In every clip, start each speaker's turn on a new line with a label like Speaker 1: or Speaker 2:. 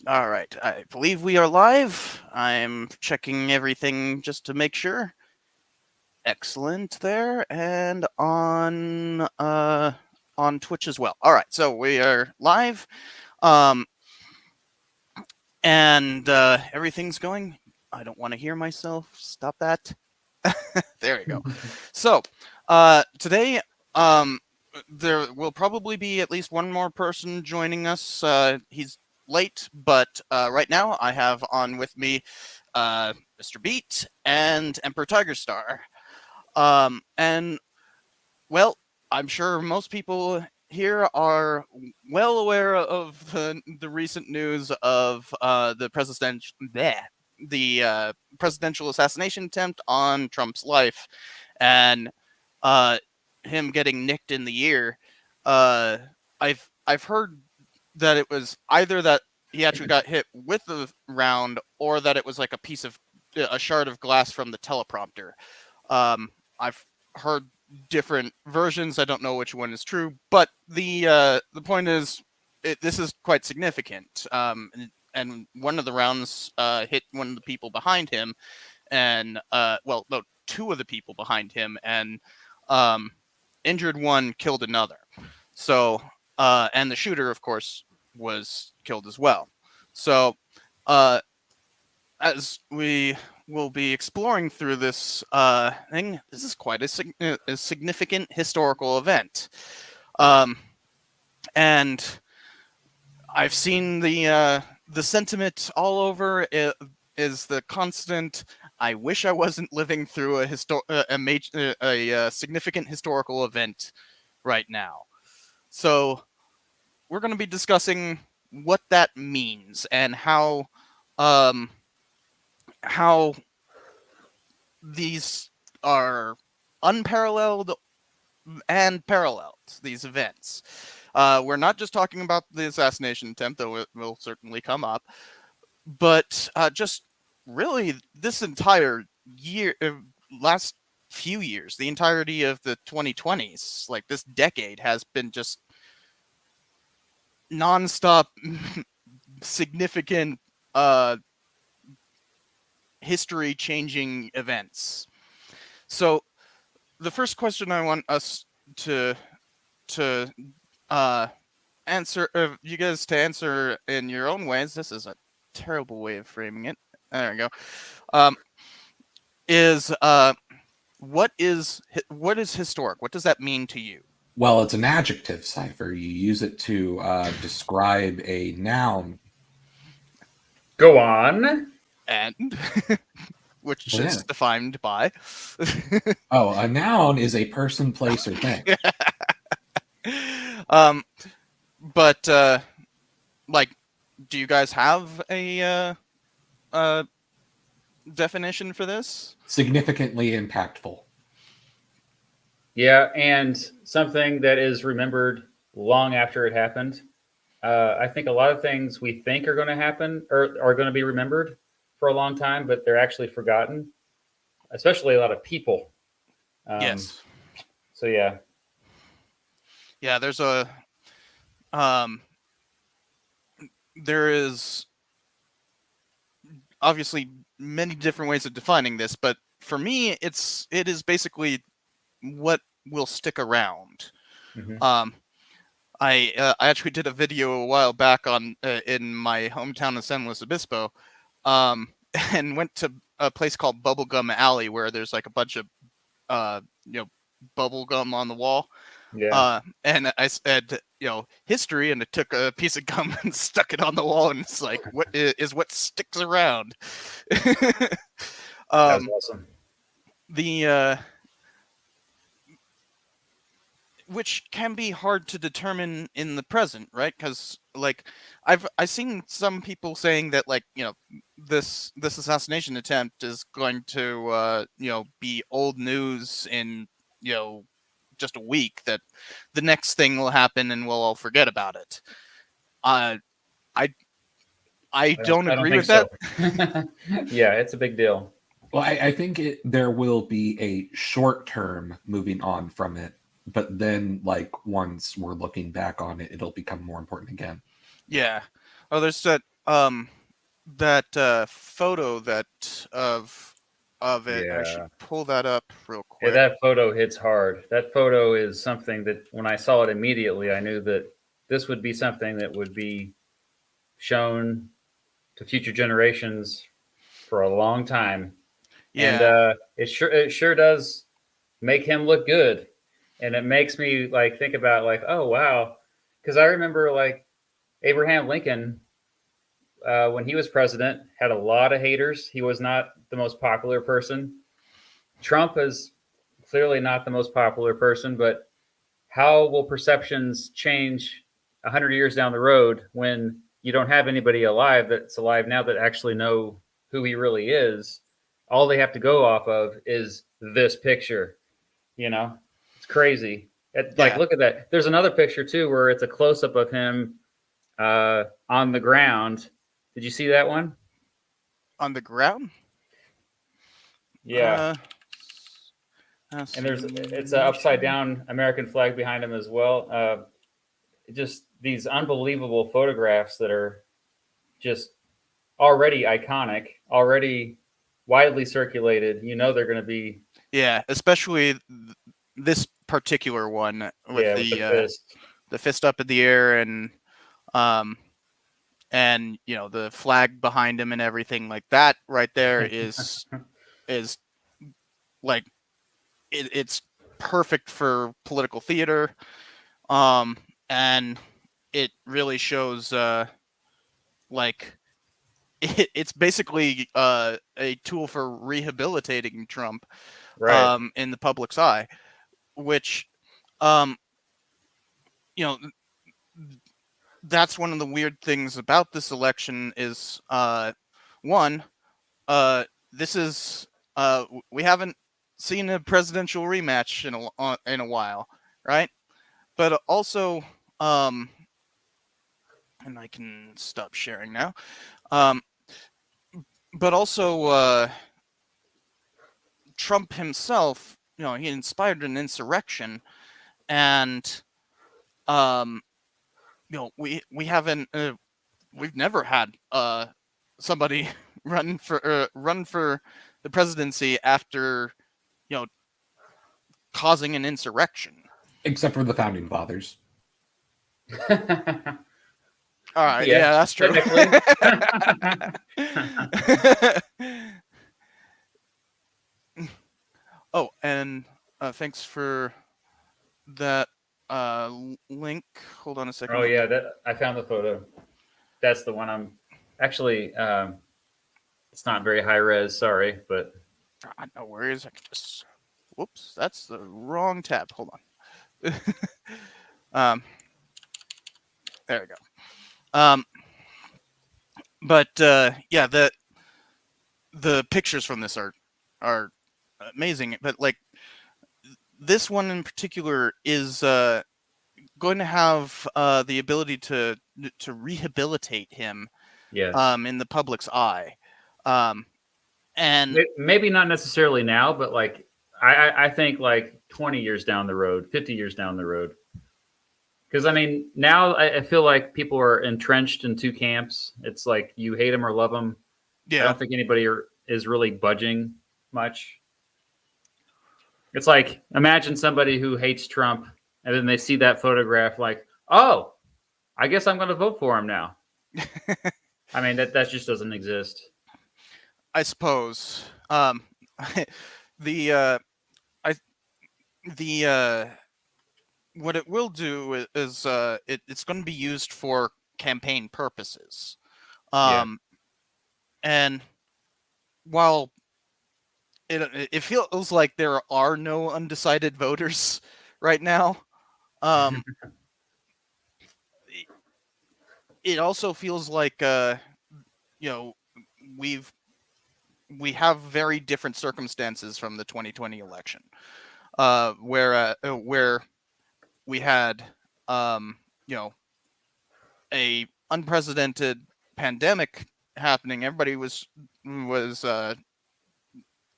Speaker 1: All right, I believe we are live. I'm checking everything just to make sure. Excellent there, and on Twitch as well. All right, so we are live, um, and everything's going. I don't want to hear myself. Stop that. There we go. So, today, there will probably be at least one more person joining us. He's late, but right now I have on with me Mr. Beat and EmperorTigerstar. And, well, I'm sure most people here are well aware of the recent news of the presidential assassination attempt on Trump's life, and uh, him getting nicked in the ear. Uh, I've heard that it was either that he actually got hit with the round, or that it was like a shard of glass from the teleprompter. I've heard different versions. I don't know which one is true, but the point is, this is quite significant. And one of the rounds hit one of the people behind him, and well, no, two of the people behind him, and um, injured one, killed another. So, and the shooter, of course, was killed as well. So, uh, as we will be exploring through this thing, this is quite a significant historical event. Um, and I've seen the sentiment all over. It is the constant. I wish I wasn't living through a significant historical event right now. So we're going to be discussing what that means and um, how these are unparalleled and paralleled, these events. We're not just talking about the assassination attempt, though it will certainly come up, but just really this entire last few years, the entirety of the 2020s, like this decade, has been just nonstop significant history changing events. So the first question I want us to answer, you guys to answer in your own ways. This is a terrible way of framing it. There we go. Um, is what is historic? What does that mean to you?
Speaker 2: Well, it's an adjective, Cypher. You use it to describe a noun.
Speaker 3: Go on.
Speaker 1: And which
Speaker 2: Well,
Speaker 1: is
Speaker 2: yeah.
Speaker 1: defined by.
Speaker 2: Oh, a noun is a person, place, or thing.
Speaker 1: um, but like, do you guys have a definition for this?
Speaker 2: Significantly impactful.
Speaker 3: Yeah, and something that is remembered long after it happened. I think a lot of things we think are going to happen or are going to be remembered for a long time, but they're actually forgotten, especially a lot of people.
Speaker 1: Yes.
Speaker 3: So, yeah.
Speaker 1: Yeah, there is obviously many different ways of defining this, but for me, it is basically what will stick around.
Speaker 3: Mm-hmm.
Speaker 1: I actually did a video a while back on in my hometown of San Luis Obispo, and went to a place called Bubblegum Alley, where there's like a bunch of bubble gum on the wall.
Speaker 3: Yeah.
Speaker 1: And I said, history, and I took a piece of gum and stuck it on the wall, and it's like, what is what sticks around?
Speaker 3: That was awesome.
Speaker 1: The which can be hard to determine in the present, right? Because like I've seen some people saying that, like, this assassination attempt is going to be old news in just a week, that the next thing will happen and we'll all forget about it. I don't
Speaker 3: I don't
Speaker 1: agree
Speaker 3: think
Speaker 1: with
Speaker 3: so.
Speaker 1: that.
Speaker 3: Yeah, it's a big deal.
Speaker 2: Well, I think there will be a short term moving on from it, but then, like, once we're looking back on it, it'll become more important again.
Speaker 1: Yeah. Oh, there's that that photo of it. I should
Speaker 3: Yeah.
Speaker 1: pull that up real
Speaker 3: Yeah,
Speaker 1: quick.
Speaker 3: that photo hits hard. That photo is something that when I saw it immediately, I knew that this would be something that would be shown to future generations for a long time. And
Speaker 1: Yeah,
Speaker 3: it sure does make him look good. And it makes me like think about like, oh wow. Because I remember like Abraham Lincoln, when he was president, had a lot of haters. He was not the most popular person. Trump is clearly not the most popular person, but how will perceptions change 100 years down the road when you don't have anybody alive that's alive now that actually know who he really is? All they have to go off of is this picture. You know, it's crazy. Like,
Speaker 1: yeah,
Speaker 3: look at that. There's another picture too where it's a close up of him on the ground. Did you see that one?
Speaker 1: on the ground.
Speaker 3: Yeah. And it's an upside
Speaker 1: Assassination.
Speaker 3: down American flag behind him as well. Just these unbelievable photographs that are just already iconic, already widely circulated. You know they're going to be,
Speaker 1: Yeah, especially this particular one with
Speaker 3: yeah, with the fist.
Speaker 1: the fist up in the air um and the flag behind him and everything like that. Right there is like it's perfect for political theater. Um, and it really shows like it's basically a tool for rehabilitating Trump
Speaker 3: Right.
Speaker 1: in the public's eye, which um, you know that's one of the weird things about this election is one this is we haven't seen a presidential rematch in a while, right? But also and I can stop sharing now. Um, but also Trump himself, he inspired an insurrection, and um, we haven't we've never had somebody run for the presidency after you know causing an insurrection.
Speaker 2: Except for the founding fathers.
Speaker 1: All right,
Speaker 3: Yeah,
Speaker 1: yeah, that's true.
Speaker 3: technically.
Speaker 1: Oh, and thanks for that link. Hold on a
Speaker 3: Oh
Speaker 1: second.
Speaker 3: yeah, that I found the photo. That's the one I'm actually. It's not very high res. Sorry, but
Speaker 1: No worries. I can just. Whoops, that's the wrong tab. Hold on. um, there we go. But yeah, the pictures from this are amazing. But like this one in particular is going to have the ability to rehabilitate him
Speaker 3: yes,
Speaker 1: in the public's eye, um, and
Speaker 3: maybe not necessarily now, but like I think like 20 years down the road, 50 years down the road. Because I mean, now I feel like people are entrenched in two camps. It's like you hate them or love them. I
Speaker 1: yeah,
Speaker 3: don't think anybody is really budging much. It's like imagine somebody who hates Trump and then they see that photograph, like, oh, I guess I'm going to vote for him now. I mean, that just doesn't exist.
Speaker 1: I suppose. The I the what it will do is it's going to be used for campaign purposes.
Speaker 3: Yeah.
Speaker 1: Um, and while it feels like there are no undecided voters right now, um, it also feels like you know we've we have very different circumstances from the 2020 election, where we had um, you know a unprecedented pandemic happening. Everybody was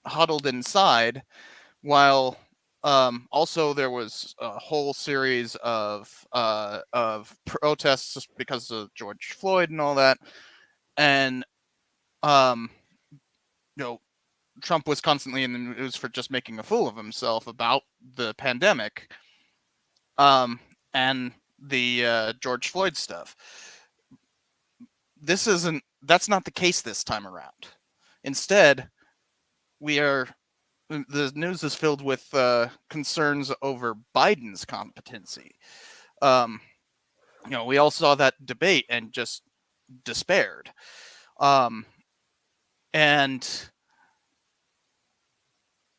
Speaker 1: huddled inside, while also there was a whole series of protests because of George Floyd and all that. and um, you know, Trump was constantly in the news for just making a fool of himself about the pandemic, and the George Floyd stuff. That's not the case this time around. Instead, the news is filled with concerns over Biden's competency. We all saw that debate and just despaired. And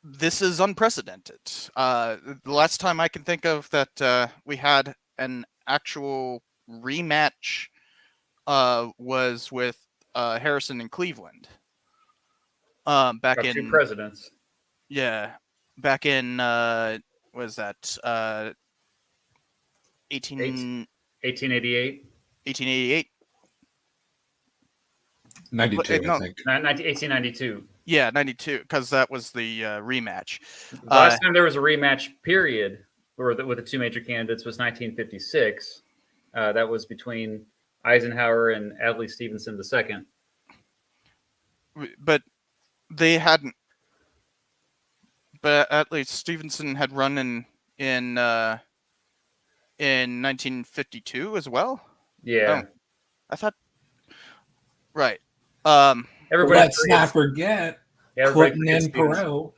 Speaker 1: this is unprecedented. The last time I can think of that we had an actual rematch was with Harrison in Cleveland. Back
Speaker 3: Our
Speaker 1: in
Speaker 3: two presidents.
Speaker 1: Yeah, back in was that 1888?
Speaker 3: 1888,
Speaker 2: 92,
Speaker 1: No.
Speaker 2: I think.
Speaker 3: 1892.
Speaker 1: Yeah, 92, because that was the rematch.
Speaker 3: The last time there was a rematch period with the two major candidates was 1956. That was between Eisenhower and Adlai Stevenson II.
Speaker 1: But they hadn't. But at least Stevenson had run in 1952 as well.
Speaker 3: Yeah,
Speaker 1: I thought. Right.
Speaker 2: Let's not forget Clinton and Perot.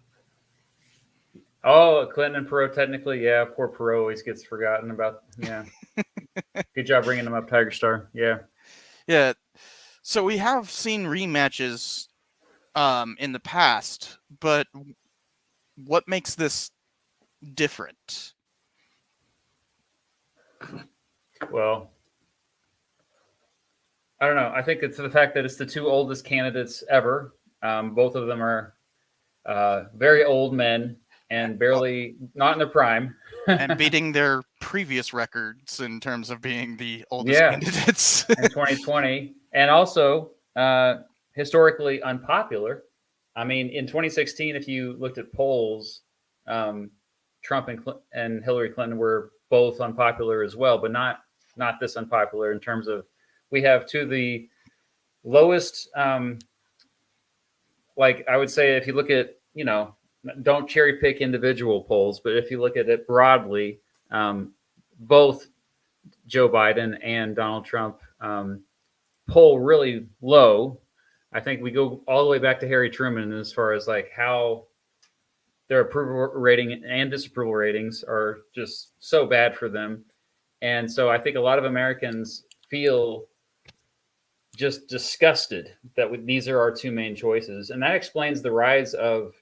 Speaker 3: Oh, Clinton and Perot, technically, yeah. Poor Perot always gets forgotten about. Yeah. Good job bringing him up, Tigerstar. Yeah.
Speaker 1: Yeah. So we have seen rematches in the past, but what makes this different?
Speaker 3: Well, I don't know. I think it's the fact that it's the two oldest candidates ever. Both of them are very old men and barely not in their prime.
Speaker 1: And beating their previous records in terms of being the oldest candidates
Speaker 3: in 2020, and also historically unpopular. I mean, in 2016, if you looked at polls, Trump and Hillary Clinton were both unpopular as well, but not this unpopular in terms of we have two of the lowest. Like I would say, if you look at don't cherry pick individual polls, but if you look at it broadly, both Joe Biden and Donald Trump poll really low. I think we go all the way back to Harry Truman as far as like how their approval rating and disapproval ratings are just so bad for them. And so I think a lot of Americans feel just disgusted that these are our two main choices. And that explains the rise of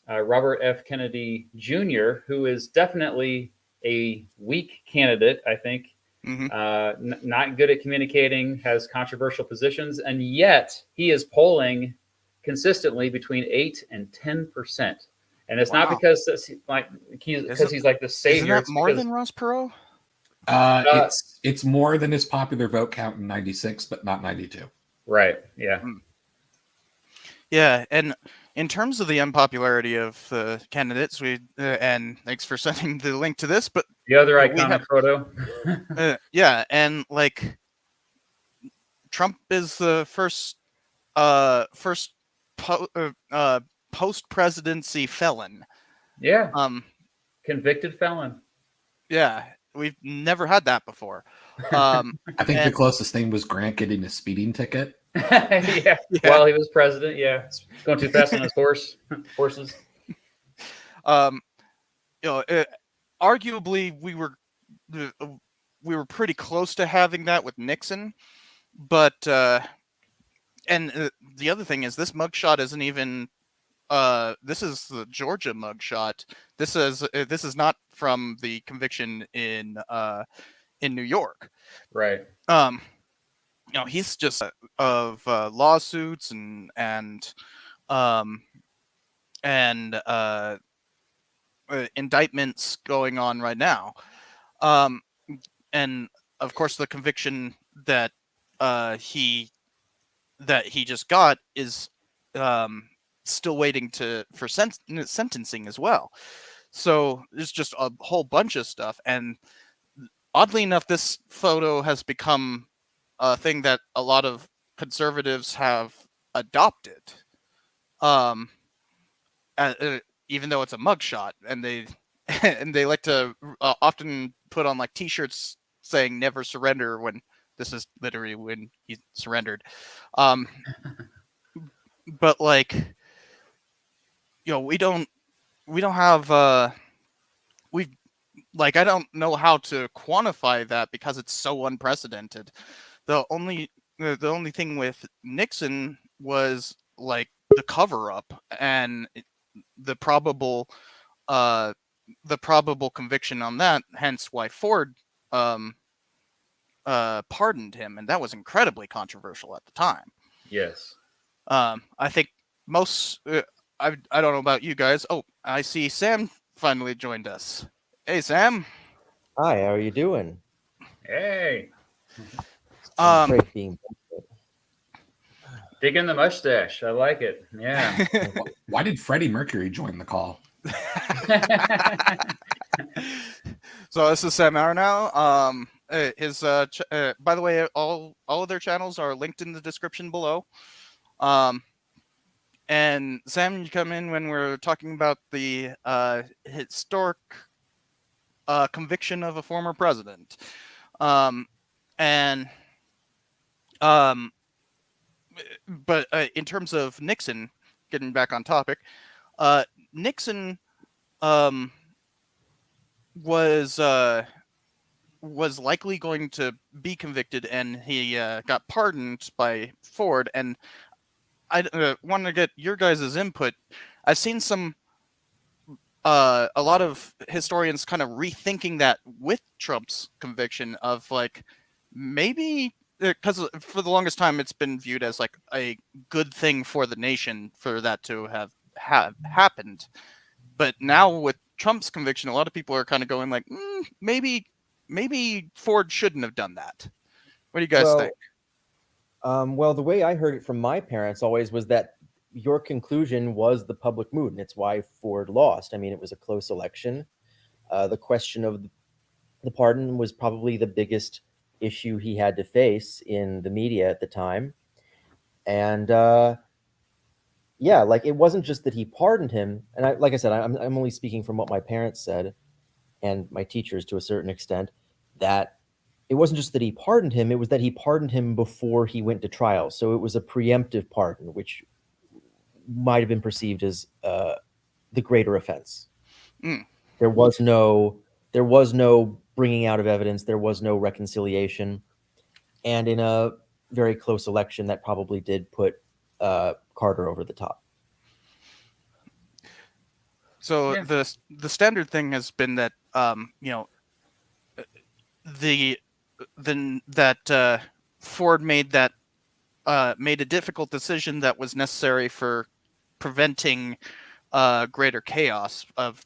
Speaker 3: Robert F. Kennedy Jr., who is definitely a weak candidate, I think. Mm-hmm. Not good at communicating, has controversial positions, and yet he is polling consistently between 8 and 10%. And it's not because he's like the savior.
Speaker 1: Isn't that more than Ross Perot?
Speaker 2: It's more than his popular vote count in 96, but not 92.
Speaker 3: Right. Yeah.
Speaker 1: Yeah, and in terms of the unpopularity of the candidates, and thanks for sending the link to this, but
Speaker 3: the other iconic photo.
Speaker 1: Yeah, and like Trump is the first post-presidency felon.
Speaker 3: Yeah. Convicted felon.
Speaker 1: Yeah, we've never had that before.
Speaker 2: I think the closest thing was Grant getting a speeding ticket.
Speaker 3: Yeah. While he was president. Yeah, going too fast on his horses.
Speaker 1: Arguably we were pretty close to having that with Nixon, but and the other thing is this mugshot isn't even. This is the Georgia mugshot. This is not from the conviction in New York.
Speaker 3: Right.
Speaker 1: He's just of lawsuits and indictments going on right now. And of course the conviction that he just got is still waiting for sentencing as well. So there's just a whole bunch of stuff, and oddly enough, this photo has become a thing that a lot of conservatives have adopted. Um, Even though it's a mugshot, and they and they like to often put on like T-shirts saying "Never surrender" when this is literally when he surrendered. Um, but like, we don't have we like I don't know how to quantify that because it's so unprecedented. The only thing with Nixon was like the cover up and the probable uh the probable conviction on that, hence why Ford um pardoned him, and that was incredibly controversial at the time.
Speaker 3: Yes.
Speaker 1: I think most I don't know about you guys. Oh, I see Sam finally joined us. Hey Sam.
Speaker 4: Hi, how are you doing?
Speaker 3: Hey,
Speaker 4: I'm
Speaker 1: Um
Speaker 4: great being
Speaker 3: digging the mustache. I like it. Yeah.
Speaker 2: Why did Freddie Mercury join the call?
Speaker 1: So this is Sam Aranow. His by the way, all of their channels are linked in the description below. And Sam, you come in when we're talking about the historic conviction of a former president. And but in terms of Nixon, getting back on topic, Nixon um, was likely going to be convicted, and he got pardoned by Ford. And I want to get your guys' input. I've seen a lot of historians kind of rethinking that with Trump's conviction of like maybe because for the longest time it's been viewed as like a good thing for the nation for that to have happened, but now with Trump's conviction, a lot of people are kind of going like maybe Ford shouldn't have done that. What do you guys think?
Speaker 4: well, the way I heard it from my parents always was that your conclusion was the public mood, and it's why Ford lost. I mean, it was a close election. The question of the pardon was probably the biggest issue he had to face in the media at the time. And yeah, like it wasn't just that he pardoned him. And like I said, I'm only speaking from what my parents said and my teachers to a certain extent, that it wasn't just that he pardoned him, it was that he pardoned him before he went to trial. So it was a preemptive pardon, which might have been perceived as the greater offense.
Speaker 1: Mm.
Speaker 4: There was no bringing out of evidence. There was no reconciliation. And in a very close election, that probably did put Carter over the top.
Speaker 1: So
Speaker 3: Yeah.
Speaker 1: the standard thing has been that that Ford made a difficult decision that was necessary for preventing greater chaos of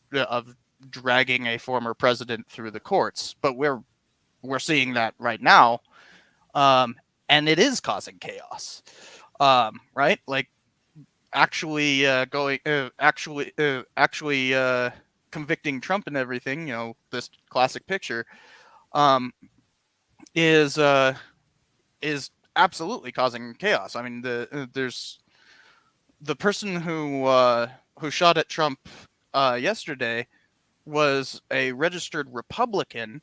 Speaker 1: dragging a former president through the courts. But we're seeing that right now, and it is causing chaos. Right? Like actually convicting Trump and everything. This classic picture is absolutely causing chaos. I mean, there's the person who shot at Trump yesterday was a registered Republican,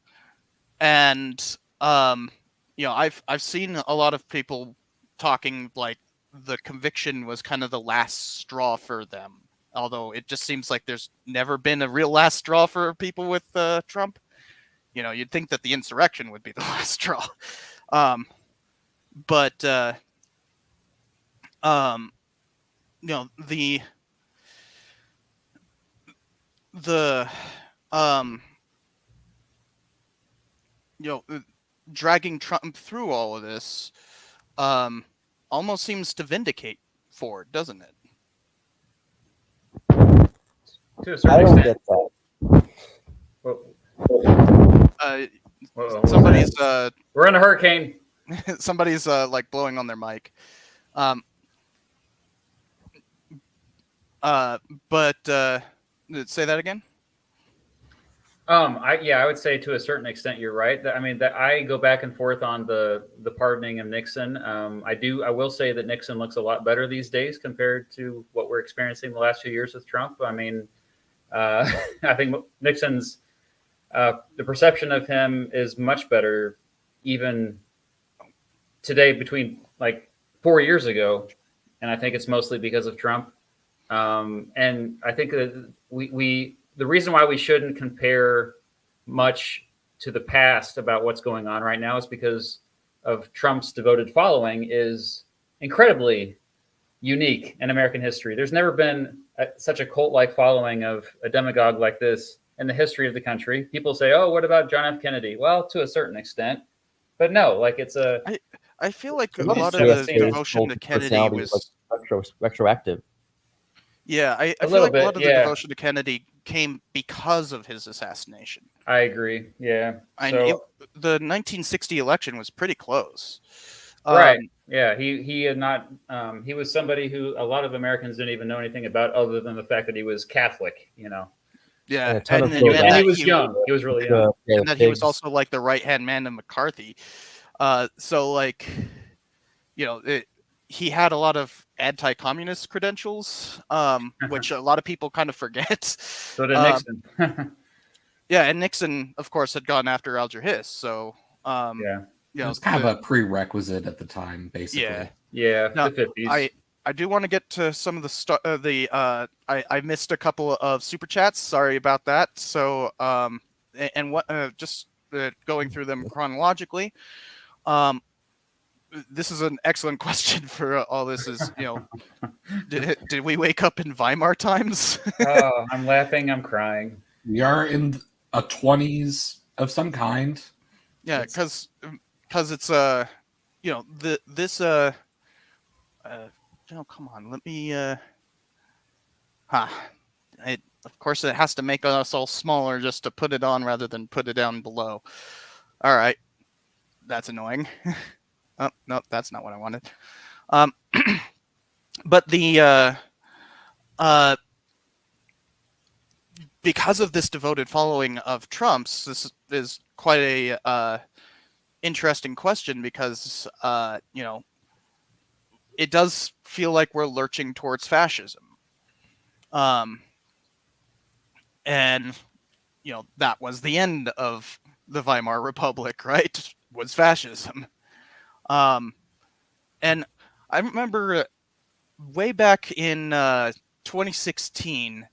Speaker 1: and I've seen a lot of people talking like the conviction was kind of the last straw for them. Although it just seems like there's never been a real last straw for people with Trump. You'd think that the insurrection would be the last straw. But the um dragging Trump through all of this almost seems to vindicate Ford, doesn't it?
Speaker 3: To a
Speaker 4: I
Speaker 3: certain
Speaker 4: don't
Speaker 3: extent.
Speaker 4: get that.
Speaker 1: Somebody's
Speaker 3: We're in a hurricane.
Speaker 1: somebody's like blowing on their mic. But say that again.
Speaker 3: I would say to a certain extent you're right. I mean, that I go back and forth on the pardoning of Nixon. I will say that Nixon looks a lot better these days compared to what we're experiencing the last few years with Trump. I mean, I think Nixon's the perception of him is much better, even today between like 4 years ago, and I think it's mostly because of Trump. And I think that we the reason why we shouldn't compare much to the past about what's going on right now is because of Trump's devoted following is incredibly unique in American history. There's never been such a cult-like following of a demagogue like this in the history of the country. People say, "Oh, what about John F. Kennedy?" Well, to a certain extent, but no, like it's a.
Speaker 1: I feel like a
Speaker 4: Some
Speaker 1: lot of
Speaker 3: say
Speaker 1: the
Speaker 3: his
Speaker 1: devotion to Kennedy
Speaker 4: personality
Speaker 1: was
Speaker 4: retroactive.
Speaker 1: yeah. I
Speaker 3: A
Speaker 1: feel
Speaker 3: little
Speaker 1: like a lot
Speaker 3: bit,
Speaker 1: of the
Speaker 3: yeah.
Speaker 1: devotion to Kennedy came because of his assassination.
Speaker 3: I agree. Yeah.
Speaker 1: And
Speaker 3: So
Speaker 1: the 1960 election was pretty close.
Speaker 3: right. Yeah. He had not. He was somebody who a lot of Americans didn't even know anything about, other than the fact that he was Catholic. You know,
Speaker 1: Yeah,
Speaker 4: And a ton of
Speaker 1: and,
Speaker 4: blowback.
Speaker 3: and he
Speaker 1: that
Speaker 3: was young. He was really young.
Speaker 1: and that he was
Speaker 4: Pigs.
Speaker 1: also like the right hand man to McCarthy. So like, you know, he had a lot of anti-communist credentials, which a lot of people kind of forget.
Speaker 3: So did Nixon.
Speaker 1: Yeah, and Nixon, of course, had gone after Alger Hiss. So,
Speaker 3: Yeah.
Speaker 1: you
Speaker 2: It
Speaker 1: know,
Speaker 2: was kind of a prerequisite at the time, basically.
Speaker 1: yeah.
Speaker 3: Yeah.
Speaker 1: Now,
Speaker 3: The 50s.
Speaker 1: I do want to get to some of I missed a couple of super chats. Sorry about that. So and what just going through them chronologically. This is an excellent question for all this. Is did we wake up in Weimar times?
Speaker 3: Oh, I'm laughing. I'm crying.
Speaker 2: We are in a 20s of some kind.
Speaker 1: Yeah,
Speaker 2: It's-
Speaker 1: because it's this come on, let me of course it has to make us all smaller just to put it on rather than put it down below. All right, that's annoying. Oh no, that's not what I wanted. But the because of this devoted following of Trump's, this is quite a interesting question because it does feel like we're lurching towards fascism. And that was the end of the Weimar Republic, right? Was fascism. And I remember way back in 2016,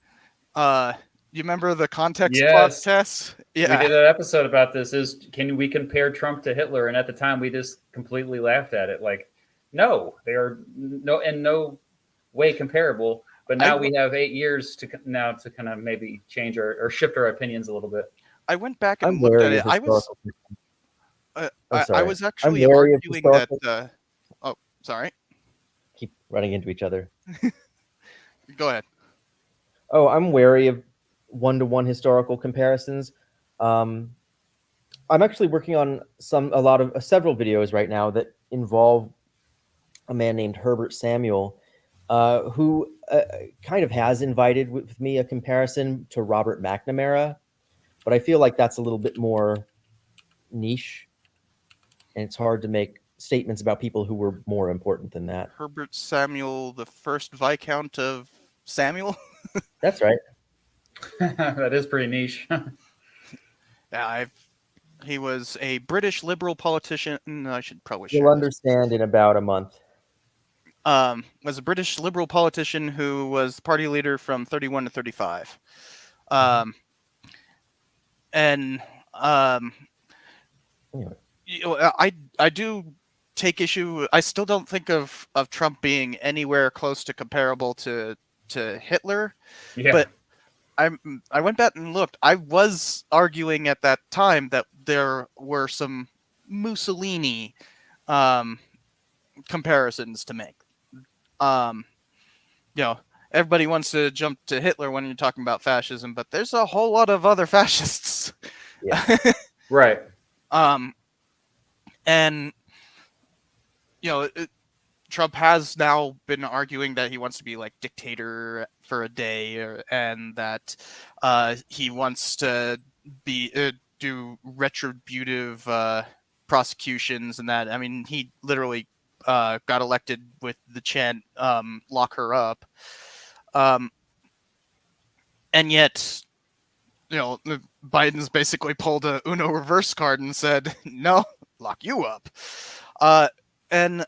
Speaker 1: you remember the Context
Speaker 3: Yes.
Speaker 1: podcast?
Speaker 3: We
Speaker 1: Yeah.
Speaker 3: did an episode about this. Can we compare Trump to Hitler? And at the time, we just completely laughed at it. Like, no, they are in no way comparable. But now we have 8 years to kind of maybe change or shift our opinions a little bit.
Speaker 1: I went back
Speaker 4: I'm
Speaker 1: and looked at
Speaker 4: wary
Speaker 1: it.
Speaker 4: of
Speaker 1: I was I
Speaker 4: sorry.
Speaker 1: was
Speaker 4: I'm
Speaker 1: actually
Speaker 4: wary of
Speaker 1: arguing that.
Speaker 4: historical-
Speaker 1: Oh, sorry.
Speaker 4: Keep running into each other.
Speaker 1: Go ahead.
Speaker 4: Oh, I'm wary of one-to-one historical comparisons. I'm actually working on several videos right now that involve a man named Herbert Samuel, who kind of has invited with me a comparison to Robert McNamara, but I feel like that's a little bit more niche, and it's hard to make statements about people who were more important than that.
Speaker 1: Herbert Samuel, the first Viscount of Samuel.
Speaker 4: That's right.
Speaker 3: That is pretty niche.
Speaker 1: Yeah, he was a British Liberal politician. I should probably share
Speaker 4: You'll
Speaker 1: this.
Speaker 4: understand in about a month.
Speaker 1: Was a British Liberal politician who was party leader from 31 to 35. And
Speaker 4: Anyway.
Speaker 1: I do take issue. I still don't think of Trump being anywhere close to comparable to Hitler.
Speaker 3: Yeah.
Speaker 1: But I went back and looked. I was arguing at that time that there were some Mussolini comparisons to make. Everybody wants to jump to Hitler when you're talking about fascism, but there's a whole lot of other fascists.
Speaker 4: Yeah.
Speaker 3: Right.
Speaker 1: And Trump has now been arguing that he wants to be like dictator for a day, and that he wants to do retributive prosecutions and that. I mean, he literally got elected with the chant "lock her up," and yet, Biden's basically pulled a Uno reverse card and said, "No, lock you up," and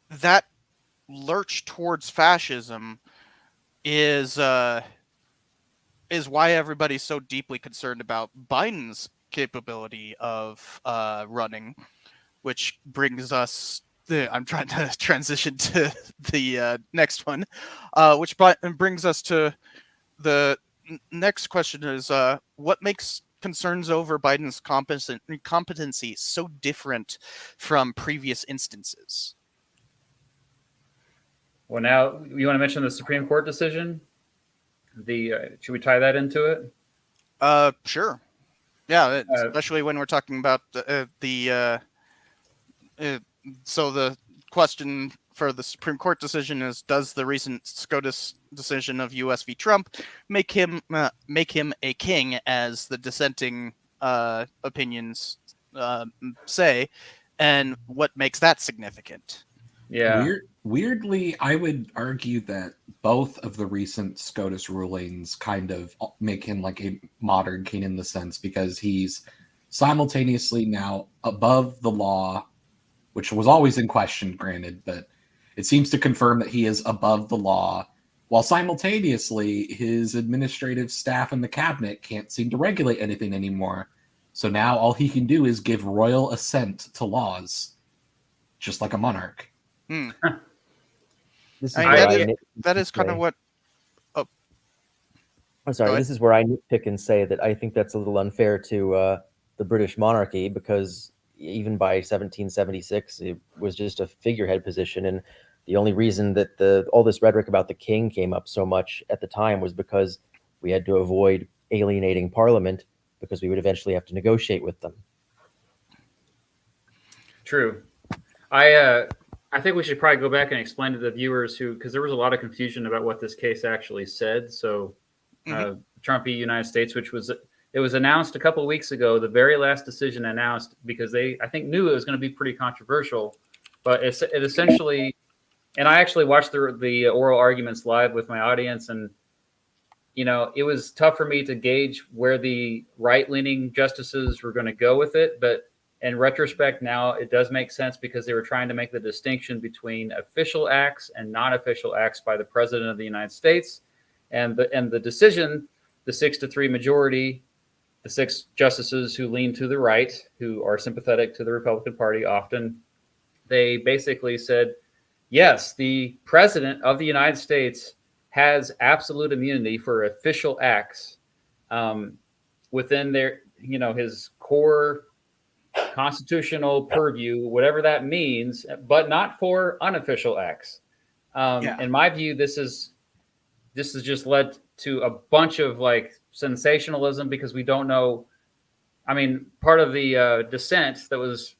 Speaker 1: that lurch towards fascism is why everybody's so deeply concerned about Biden's capability of running, which brings us. I'm trying to transition to the next one, which brings us to the next question: is what makes concerns over Biden's competency so different from previous instances?
Speaker 3: Well, now you want to mention the Supreme Court decision? Should we tie that into it?
Speaker 1: Sure. Yeah, especially when we're talking about so the question for the Supreme Court decision is: does the recent SCOTUS decision of U.S. v. Trump make him a king, as the dissenting opinions say, and what makes that significant?
Speaker 3: Yeah.
Speaker 2: Weirdly, I would argue that both of the recent SCOTUS rulings kind of make him like a modern king in the sense, because he's simultaneously now above the law, which was always in question, granted, but it seems to confirm that he is above the law, while simultaneously his administrative staff and the cabinet can't seem to regulate anything anymore. So now all he can do is give royal assent to laws, just like a monarch.
Speaker 4: This is
Speaker 1: I
Speaker 4: where
Speaker 1: mean, that is kind of what. Oh,
Speaker 4: I'm sorry. This is where I nitpick and say that I think that's a little unfair to the British monarchy, because even by 1776, it was just a figurehead position, and the only reason that all this rhetoric about the king came up so much at the time was because we had to avoid alienating Parliament, because we would eventually have to negotiate with them.
Speaker 3: True. I think we should probably go back and explain to the viewers because there was a lot of confusion about what this case actually said. So, Trump v. United States, it was announced a couple of weeks ago, the very last decision announced, because they, I think, knew it was going to be pretty controversial. But it essentially, and I actually watched the oral arguments live with my audience, and it was tough for me to gauge where the right-leaning justices were going to go with it, but in retrospect, now it does make sense, because they were trying to make the distinction between official acts and non-official acts by the President of the United States. And the decision, the 6-3 majority, the 6 justices who lean to the right, who are sympathetic to the Republican Party often, they basically said, yes, the President of the United States has absolute immunity for official acts within their, his core constitutional purview, whatever that means, but not for unofficial acts. In my view, this has just led to a bunch of sensationalism, because we don't know. I mean, part of the dissent that was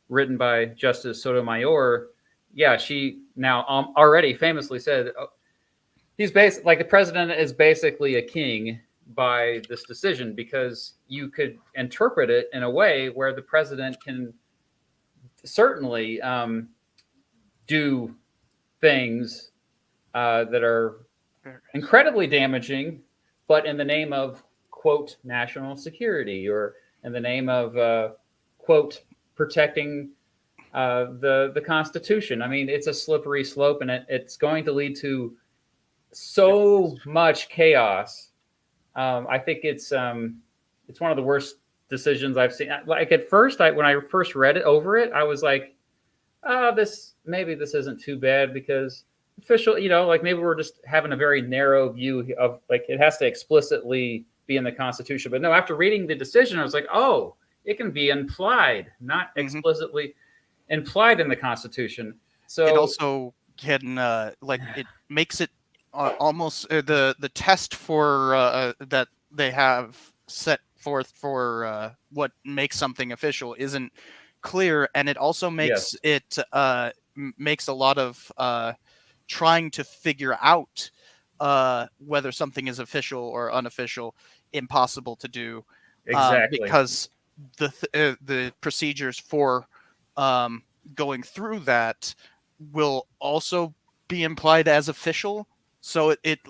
Speaker 3: written by Justice Sotomayor, she now already famously said he's the president is basically a king by this decision, because you could interpret it in a way where the president can certainly do things that are incredibly damaging, but in the name of, quote, national security, or in the name of, quote, protecting the Constitution. I mean, it's a slippery slope, and it's going to lead to so much chaos. I think it's one of the worst decisions I've seen. Like at first, when I first read it over it, I was like, "Oh, this isn't too bad," because official, maybe we're just having a very narrow view of it has to explicitly be in the Constitution. But no, after reading the decision, I was like, "Oh, it can be implied, not explicitly implied in the Constitution." So
Speaker 1: it also can it makes it almost the test for that they have set forth for what makes something official isn't clear, and it also makes it makes a lot of trying to figure out whether something is official or unofficial impossible to do,
Speaker 3: Exactly.
Speaker 1: because the procedures for going through that will also be implied as official. So it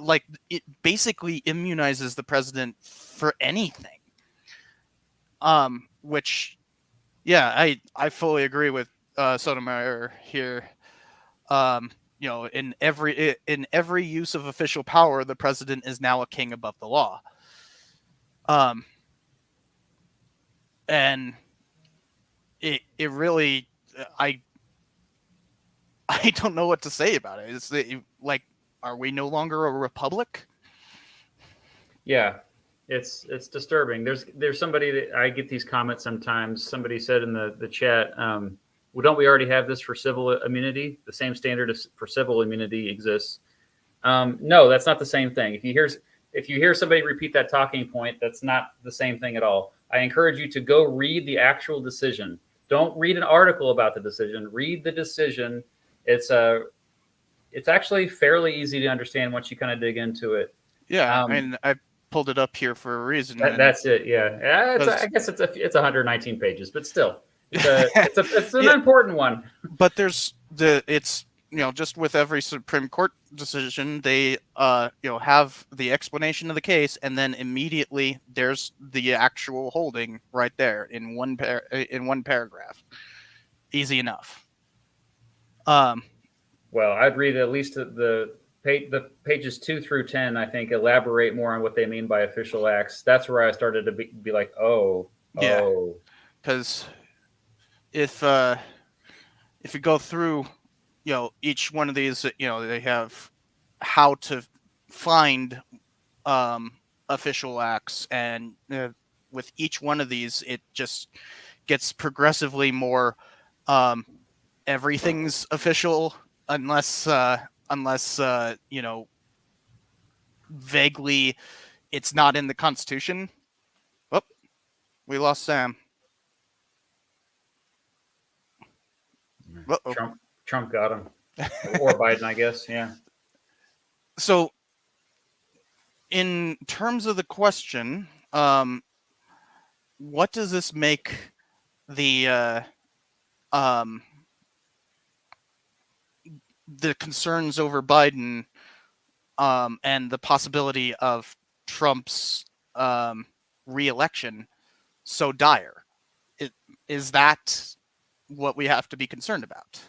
Speaker 1: basically immunizes the president for anything. Which, yeah, I fully agree with Sotomayor here. In every use of official power, the president is now a king above the law. And it really, I I don't know what to say about it. It's like, are we no longer a republic?
Speaker 3: Yeah, it's disturbing. There's somebody that I get these comments sometimes. Somebody said in the chat, well, don't we already have this for civil immunity? The same standard for civil immunity exists. No, that's not the same thing. If you hear somebody repeat that talking point, that's not the same thing at all. I encourage you to go read the actual decision. Don't read an article about the decision. Read the decision. It's actually fairly easy to understand once you kind of dig into it.
Speaker 1: Yeah, and I pulled it up here for a reason.
Speaker 3: That's it. Yeah, I guess it's 119 pages, but still, it's an important one.
Speaker 1: But it's just with every Supreme Court decision, they have the explanation of the case, and then immediately there's the actual holding right there in one paragraph. Easy enough.
Speaker 3: Well, I'd read at least the pages 2 through 10. I think elaborate more on what they mean by official acts. That's where I started to be like,
Speaker 1: because if you go through, each one of these, they have how to find official acts, and with each one of these, it just gets progressively more everything's official, unless vaguely it's not in the Constitution. Oh, we lost Sam. Uh-oh.
Speaker 3: Trump got him, or Biden, I guess. Yeah.
Speaker 1: So, in terms of the question, what does this make the concerns over Biden and the possibility of Trump's re-election so dire? Is that what we have to be concerned about?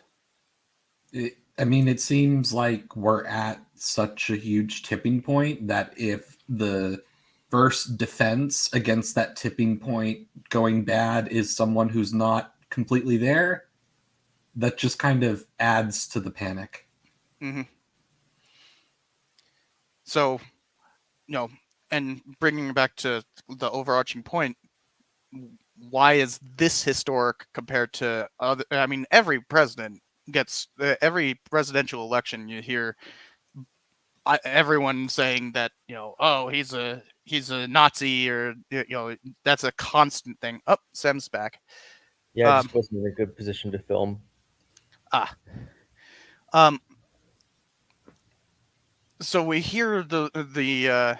Speaker 2: It seems like we're at such a huge tipping point that if the first defense against that tipping point going bad is someone who's not completely there, that just kind of adds to the panic.
Speaker 1: Mm-hmm. So, and bringing it back to the overarching point, why is this historic compared to other? I mean, every president gets every presidential election. You hear everyone saying that he's a Nazi, or that's a constant thing. Oh, Sam's back.
Speaker 4: Yeah, I just wasn't in a good position to film.
Speaker 1: So we hear the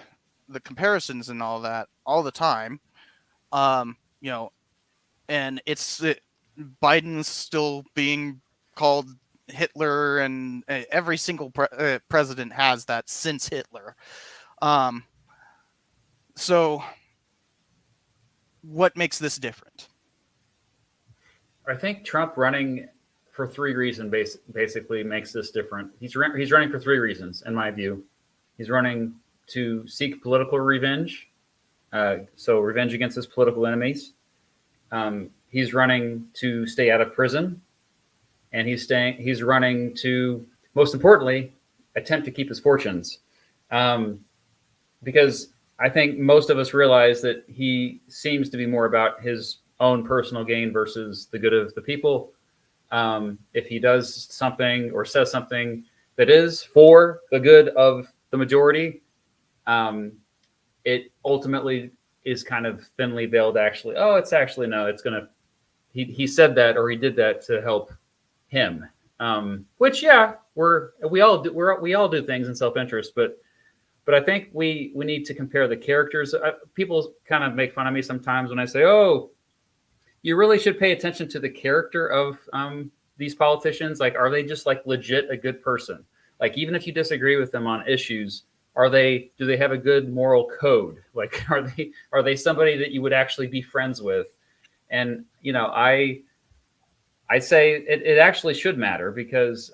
Speaker 1: comparisons and all that all the time. And it's Biden's still being called Hitler, and every single president has that since Hitler. So what makes this different?
Speaker 3: I think Trump running for 3 reasons basically makes this different. He's running for 3 reasons, in my view. He's running to seek political revenge, so revenge against his political enemies. He's running to stay out of prison, and he's running to, most importantly, attempt to keep his fortunes. Because I think most of us realize that he seems to be more about his own personal gain versus the good of the people. If he does something or says something that is for the good of the majority, it ultimately is kind of thinly veiled. Actually, he said that, or he did that to help him. Which, yeah, we all do things in self-interest, but But I think we need to compare the characters. People kind of make fun of me sometimes when I say, "Oh, you really should pay attention to the character of these politicians. Like, are they just like legit a good person? Like, even if you disagree with them on issues, do they have a good moral code? Like, are they somebody that you would actually be friends with?" And I say it actually should matter because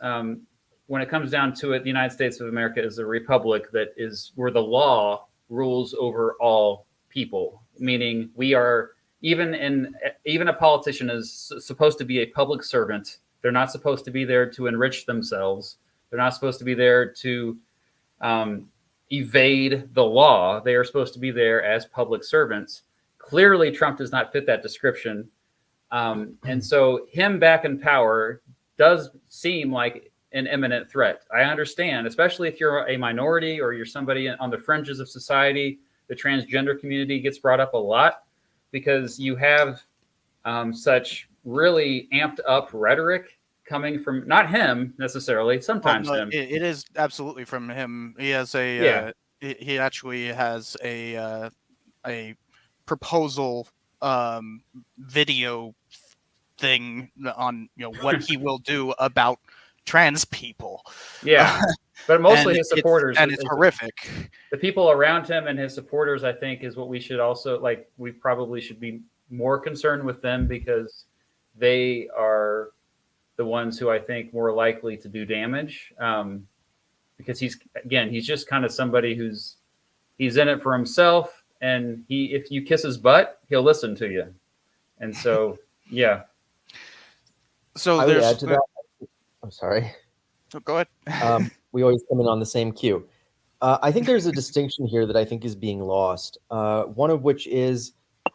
Speaker 3: when it comes down to it, the United States of America is a republic that is where the law rules over all people, meaning we are even a politician is supposed to be a public servant. They're not supposed to be there to enrich themselves. They're not supposed to be there to evade the law. They are supposed to be there as public servants. Clearly, Trump does not fit that description. And so him back in power does seem like an imminent threat. I understand, especially if you're a minority or you're somebody on the fringes of society. The transgender community gets brought up a lot because you have such really amped up rhetoric coming from not him necessarily, sometimes him.
Speaker 1: It is absolutely from him. He has he actually has a proposal video thing on what he will do about trans people.
Speaker 3: Yeah, but mostly his supporters,
Speaker 1: and it's horrific.
Speaker 3: The people around him and his supporters, I think, is what we should also like. We probably should be more concerned with them because they are the ones who I think more likely to do damage. Because he's just kind of somebody he's in it for himself, and if you kiss his butt, he'll listen to you. And so, yeah.
Speaker 1: So
Speaker 4: I would add to that. I'm sorry.
Speaker 1: Oh, go ahead.
Speaker 4: We always come in on the same cue. I think there's a distinction here that I think is being lost. One of which is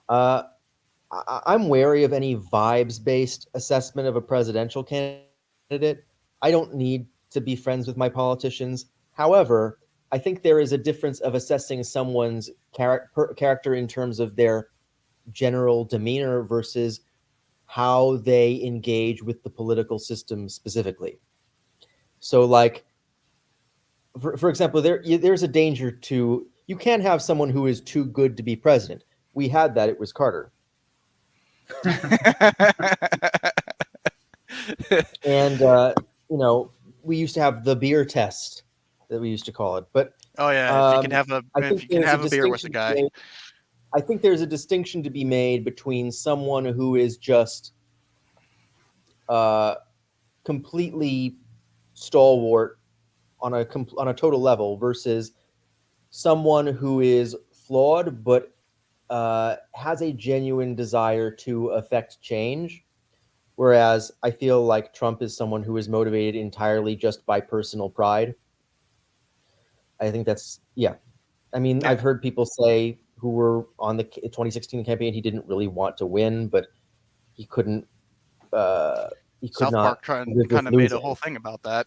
Speaker 4: I'm wary of any vibes-based assessment of a presidential candidate. I don't need to be friends with my politicians. However, I think there is a difference of assessing someone's character in terms of their general demeanor versus how they engage with the political system specifically. So, like, for example, there's a danger to, you can't have someone who is too good to be president. We had that. It was Carter. And, we used to have the beer test that we used to call it. But
Speaker 1: oh yeah, if you can have a beer with a guy.
Speaker 4: I think there's a distinction to be made between someone who is just completely stalwart on a total level versus someone who is flawed but has a genuine desire to affect change. Whereas I feel like Trump is someone who is motivated entirely just by personal pride. I think that's, yeah. I mean, yeah. I've heard people say who were on the 2016 campaign, he didn't really want to win, but he couldn't. He could
Speaker 1: South
Speaker 4: not.
Speaker 1: Park kind of made a whole thing about that.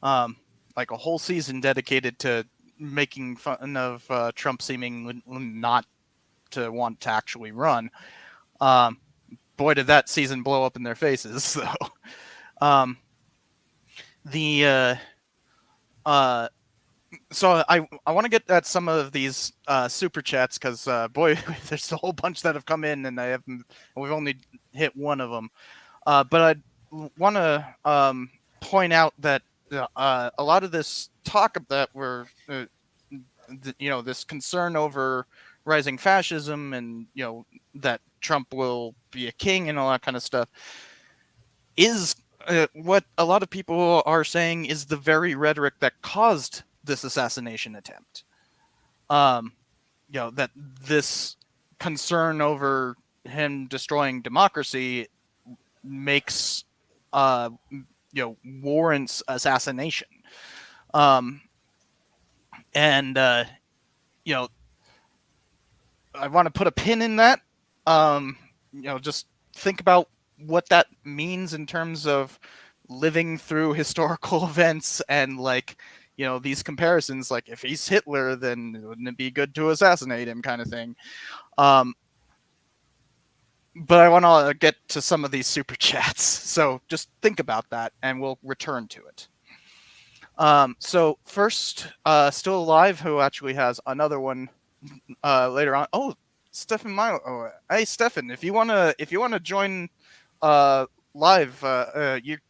Speaker 1: Like a whole season dedicated to making fun of Trump seeming not to want to actually run. Boy, did that season blow up in their faces, though. So I want to get at some of these super chats because boy, there's a whole bunch that have come in, and we've only hit one of them. But I want to point out that a lot of this talk that we're this concern over rising fascism and that Trump will be a king and all that kind of stuff is what a lot of people are saying is the very rhetoric that caused this assassination attempt. That this concern over him destroying democracy makes warrants assassination. And I want to put a pin in that. Just think about what that means in terms of living through historical events and these comparisons, like if he's Hitler, then wouldn't it be good to assassinate him kind of thing. But I want to get to some of these super chats. So just think about that and we'll return to it. So first, Still Alive, who actually has another one later on. Oh, Stefan Milo. Oh, hey, Stefan, if you wanna join live,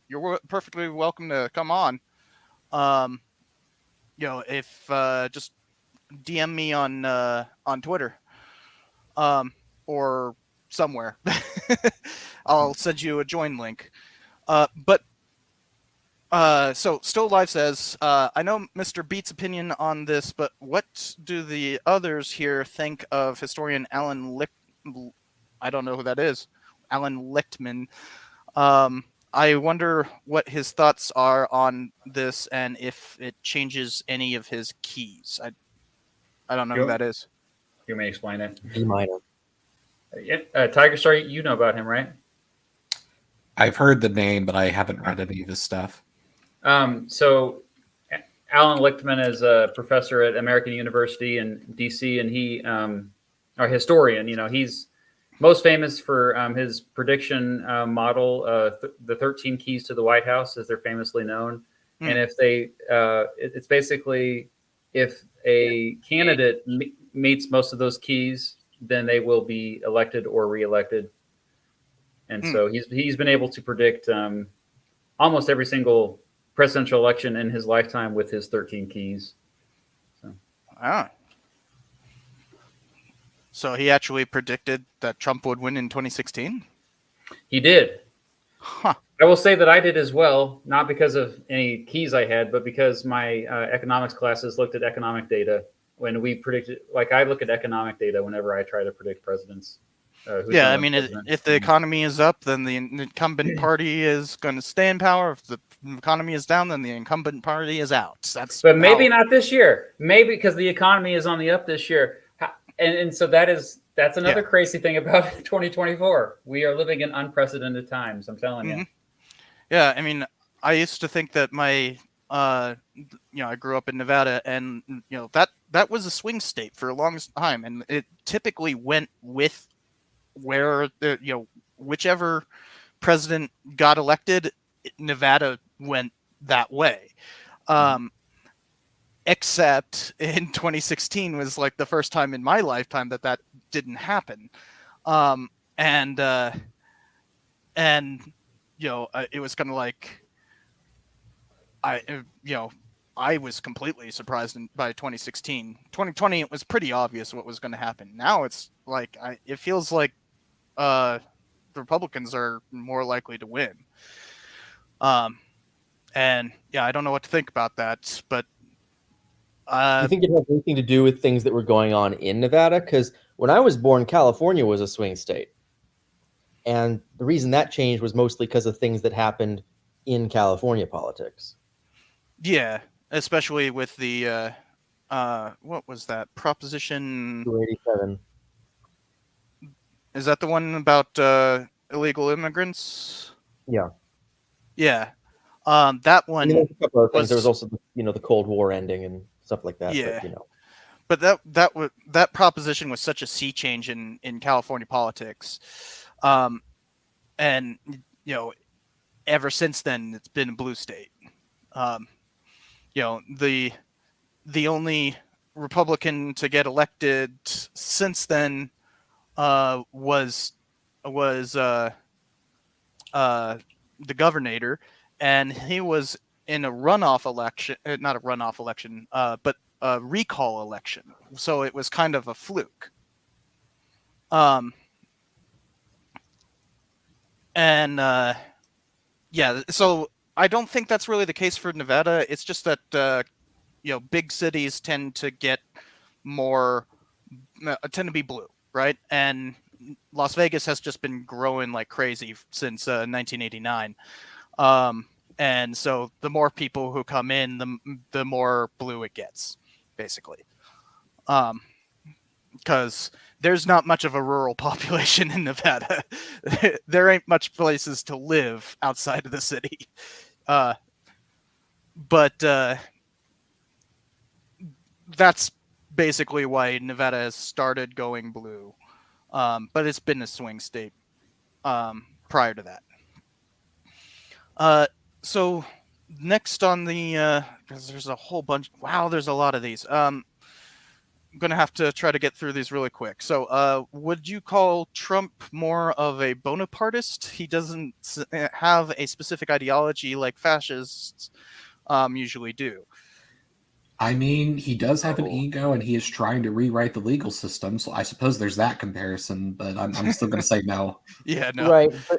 Speaker 1: you're perfectly welcome to come on. Um, if just DM me on Twitter, or somewhere. I'll send you a join link. But So Still Alive says, I know Mr. Beat's opinion on this, but what do the others here think of historian Alan I don't know who that is. Alan Lichtman. I wonder what his thoughts are on this and if it changes any of his keys. I don't know who
Speaker 3: You,
Speaker 1: that is.
Speaker 3: you may explain it.
Speaker 4: B minor.
Speaker 3: Tigerstar, you know about him, right?
Speaker 2: I've heard the name, but I haven't read any of his stuff.
Speaker 3: So Alan Lichtman is a professor at American University in DC, and he, a historian. He's most famous for his prediction model, the 13 Keys to the White House, as they're famously known. And if it's basically if a candidate meets most of those keys, then they will be elected or reelected. And so he's been able to predict almost every single presidential election in his lifetime with his 13 keys.
Speaker 1: So he actually predicted that Trump would win in 2016?
Speaker 3: He did.
Speaker 1: Huh.
Speaker 3: I will say that I did as well, not because of any keys I had, but because my economics classes looked at economic data when we predicted. Like, I look at economic data whenever I try to predict presidents.
Speaker 1: Yeah, I mean, if the economy is up, then the incumbent party is going to stay in power. If the economy is down, then the incumbent party is out.
Speaker 3: But maybe not this year. Maybe because the economy is on the up this year, and so that's another crazy thing about 2024. We are living in unprecedented times. I'm telling you.
Speaker 1: Yeah, I mean, I used to think that I grew up in Nevada, and that was a swing state for a long time, and it typically went with where whichever president got elected, Nevada went that way. Except in 2016 was like the first time in my lifetime that didn't happen. It was kind of like I was completely surprised by 2016. 2020, it was pretty obvious what was going to happen. Now it's like it feels like the Republicans are more likely to win. And I don't know what to think about that, but
Speaker 4: Do you think it has anything to do with things that were going on in Nevada? Because when I was born, California was a swing state. And the reason that changed was mostly because of things that happened in California politics.
Speaker 1: Yeah, especially with the what was that? Proposition
Speaker 4: 287.
Speaker 1: Is that the one about illegal immigrants?
Speaker 4: Yeah.
Speaker 1: Yeah. That one.
Speaker 4: There's a couple of things. There was also the Cold War ending and stuff like that.
Speaker 1: Yeah.
Speaker 4: But,
Speaker 1: that proposition was such a sea change in California politics. And ever since then it's been a blue state. The only Republican to get elected since then was the governor, and he was in a runoff election, not a runoff election, but a recall election. So it was kind of a fluke. So I don't think that's really the case for Nevada. It's just that big cities tend to get tend to be blue, right? And Las Vegas has just been growing like crazy since 1989. And so the more people who come in, the more blue it gets, basically. Because there's not much of a rural population in Nevada. There ain't much places to live outside of the city. But that's basically why Nevada has started going blue. But it's been a swing state prior to that. So next on the because there's a whole bunch. Wow, there's a lot of these. I'm gonna have to try to get through these really quick. So, would you call Trump more of a Bonapartist? He doesn't have a specific ideology like fascists usually do.
Speaker 2: I mean, he does have an
Speaker 4: Oh.
Speaker 2: ego, and he is trying to rewrite the legal system. So I suppose there's that comparison, but I'm still going to say no.
Speaker 1: Yeah, no.
Speaker 4: Right, but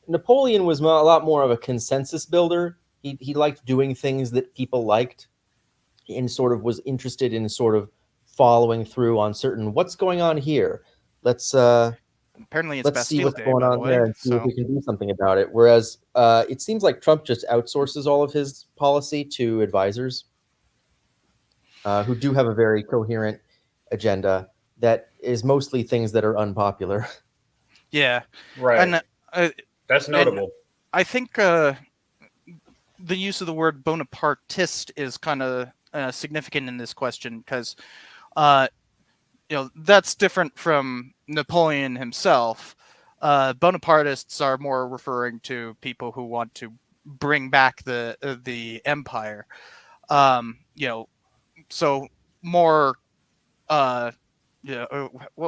Speaker 4: Napoleon was a lot more of a consensus builder. He liked doing things that people liked, and sort of was interested in sort of following through on certain what's going on here. Let's
Speaker 1: Apparently, it's
Speaker 4: let's see
Speaker 1: Bastille
Speaker 4: what's
Speaker 1: Day,
Speaker 4: going
Speaker 1: by the
Speaker 4: on
Speaker 1: way.
Speaker 4: there and see if
Speaker 1: So,
Speaker 4: we can do something about it. Whereas it seems like Trump just outsources all of his policy to advisors who do have a very coherent agenda that is mostly things that are unpopular.
Speaker 1: yeah,
Speaker 3: Right.
Speaker 1: and
Speaker 3: That's notable.
Speaker 1: I think the use of the word Bonapartist is kind of significant in this question because, that's different from Napoleon himself. Bonapartists are more referring to people who want to bring back the empire. So more. What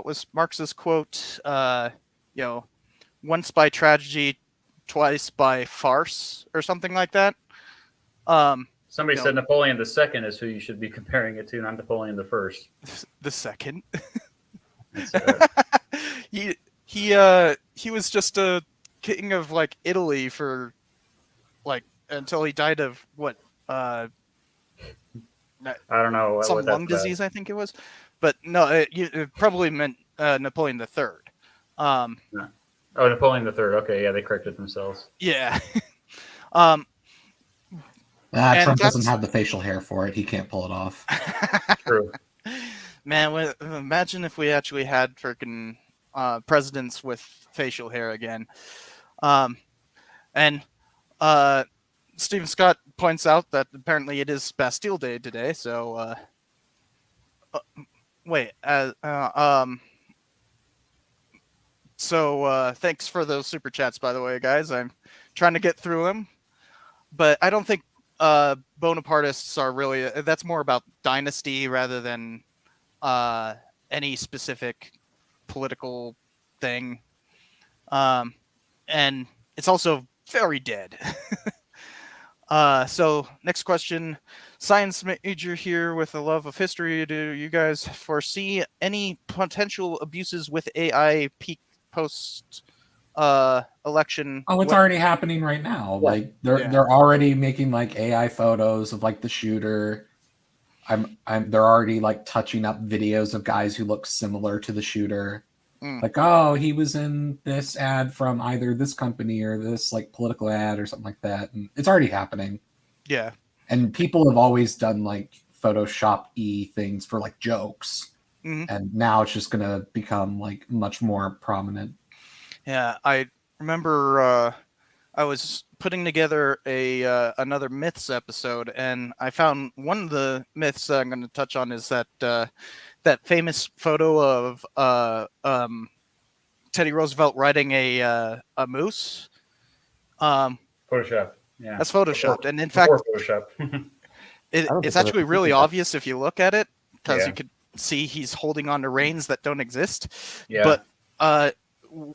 Speaker 1: was Marx's quote? Once by tragedy, twice by farce, or something like that.
Speaker 3: Somebody
Speaker 1: you
Speaker 3: said
Speaker 1: know-
Speaker 3: Napoleon II is who you should be comparing it to, not Napoleon I.
Speaker 1: The second.
Speaker 3: That's,
Speaker 1: he was just a king of like Italy for like until he died of what
Speaker 3: I don't know
Speaker 1: some
Speaker 3: what
Speaker 1: lung
Speaker 3: that's
Speaker 1: disease I think it was, but no, it probably meant Napoleon the Third.
Speaker 3: about. Oh, Napoleon III. Okay, yeah, they corrected themselves.
Speaker 1: Yeah. um, And
Speaker 2: Trump doesn't
Speaker 1: that's-
Speaker 2: have the facial hair for it. He can't pull it off.
Speaker 3: True.
Speaker 1: Man, imagine if we actually had freaking presidents with facial hair again. And Stephen Scott points out that apparently it is Bastille Day today. So wait. So thanks for those super chats, by the way, guys. I'm trying to get through them, but I don't think Bonapartists are really. That's more about dynasty rather than any specific political thing. And it's also very dead. So next question, science major here with a love of history. Do you guys foresee any potential abuses with AI peak post election?
Speaker 2: Oh, it's already happening right now.
Speaker 4: Yeah.
Speaker 2: Like they're already making like AI photos of like the shooter. They're already like touching up videos of guys who look similar to the shooter. Like, oh, he was in this ad from either this company or this like political ad or something like that. And it's already happening.
Speaker 1: Yeah.
Speaker 2: And people have always done like Photoshop-y things for like jokes.
Speaker 1: Mhm.
Speaker 2: And now it's just gonna become like much more prominent.
Speaker 1: Yeah, I remember I was putting together another myths episode, and I found one of the myths that I'm going to touch on is that that famous photo of Teddy Roosevelt riding a moose.
Speaker 3: Photoshop. Yeah.
Speaker 1: That's photoshopped, and in fact,
Speaker 3: Before Photoshop.
Speaker 4: I don't
Speaker 1: it's
Speaker 4: think I've
Speaker 1: actually
Speaker 4: ever
Speaker 1: really
Speaker 4: seen that.
Speaker 1: obvious if you look at it, because
Speaker 3: Yeah.
Speaker 1: you could see he's holding on to reins that don't exist.
Speaker 3: Yeah.
Speaker 1: But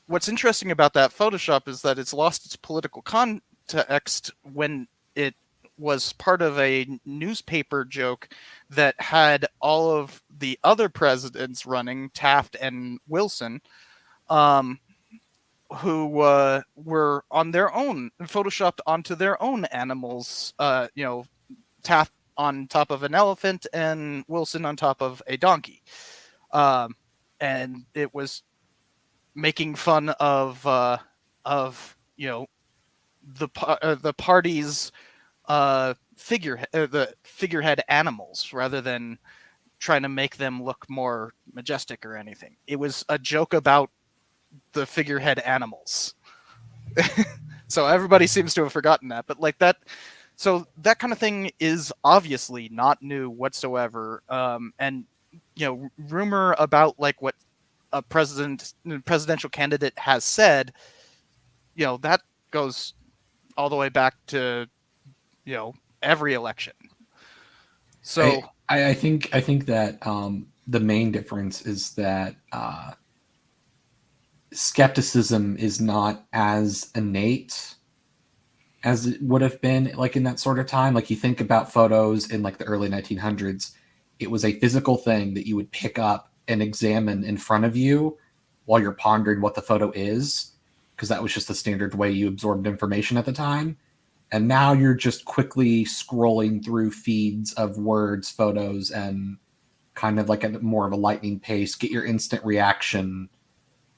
Speaker 1: what's interesting about that Photoshop is that it's lost its political context when it was part of a newspaper joke that had all of the other presidents running, Taft and Wilson, who were on their own, photoshopped onto their own animals. Taft on top of an elephant and Wilson on top of a donkey. And it was making fun of the party's the figurehead animals rather than trying to make them look more majestic or anything. It was a joke about the figurehead animals. So everybody seems to have forgotten that, but like that, so that kind of thing is obviously not new whatsoever. And rumor about like what a presidential candidate has said, that goes all the way back to every election. So
Speaker 2: I think that the main difference is that skepticism is not as innate as it would have been like in that sort of time. Like you think about photos in like the early 1900s, it was a physical thing that you would pick up and examine in front of you while you're pondering what the photo is, because that was just the standard way you absorbed information at the time. And now you're just quickly scrolling through feeds of words, photos, and kind of like a more of a lightning pace, get your instant reaction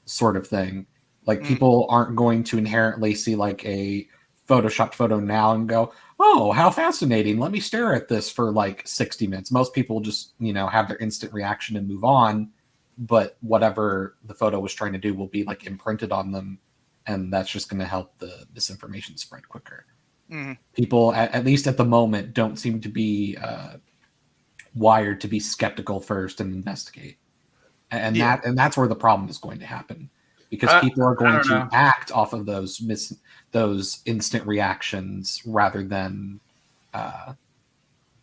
Speaker 2: sort of thing. Like people aren't going to inherently see like a photoshopped photo now and go, oh, how fascinating. Let me stare at this for like 60 minutes. Most people just, have their instant reaction and move on. But whatever the photo was trying to do will be like imprinted on them. And that's just going to help the misinformation spread quicker. People, at least at the moment, don't seem to be wired to be skeptical first and investigate. And that's where the problem is going to happen, because people are going to act off of those instant reactions rather than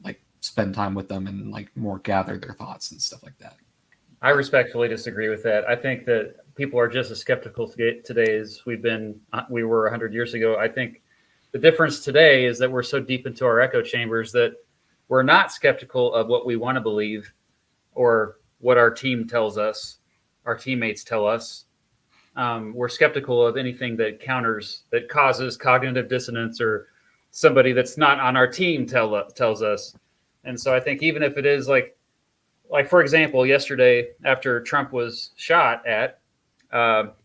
Speaker 2: like spend time with them and like more gather their thoughts and stuff like that.
Speaker 3: I respectfully disagree with that. I think that people are just as skeptical today as we were 100 years ago. I think the difference today is that we're so deep into our echo chambers that we're not skeptical of what we want to believe or what our team tells us, our teammates tell us. We're skeptical of anything that causes cognitive dissonance, or somebody that's not on our team tells us. And so I think even if it is like for example, yesterday after Trump was shot at,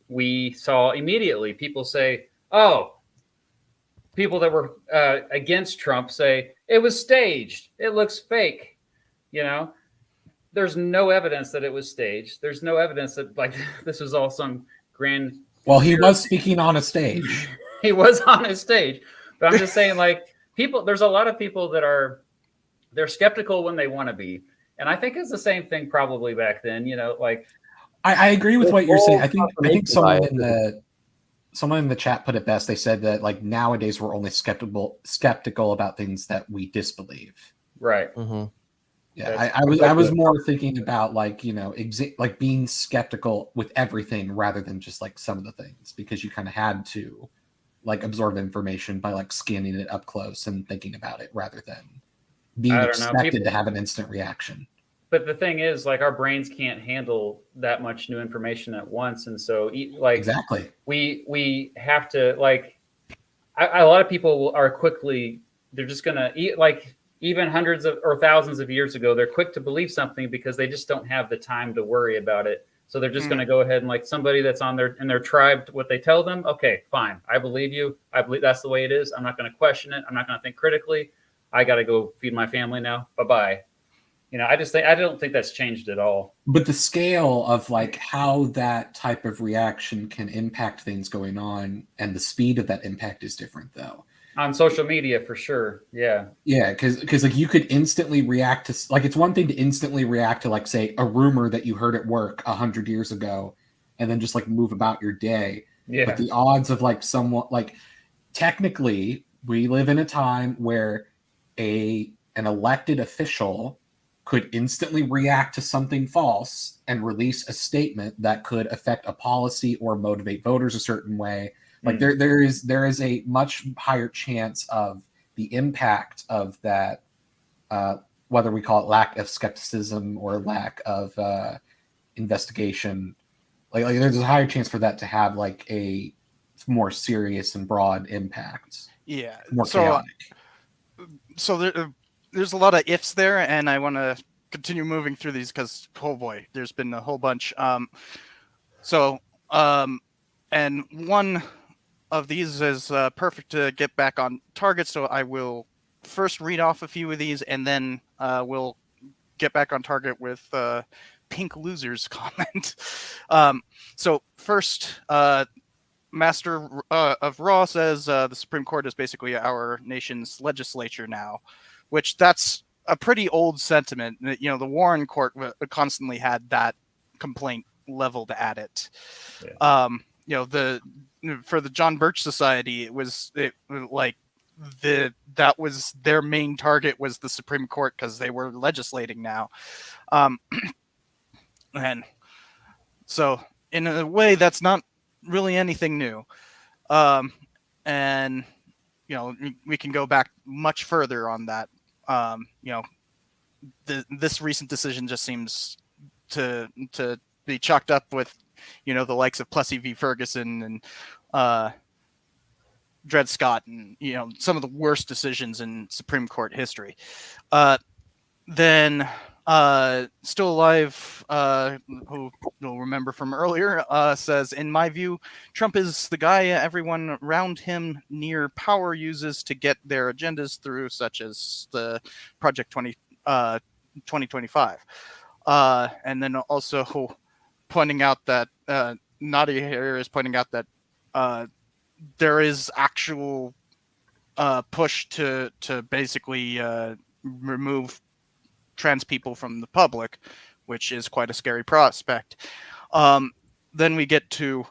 Speaker 3: we saw immediately people say, oh, people that were against Trump say it was staged. It looks fake. There's no evidence that it was staged. There's no evidence that like this was all some grand.
Speaker 2: Well, he was speaking on a stage.
Speaker 3: He was on a stage, but I'm just saying, like, there's a lot of people that they're skeptical when they want to be. And I think it's the same thing probably back then, like.
Speaker 2: I agree with what you're saying. I think someone in the chat put it best. They said that like nowadays we're only skeptical about things that we disbelieve.
Speaker 3: Right.
Speaker 4: Mm-hmm.
Speaker 2: Yeah, I was more thinking about like like being skeptical with everything rather than just like some of the things, because you kind of had to like absorb information by like scanning it up close and thinking about it rather than being expected to have an instant reaction.
Speaker 3: But the thing is, like, our brains can't handle that much new information at once, and so like
Speaker 2: exactly
Speaker 3: we have to like. A lot of people they're just gonna eat like. Even hundreds of or thousands of years ago, they're quick to believe something because they just don't have the time to worry about it. So they're just going to go ahead and like somebody that's in their tribe, what they tell them. Okay, fine. I believe you. I believe that's the way it is. I'm not going to question it. I'm not going to think critically. I got to go feed my family now. Bye-bye. I don't think that's changed at all.
Speaker 2: But the scale of like how that type of reaction can impact things going on and the speed of that impact is different though.
Speaker 3: On social media, for sure. Yeah.
Speaker 2: Yeah, because like you could instantly react to like it's one thing to instantly react to like say a rumor that you heard at work 100 years ago, and then just like move about your day.
Speaker 3: Yeah.
Speaker 2: But the odds of like someone like technically we live in a time where an elected official could instantly react to something false and release a statement that could affect a policy or motivate voters a certain way. Like there is a much higher chance of the impact of that, whether we call it lack of skepticism or lack of investigation. Like there's a higher chance for that to have like a more serious and broad impact.
Speaker 1: Yeah.
Speaker 2: More chaotic.
Speaker 1: So there's a lot of ifs there, and I want to continue moving through these because oh boy, there's been a whole bunch. And one of these is perfect to get back on target, so I will first read off a few of these, and then we'll get back on target with Pink Loser's comment. So first, Master of Raw says the Supreme Court is basically our nation's legislature now, which that's a pretty old sentiment. The Warren Court constantly had that complaint leveled at it. Yeah. For the John Birch Society, it was like that was their main target, was the Supreme Court, because they were legislating now. Um, and so in a way, that's not really anything new. Um, and we can go back much further on that. This recent decision just seems to be chalked up with the likes of Plessy v. Ferguson and Dred Scott, and some of the worst decisions in Supreme Court history. Then Still Alive, who you'll remember from earlier, says, in my view, Trump is the guy everyone around him near power uses to get their agendas through, such as the Project 2025. And then also pointing out that Nadia here is pointing out that there is actual push to basically remove trans people from the public, which is quite a scary prospect. Then we get to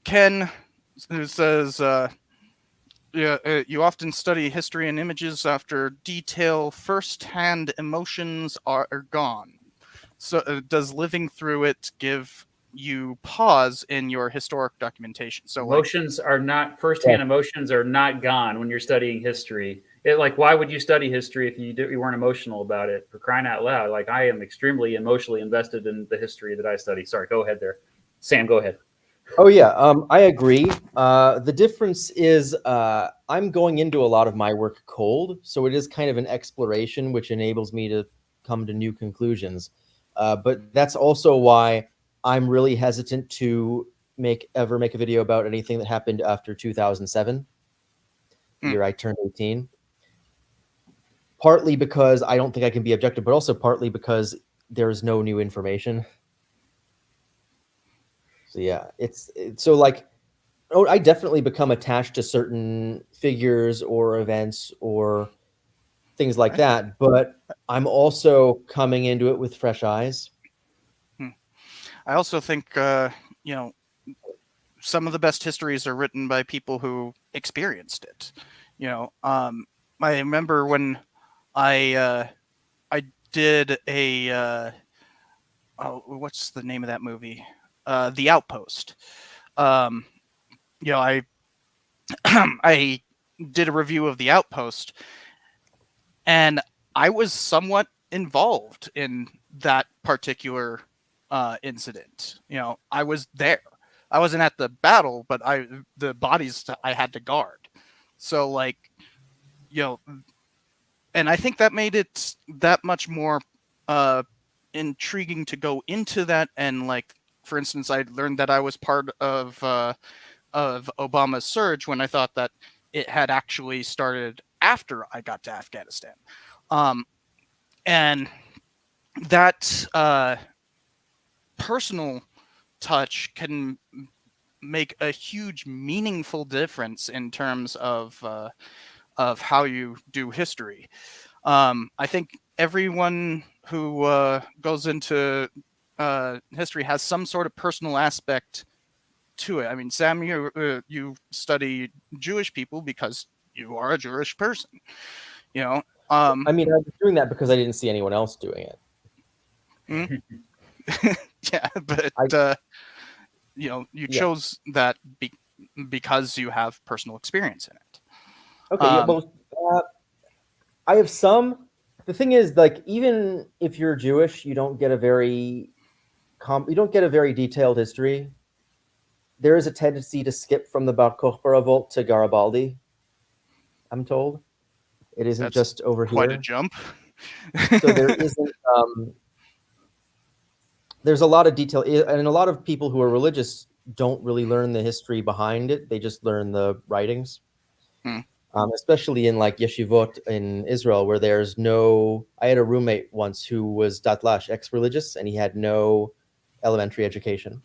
Speaker 1: Ken, who says, you often study history and images after detail. First-hand emotions are gone. So does living through it give you pause in your historic documentation? So
Speaker 3: emotions are not firsthand. Emotions are not gone when you're studying history. Why would you study history if you weren't emotional about it? For crying out loud! I am extremely emotionally invested in the history that I study. Sorry, go ahead there, Sam. Go ahead.
Speaker 4: Oh yeah, I agree. The difference is I'm going into a lot of my work cold, so it is kind of an exploration, which enables me to come to new conclusions. But that's also why I'm really hesitant to make a video about anything that happened after 2007, the year I turned 18. Partly because I don't think I can be objective, but also partly because there is no new information. So yeah, I definitely become attached to certain figures or events or things like that, but I'm also coming into it with fresh eyes.
Speaker 1: I also think some of the best histories are written by people who experienced it. I remember when I did a what's the name of that movie? The Outpost. I I did a review of The Outpost, and I was somewhat involved in that particular incident. I was there. I wasn't at the battle, but the bodies I had to guard. So and I think that made it that much more intriguing to go into that. And for instance, I learned that I was part of Obama's surge when I thought that it had actually started after I got to Afghanistan. And that personal touch can make a huge, meaningful difference in terms of how you do history. I think everyone who goes into history has some sort of personal aspect to it. I mean, Sam, you study Jewish people because you are a Jewish person.
Speaker 4: I mean, I was doing that because I didn't see anyone else doing it.
Speaker 1: Yeah, but you chose that because you have personal experience in it.
Speaker 4: Okay, I have some. The thing is, even if you're Jewish, you don't get a very detailed history. There is a tendency to skip from the Bar Kokhba revolt to Garibaldi, I'm told. It isn't just over
Speaker 1: quite
Speaker 4: here.
Speaker 1: A jump.
Speaker 4: So there isn't. There's a lot of detail, and a lot of people who are religious don't really learn the history behind it. They just learn the writings. Especially in yeshivot in Israel, where there's no. I had a roommate once who was datlash, ex-religious, and he had no elementary education.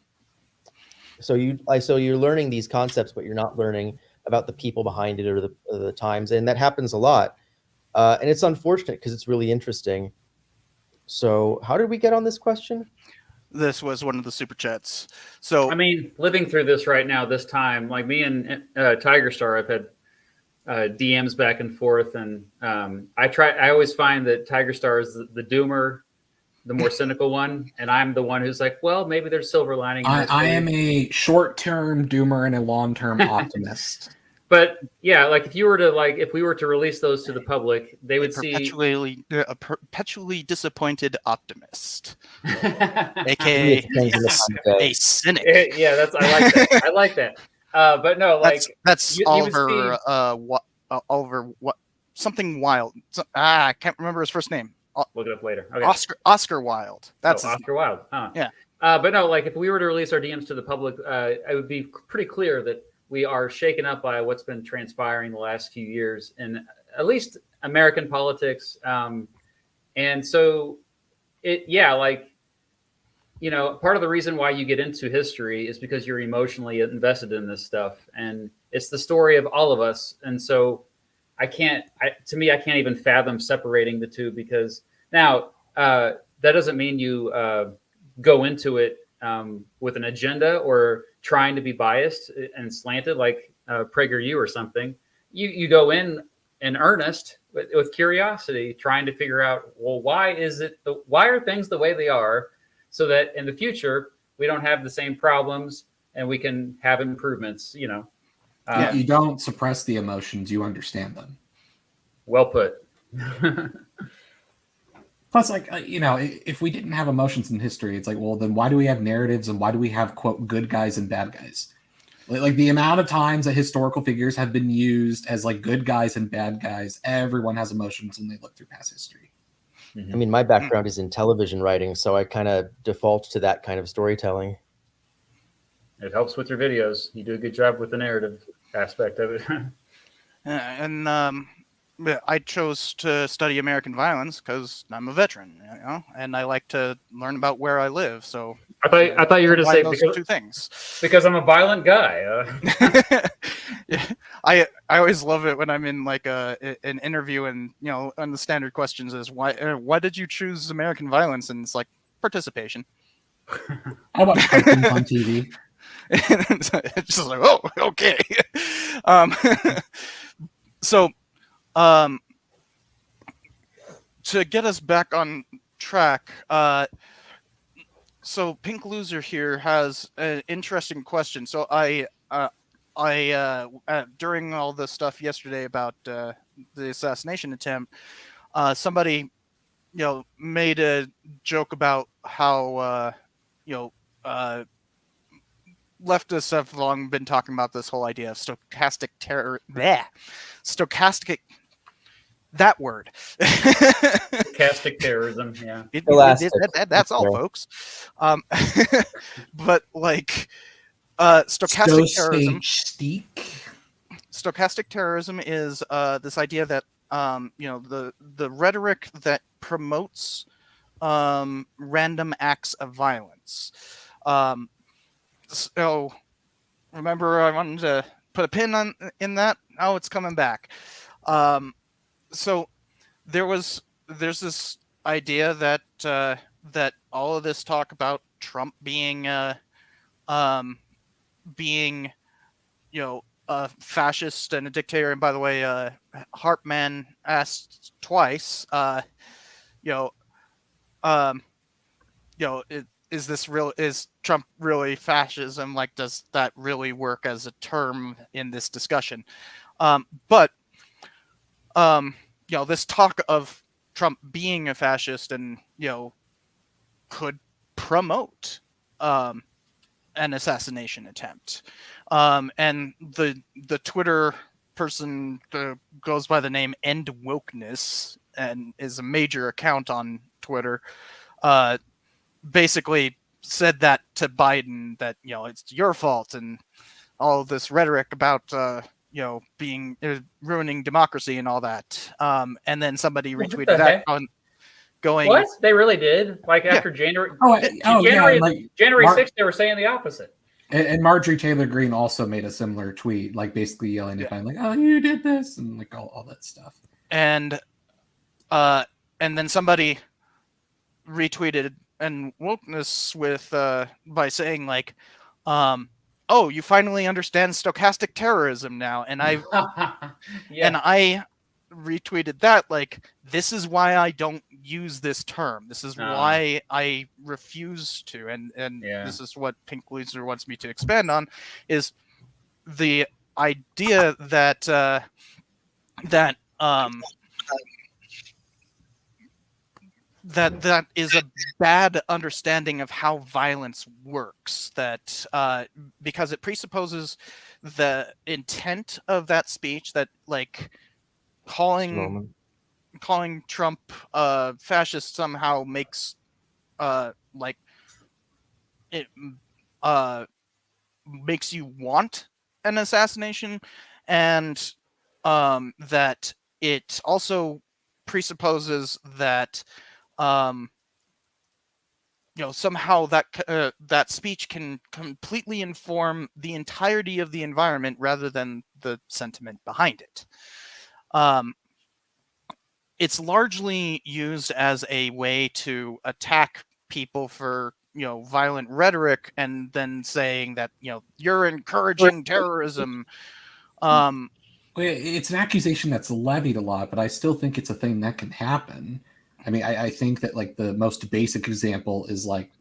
Speaker 4: So you're learning these concepts, but you're not learning about the people behind it or the times, and that happens a lot. And it's unfortunate because it's really interesting. So how did we get on this question?
Speaker 1: This was one of the super chats. So
Speaker 3: I mean, living through this right now, this time, me and Tigerstar have had DMs back and forth, and I always find that Tigerstar is the doomer, the more cynical one, and I'm the one who's like, well, maybe there's silver lining in this.
Speaker 2: I am a short-term doomer and a long-term optimist.
Speaker 3: But yeah, like if we were to release those to the public, they would see
Speaker 1: A perpetually disappointed optimist,
Speaker 4: Maybe
Speaker 1: aka
Speaker 4: it depends on the time of
Speaker 1: a
Speaker 4: day.
Speaker 1: cynic.
Speaker 3: yeah, I like that. I like that. But no, like
Speaker 1: That's
Speaker 3: you would
Speaker 1: Oliver.
Speaker 3: see-
Speaker 1: Oliver. What? Something Wilde. I can't remember his first name.
Speaker 3: look it up later. Okay.
Speaker 1: Oscar Wilde. That's his
Speaker 3: Oscar Wilde. Huh.
Speaker 1: Yeah.
Speaker 3: But no, like if we were to release our DMs to the public, it would be pretty clear that we are shaken up by what's been transpiring the last few years in at least American politics. And so part of the reason why you get into history is because you're emotionally invested in this stuff. And it's the story of all of us. And so I can't even fathom separating the two, because now that doesn't mean you go into it with an agenda or trying to be biased and slanted like PragerU or something. You go in earnest with curiosity, trying to figure out, well, why are things the way they are, so that in the future we don't have the same problems and we can have improvements. You
Speaker 2: don't suppress the emotions; you understand them.
Speaker 3: Well put.
Speaker 2: Plus, if we didn't have emotions in history, it's like, well, then why do we have narratives, and why do we have, quote, good guys and bad guys? Like the amount of times that historical figures have been used as like good guys and bad guys, everyone has emotions when they look through past history.
Speaker 4: I mean, my background is in television writing, so I kind of default to that kind of storytelling.
Speaker 3: It helps with your videos. You do a good job with the narrative aspect of it.
Speaker 1: I chose to study American violence because I'm a veteran, and I like to learn about where I live. So
Speaker 3: I thought you were going to say
Speaker 1: those two things.
Speaker 3: Because I'm a violent guy.
Speaker 1: Yeah, I always love it when I'm in like an interview, and and the standard questions is why did you choose American violence, and it's like participation.
Speaker 2: I watch cartoons on TV.
Speaker 1: It's just like, oh, okay. So. To get us back on track, so Pink Loser here has an interesting question. So I during all the stuff yesterday about the assassination attempt, somebody made a joke about how leftists have long been talking about this whole idea of stochastic terror. Stochastic. That word.
Speaker 3: Stochastic terrorism, yeah.
Speaker 1: That's all, folks. But like stochastic terrorism. Stochastic terrorism is this idea that the rhetoric that promotes random acts of violence. So remember, I wanted to put a pin in that. Oh, it's coming back. So there's this idea that that all of this talk about Trump being a fascist and a dictator, and by the way, Hartman asked twice, is Trump really fascism? Like, does that really work as a term in this discussion? But this talk of Trump being a fascist and could promote an assassination attempt, and the Twitter person goes by the name End Wokeness and is a major account on Twitter, basically said that to Biden, that it's your fault, and all this rhetoric about being ruining democracy and all that. And then somebody retweeted that on going.
Speaker 3: What? They really did? Like after January? January 6th, they were saying the opposite.
Speaker 2: And Marjorie Taylor Greene also made a similar tweet, like basically yelling at Biden, like, "Oh, you did this," and like all that stuff.
Speaker 1: And then somebody retweeted and wokeness with by saying like, oh, you finally understand stochastic terrorism now, and I
Speaker 3: Yeah.
Speaker 1: retweeted that like, this is why I don't use this term. This is
Speaker 3: Ah,
Speaker 1: why I refuse to, and
Speaker 3: yeah.
Speaker 1: this is what Pink Loser wants me to expand on, is the idea that that that is a bad understanding of how violence works. That because it presupposes the intent of that speech, that like calling
Speaker 4: Moment.
Speaker 1: Trump fascist somehow makes like it uh makes you want an assassination, and that it also presupposes that um somehow that speech can completely inform the entirety of the environment rather than the sentiment behind it. um it's largely used as a way to attack people for violent rhetoric, and then saying that you're encouraging terrorism. um
Speaker 2: Well, it's an accusation that's levied a lot, but I still think it's a thing that can happen. I mean, I think that like the most basic example is like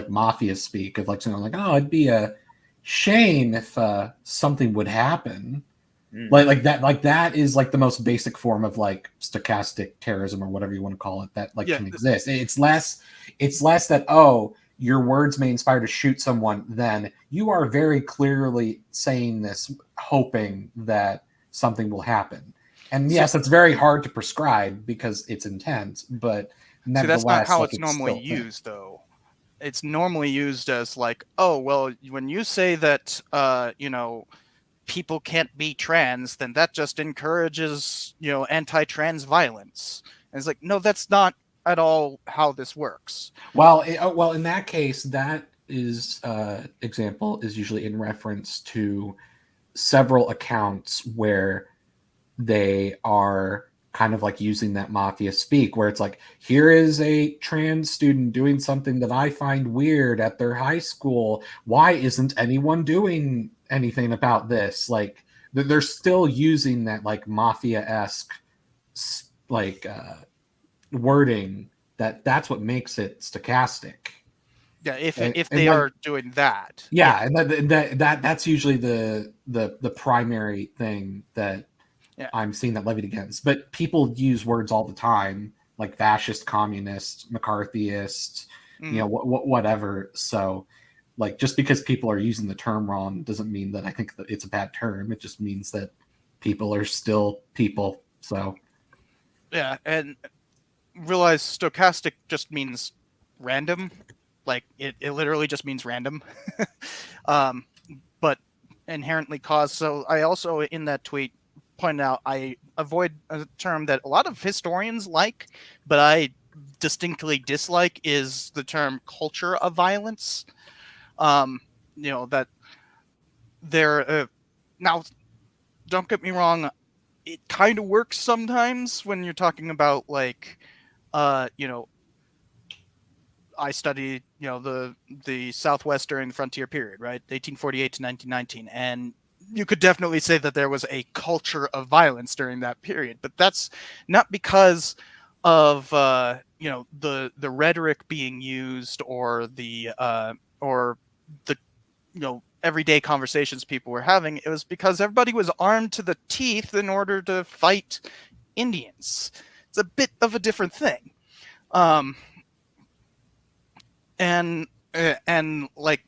Speaker 2: mafia speak of like someone like, oh, it'd be a shame if something would happen.
Speaker 3: Mm.
Speaker 2: Like that is like the most basic form of like stochastic terrorism or whatever you want to call it that like
Speaker 1: yeah
Speaker 2: can exist. It's less that, oh, your words may inspire to shoot someone, then you are very clearly saying this hoping that something will happen. And
Speaker 1: so
Speaker 2: yes, it's very hard to prescribe because it's intense, but
Speaker 1: see, that's not
Speaker 2: nevertheless,
Speaker 1: how
Speaker 2: like
Speaker 1: it's
Speaker 2: it's
Speaker 1: normally
Speaker 2: still a thing.
Speaker 1: used, though. It's normally used as like, oh well, when you say that people can't be trans, then that just encourages anti-trans violence. And it's like, no, that's not at all how this works.
Speaker 2: Well, in that case, that is example is usually in reference to several accounts where they are kind of like using that mafia speak, where it's like, here is a trans student doing something that I find weird at their high school. Why isn't anyone doing anything about this? Like, they're still using that like mafia-esque like wording. That's what makes it stochastic.
Speaker 1: Yeah, if
Speaker 2: And
Speaker 1: they
Speaker 2: like,
Speaker 1: are doing that,
Speaker 2: yeah, and that's usually the primary thing that
Speaker 1: yeah.
Speaker 2: I'm seeing that levied against. But people use words all the time, like fascist, communist, McCarthyist,
Speaker 1: Mhm.
Speaker 2: whatever. So, like, just because people are using the term wrong doesn't mean that I think that it's a bad term. It just means that people are still people. So,
Speaker 1: Yeah, and realize stochastic just means random. Like it literally just means random. um, but inherently caused. So I also in that tweet pointed out I avoid a term that a lot of historians like, but I distinctly dislike, is the term culture of violence. Um, that there now, don't get me wrong, it kind of works sometimes when you're talking about like uh, you know, I studied, the Southwest during the frontier period, right? 1848 to 1919. And you could definitely say that there was a culture of violence during that period, but that's not because of the rhetoric being used, or the everyday conversations people were having. It was because everybody was armed to the teeth in order to fight Indians. It's a bit of a different thing. Um, and like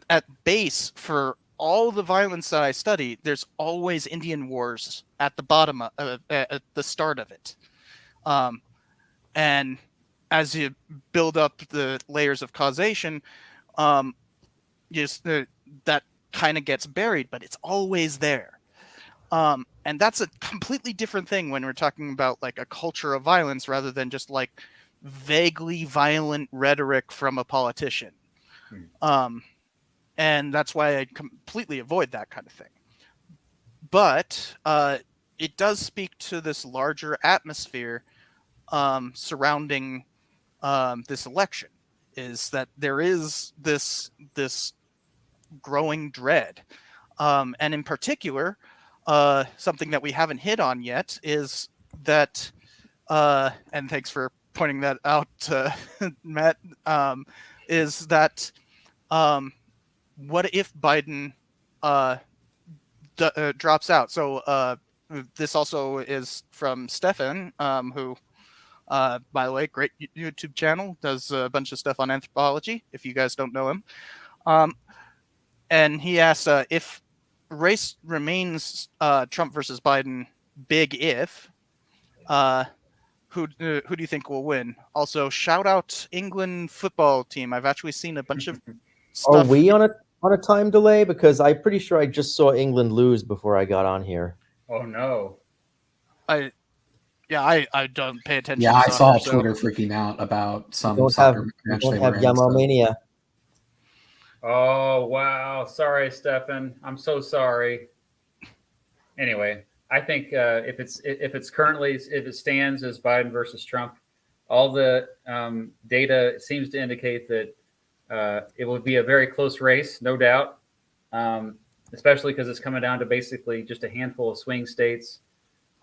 Speaker 1: at base, for all the violence that I study, there's always Indian wars at the bottom at the start of it. Um, and as you build up the layers of causation, um, just that kind of gets buried, but it's always there. And that's a completely different thing when we're talking about like a culture of violence, rather than just like vaguely violent rhetoric from a politician.
Speaker 3: Hmm.
Speaker 1: Um, and that's why I completely avoid that kind of thing. But it does speak to this larger atmosphere surrounding this election. Is that there is this growing dread. And in particular, something that we haven't hit on yet is that, and thanks for pointing that out, Matt, is that what if Biden drops out? So this also is from Stefan, who, by the way, great YouTube channel, does a bunch of stuff on anthropology, if you guys don't know him. And he asks, if race remains Trump versus Biden, big if, who do you think will win? Also, shout out England football team. I've actually seen a bunch of
Speaker 4: Are
Speaker 1: stuff.
Speaker 4: we on a time delay? Because I'm pretty sure I just saw England lose before I got on here.
Speaker 3: Oh no.
Speaker 1: I don't pay attention.
Speaker 2: Yeah,
Speaker 1: to
Speaker 2: I
Speaker 1: soccer,
Speaker 2: saw
Speaker 1: so.
Speaker 2: Twitter freaking out about some
Speaker 4: Don't
Speaker 2: soccer
Speaker 4: have
Speaker 2: match
Speaker 4: don't
Speaker 2: they
Speaker 4: have
Speaker 2: were in. So.
Speaker 4: Yamalmania.
Speaker 3: Oh wow. Sorry, Stefan. I'm so sorry. Anyway, I think if it stands as Biden versus Trump, all the data seems to indicate that it would be a very close race, no doubt. Especially because it's coming down to basically just a handful of swing states.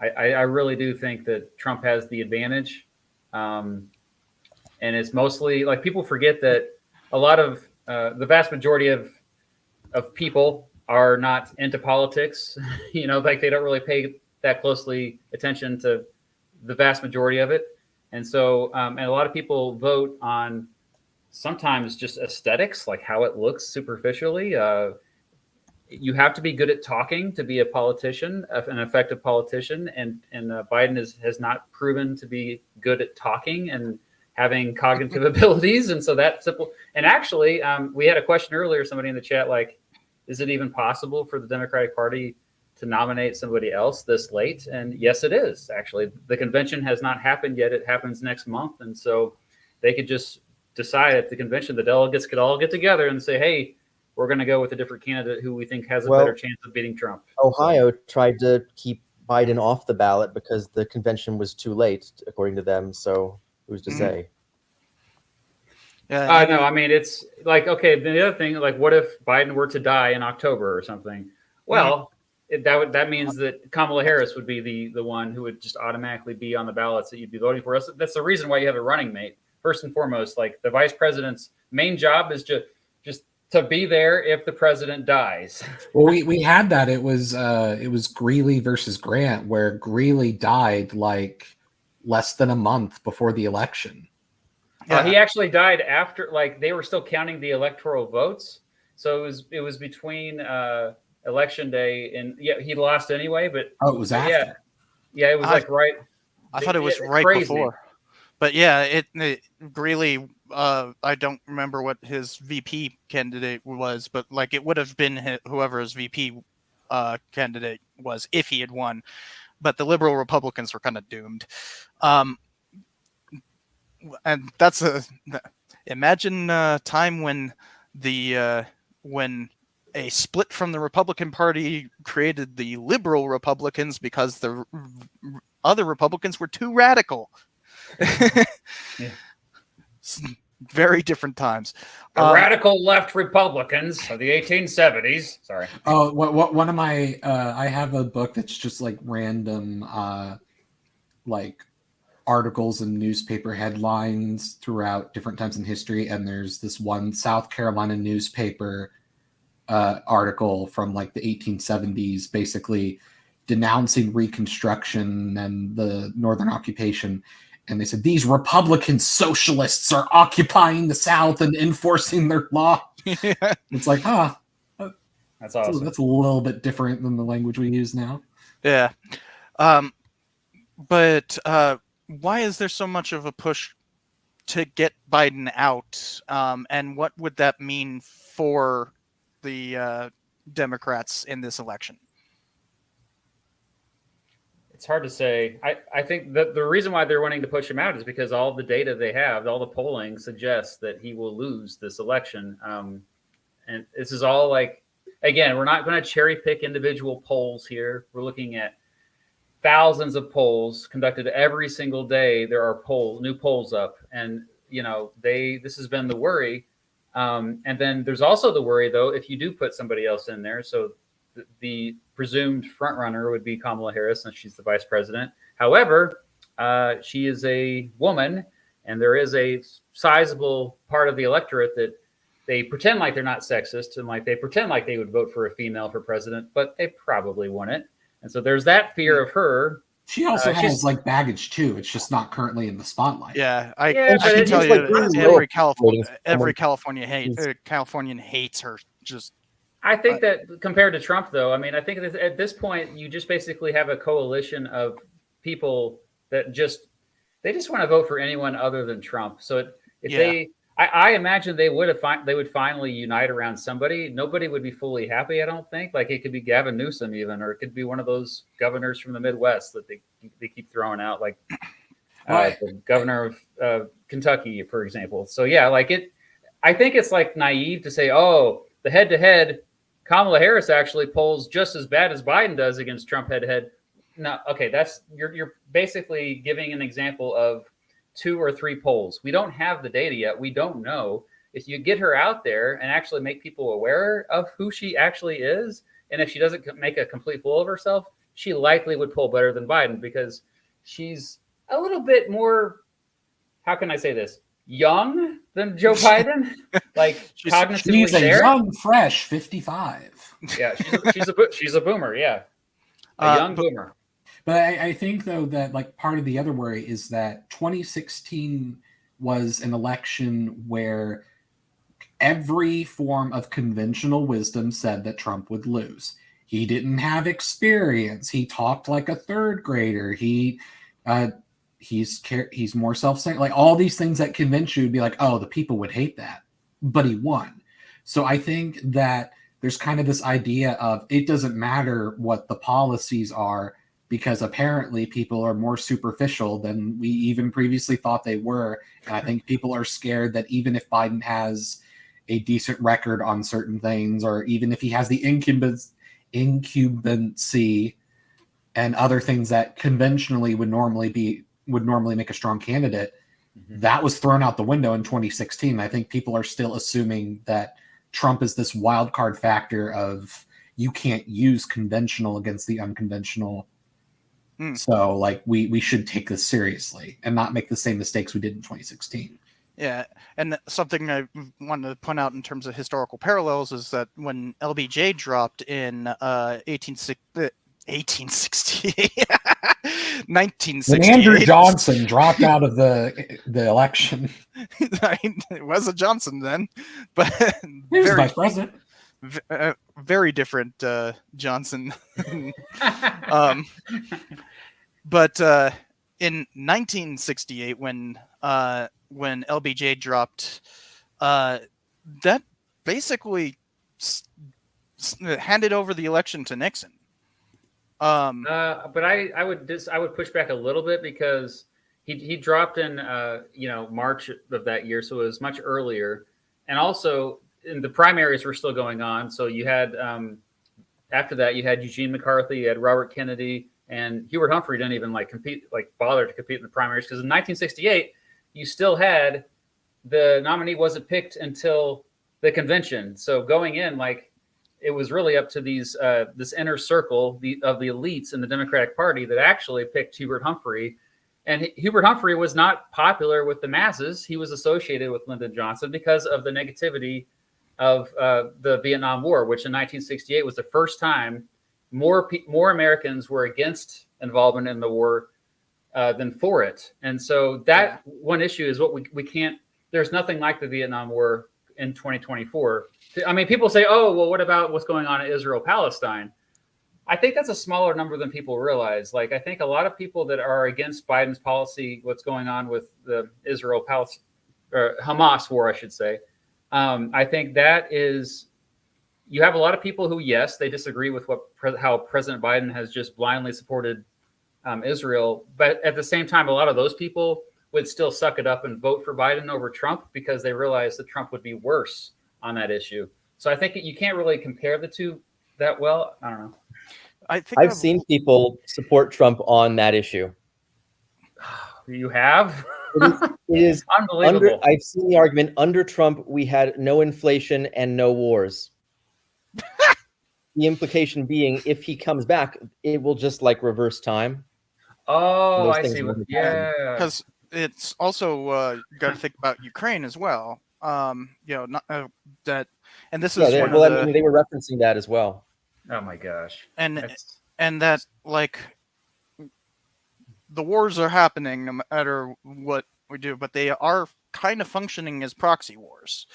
Speaker 3: I really do think that Trump has the advantage, and it's mostly like people forget that a lot of the vast majority of people are not into politics. Like they don't really pay that closely attention to the vast majority of it, and so and a lot of people vote on sometimes just aesthetics, like how it looks superficially. You have to be good at talking to be a politician, an effective politician, and Biden has not proven to be good at talking and having cognitive abilities, and so that's simple. And actually, we had a question earlier, somebody in the chat, like, is it even possible for the Democratic Party to nominate somebody else this late? And yes, it is. Actually, the convention has not happened yet. It happens next month, and so they could just decide at the convention, the delegates could all get together and say, hey, we're going to go with a different candidate who we think has a better chance of beating Trump.
Speaker 4: Ohio tried to keep Biden off the ballot because the convention was too late, according to them. So who's to say?
Speaker 1: Yeah,
Speaker 3: no, I mean, it's like, okay, the other thing, like, what if Biden were to die in October or something? Well, that means that Kamala Harris would be the one who would just automatically be on the ballots that you'd be voting for. That's the reason why you have a running mate. First and foremost, like the vice president's main job is just to be there if the president dies.
Speaker 2: Well, we had that. It was Greeley versus Grant, where Greeley died like less than a month before the election.
Speaker 1: Yeah.
Speaker 3: He actually died after, like, they were still counting the electoral votes. So it was between election day and he lost anyway. But
Speaker 2: it was after.
Speaker 3: Yeah, it was like right.
Speaker 1: I thought it was right before. But yeah, it Greeley. I don't remember what his VP candidate was, but like it would have been whoever his VP candidate was if he had won. But the liberal Republicans were kind of doomed. And that's imagine a time when when a split from the Republican Party created the liberal Republicans because the other Republicans were too radical.
Speaker 3: Yeah.
Speaker 1: Very different times.
Speaker 3: The radical left Republicans of the 1870s. Sorry.
Speaker 2: Oh, one of my I have a book that's just like random like articles and newspaper headlines throughout different times in history, and there's this one South Carolina newspaper article from like the 1870s, basically denouncing Reconstruction and the Northern occupation. And they said, these Republican socialists are occupying the South and enforcing their law.
Speaker 1: Yeah.
Speaker 2: It's like,
Speaker 3: that's awesome.
Speaker 2: That's a little bit different than the language we use now.
Speaker 1: Yeah. But why is there so much of a push to get Biden out? And what would that mean for the Democrats in this election?
Speaker 3: It's hard to say. I think that the reason why they're wanting to push him out is because all the data they have, all the polling suggests that he will lose this election. And this is all like, again, we're not going to cherry pick individual polls here. We're looking at thousands of polls conducted every single day. There are new polls up, and this has been the worry. And then there's also the worry, though, if you do put somebody else in there. So the presumed front runner would be Kamala Harris, since she's the vice president. However, she is a woman, and there is a sizable part of the electorate that they pretend like they're not sexist, and like they pretend like they would vote for a female for president, but they probably wouldn't. And so there's that fear of her.
Speaker 2: She also has like baggage too. It's just not currently in the spotlight.
Speaker 1: Yeah, I
Speaker 3: Yeah, but
Speaker 1: can
Speaker 3: it's
Speaker 1: tell
Speaker 3: just
Speaker 1: you
Speaker 3: like
Speaker 1: that
Speaker 3: really
Speaker 1: every Californian hates her. Just
Speaker 3: I think that compared to Trump, though, I mean, I think at this point you just basically have a coalition of people that they just want to vote for anyone other than Trump. So I imagine they would finally unite around somebody. Nobody would be fully happy, I don't think. Like, it could be Gavin Newsom even, or it could be one of those governors from the Midwest that they keep throwing out, like the governor of Kentucky, for example. So yeah, I think it's like naive to say, oh, the head-to-head, Kamala Harris actually polls just as bad as Biden does against Trump head-to-head. No, okay, you're basically giving an example of 2 or 3 polls. We don't have the data yet. We don't know. If you get her out there and actually make people aware of who she actually is, and if she doesn't make a complete fool of herself, she likely would poll better than Biden, because she's a little bit more, how can I say this, young than Joe Biden. Like, cognitively
Speaker 2: she's a young, fresh 55.
Speaker 3: Yeah, she's a boomer. Yeah, a young boomer.
Speaker 2: But I think, though, that like part of the other worry is that 2016 was an election where every form of conventional wisdom said that Trump would lose. He didn't have experience. He talked like a third grader. He's more self-centered. Like, all these things that convince you would be like, oh, the people would hate that. But he won. So I think that there's kind of this idea of it doesn't matter what the policies are, because apparently people are more superficial than we even previously thought they were. And I think people are scared that even if Biden has a decent record on certain things, or even if he has the incumbency and other things that conventionally would normally make a strong candidate, that was thrown out the window in 2016. I think people are still assuming that Trump is this wild card factor of you can't use conventional against the unconventional. So like we should take this seriously and not make the same mistakes we did in 2016.
Speaker 1: Yeah, and something I wanted to point out in terms of historical parallels is that when LBJ dropped in 1968,
Speaker 2: when Andrew Johnson dropped out of the election.
Speaker 1: It was a Johnson then, but
Speaker 2: he was vice president.
Speaker 1: Very different Johnson. But in 1968, when LBJ dropped, that basically handed over the election to Nixon.
Speaker 3: But I would push back a little bit, because he dropped in March of that year, so it was much earlier, and also the primaries were still going on. So you had after that you had Eugene McCarthy, you had Robert Kennedy, and Hubert Humphrey didn't even bother to compete in the primaries, because in 1968 you still had the nominee wasn't picked until the convention. So going in, it was really up to these this inner circle of the elites in the Democratic Party that actually picked Hubert Humphrey. And Hubert Humphrey was not popular with the masses. He was associated with Lyndon Johnson because of the negativity of the Vietnam War, which in 1968 was the first time more Americans were against involvement in the war than for it. And so that one issue is what we can't. There's nothing like the Vietnam War in 2024. I mean, people say, oh, well, what about what's going on in Israel, Palestine? I think that's a smaller number than people realize. I think a lot of people that are against Biden's policy, what's going on with the Hamas war, I should say. I think that is, you have a lot of people who, yes, they disagree with how President Biden has just blindly supported Israel. But at the same time, a lot of those people would still suck it up and vote for Biden over Trump because they realize that Trump would be worse on that issue. So I think you can't really compare the two that well. I don't know.
Speaker 4: I've seen people support Trump on that issue.
Speaker 3: You have?
Speaker 4: It is
Speaker 3: Unbelievable.
Speaker 4: I've seen the argument under Trump we had no inflation and no wars. The implication being, if he comes back, it will just like reverse time.
Speaker 3: Oh,
Speaker 4: Those
Speaker 3: I
Speaker 4: things
Speaker 3: see.
Speaker 4: won't happen.
Speaker 3: Yeah.
Speaker 1: Because it's also you got to think about Ukraine as well. Not that, and this
Speaker 4: Yeah,
Speaker 1: is one of
Speaker 4: well, I
Speaker 1: the
Speaker 4: mean, they were referencing that as well.
Speaker 3: Oh my gosh.
Speaker 1: and
Speaker 3: That's
Speaker 1: and that like the wars are happening no matter what we do, but they are kind of functioning as proxy wars.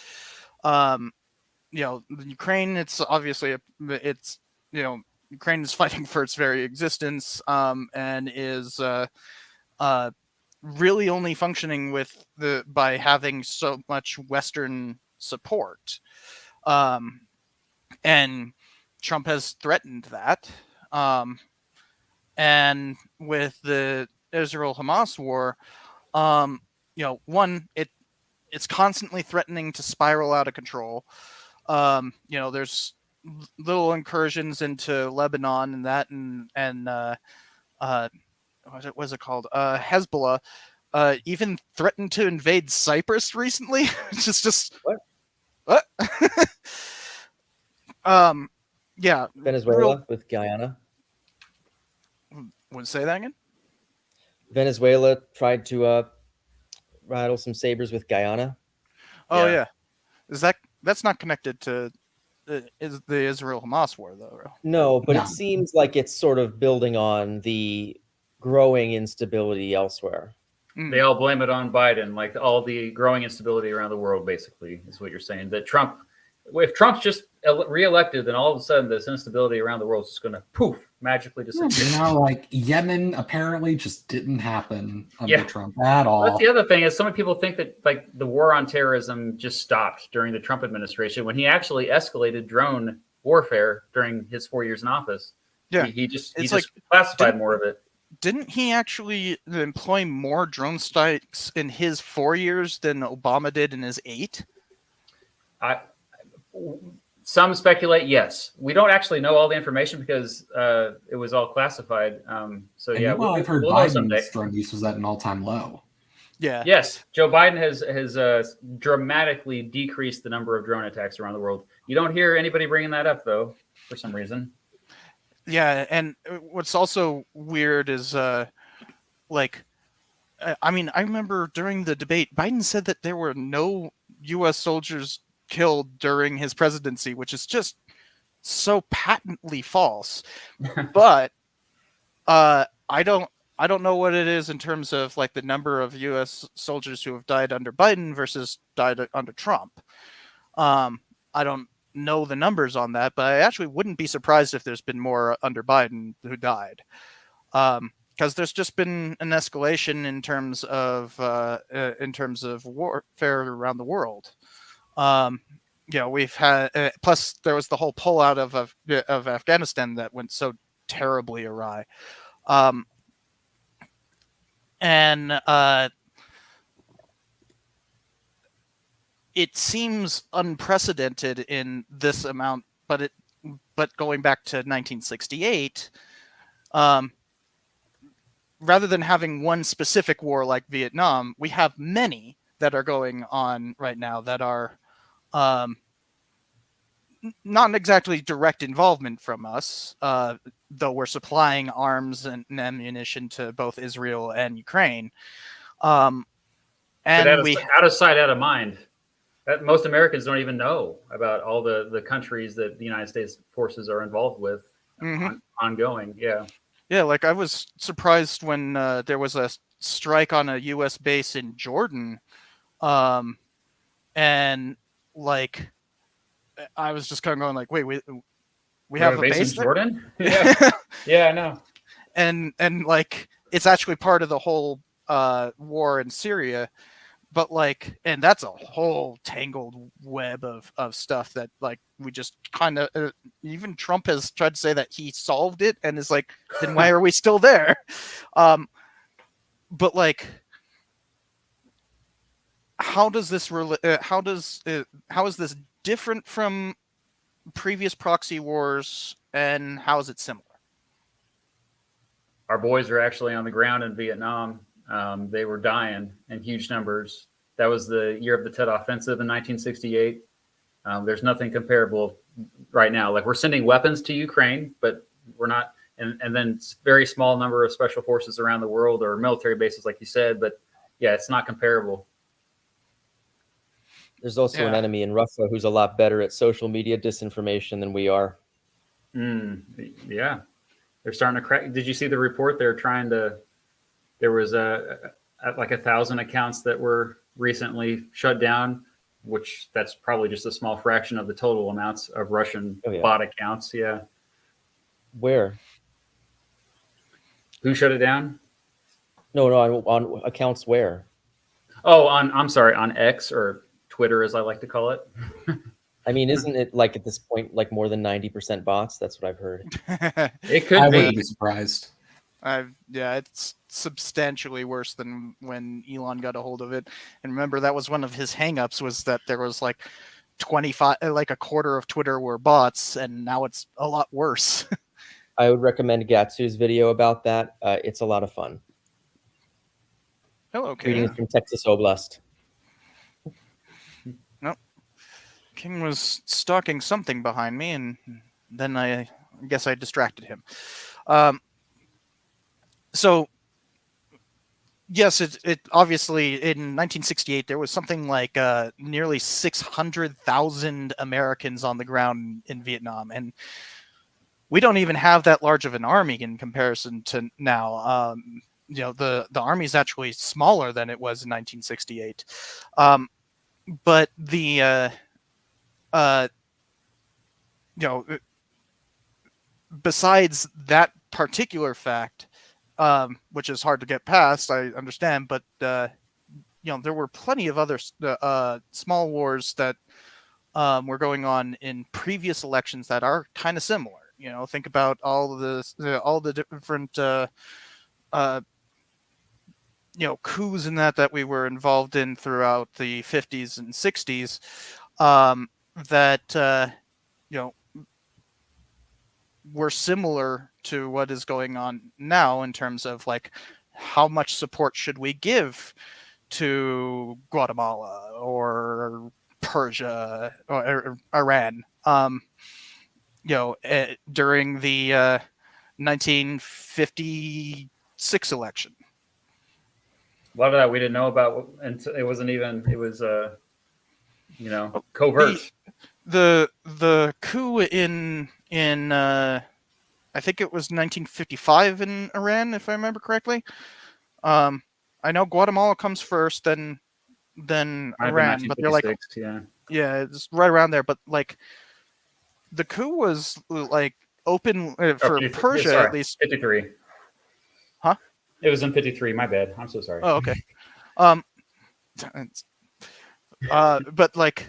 Speaker 1: Ukraine, it's obviously Ukraine is fighting for its very existence, and is really only functioning by having so much Western support. And Trump has threatened that. And with the Israel-Hamas war, it's constantly threatening to spiral out of control. There's little incursions into Lebanon and that, what was it called? Hezbollah even threatened to invade Cyprus recently. It's just what? Yeah.
Speaker 4: Venezuela with Guyana.
Speaker 1: Would say that again?
Speaker 4: Venezuela tried to rattle some sabers with Guyana.
Speaker 1: Oh yeah. That's not connected to the Israel-Hamas war though?
Speaker 4: No, but
Speaker 2: No.
Speaker 4: it seems like it's sort of building on the growing instability elsewhere.
Speaker 3: They all blame it on Biden, like all the growing instability around the world, basically, is what you're saying. That if Trump's just reelected, then all of a sudden this instability around the world is just going to poof, magically disappear.
Speaker 2: Like Yemen apparently just didn't happen under Trump at all.
Speaker 3: That's the other thing is so many people think that like the war on terrorism just stopped during the Trump administration when he actually escalated drone warfare during his 4 years in office.
Speaker 1: Yeah,
Speaker 3: he just classified more of it.
Speaker 1: Didn't he actually employ more drone strikes in his 4 years than Obama did in his 8?
Speaker 3: Some speculate, yes. We don't actually know all the information because it was all classified. I've heard
Speaker 2: Biden's drone use was at an all-time low.
Speaker 1: Yeah.
Speaker 3: Yes, Joe Biden has dramatically decreased the number of drone attacks around the world. You don't hear anybody bringing that up, though, for some reason.
Speaker 1: Yeah, and what's also weird is, I remember during the debate, Biden said that there were no U.S. soldiers killed during his presidency, which is just so patently false. But I don't know what it is in terms of like the number of U.S. soldiers who have died under Biden versus died under Trump. I don't know the numbers on that, but I actually wouldn't be surprised if there's been more under Biden who died. Because there's just been an escalation in terms of warfare around the world. We've had plus there was the whole pullout of Afghanistan that went so terribly awry, it seems unprecedented in this amount. But going back to 1968, rather than having one specific war like Vietnam, we have many that are going on right now that are not exactly direct involvement from us, though we're supplying arms and ammunition to both Israel and Ukraine. And
Speaker 3: out of sight, out of mind. Most Americans don't even know about all the countries that the United States forces are involved with ongoing. Yeah.
Speaker 1: Yeah, like I was surprised when there was a strike on a U.S. base in Jordan. And like, I was just kind of going like, wait, we have a base
Speaker 3: in Jordan? Yeah. Yeah, I know.
Speaker 1: And like, it's actually part of the whole war in Syria. But like, and that's a whole tangled web of stuff that like we just kind of even Trump has tried to say that he solved it and is like, then why are we still there? But like, how is this different from previous proxy wars, and how is it similar?
Speaker 3: Our boys are actually on the ground in Vietnam. They were dying in huge numbers. That was the year of the Tet Offensive in 1968. There's nothing comparable right now. Like, we're sending weapons to Ukraine, but we're not. And then very small number of special forces around the world or military bases, like you said. But yeah, it's not comparable.
Speaker 4: There's also an
Speaker 1: Yeah.
Speaker 4: enemy in Russia who's a lot better at social media disinformation than we are.
Speaker 3: Yeah, they're starting to crack. Did you see the report? They're trying to. There was like 1,000 accounts that were recently shut down, which that's probably just a small fraction of the total amounts of Russian bot accounts. Yeah.
Speaker 4: Where?
Speaker 3: Who shut it down?
Speaker 4: No, on accounts where?
Speaker 3: Oh, I'm sorry, on X, or Twitter, as I like to call it.
Speaker 4: I mean, isn't it like at this point like more than 90% bots? That's what I've heard.
Speaker 3: It could
Speaker 2: I
Speaker 3: be.
Speaker 2: wouldn't be surprised.
Speaker 1: Yeah, it's substantially worse than when Elon got a hold of it. And remember, that was one of his hangups, was that there was like 25, like a quarter of Twitter were bots, and now it's a lot worse.
Speaker 4: I would recommend Gatsu's video about that. It's a lot of fun.
Speaker 1: Hello, King.
Speaker 4: Greetings from Texas Oblast.
Speaker 1: Nope. King was stalking something behind me, and then I guess I distracted him. So, yes, it obviously in 1968 there was something like nearly 600,000 Americans on the ground in Vietnam, and we don't even have that large of an army in comparison to now. The army is actually smaller than it was in 1968, but the besides that particular fact, which is hard to get past, I understand, but there were plenty of other small wars that were going on in previous elections that are kind of similar. Think about all the different coups in that we were involved in throughout the 50s and 60s, that were similar to what is going on now in terms of like how much support should we give to Guatemala or Persia or Iran, during the 1956 election.
Speaker 3: A lot of that we didn't know about, and it wasn't even. It was, covert.
Speaker 1: The coup in I think it was 1955 in Iran, if I remember correctly. I know Guatemala comes first, then Iran, but they're like, yeah, it's right around there. But like, the coup was like open for Persia, at least.
Speaker 3: 53.
Speaker 1: Huh?
Speaker 3: It was in 53. My bad. I'm so sorry.
Speaker 1: Oh, okay. But like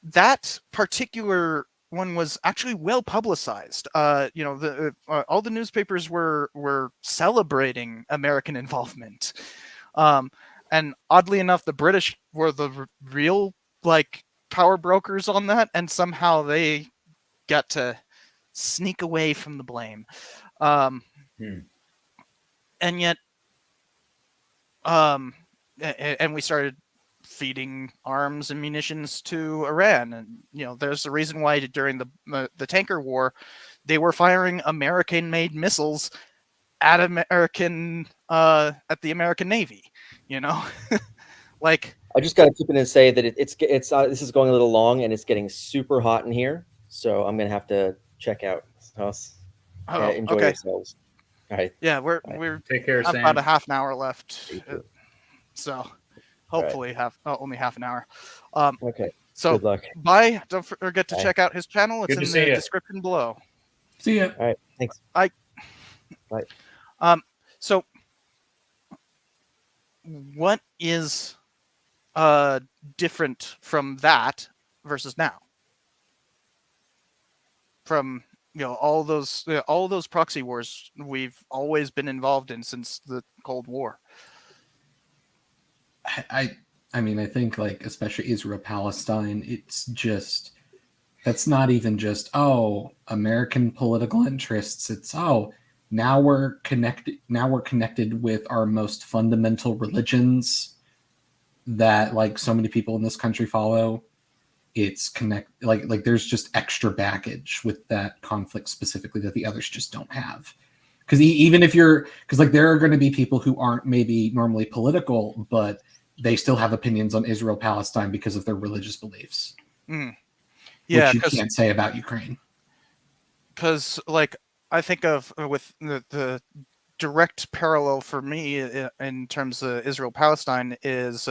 Speaker 1: that particular one was actually well publicized. All the newspapers were celebrating American involvement, and oddly enough, the British were the real like power brokers on that, and somehow they got to sneak away from the blame. And yet, and we started feeding arms and munitions to Iran, and there's the reason why during the tanker war, they were firing American-made missiles at the American Navy. Like,
Speaker 4: I just got to chip in and say that it's this is going a little long and it's getting super hot in here, so I'm gonna have to check out. Enjoy yourselves. All right.
Speaker 1: Yeah, we're
Speaker 3: take care, Sam.
Speaker 1: About a half an hour left, so hopefully only half an hour.
Speaker 4: Okay.
Speaker 1: So
Speaker 4: good luck.
Speaker 1: Bye. Don't forget to check out his channel. It's in the description below.
Speaker 2: See ya.
Speaker 4: All right. Thanks.
Speaker 1: Bye. So what is different from that versus now? From all those proxy wars we've always been involved in since the Cold War.
Speaker 2: I mean, I think like especially Israel-Palestine, it's just that's not even just American political interests. It's now we're connected with our most fundamental religions that like so many people in this country follow. It's like there's just extra baggage with that conflict specifically that the others just don't have. Because even if because like there are going to be people who aren't maybe normally political, but they still have opinions on Israel Palestine because of their religious beliefs.
Speaker 1: Yeah,
Speaker 2: which you can't say about Ukraine.
Speaker 1: Because like I think of with the direct parallel for me in terms of Israel Palestine is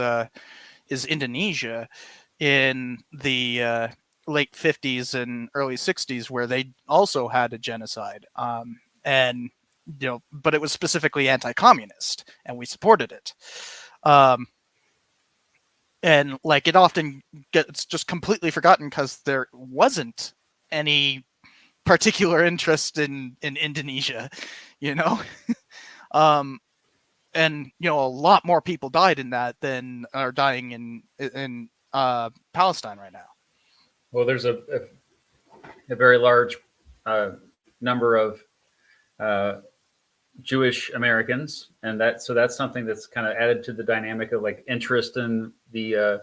Speaker 1: Indonesia in the late 50s and early 60s, where they also had a genocide, and but it was specifically anti-communist, and we supported it. And like it often gets just completely forgotten because there wasn't any particular interest in Indonesia, you know. And a lot more people died in that than are dying in Palestine right now.
Speaker 3: Well, there's a very large number of Jewish Americans, and that's something that's kind of added to the dynamic of like interest in the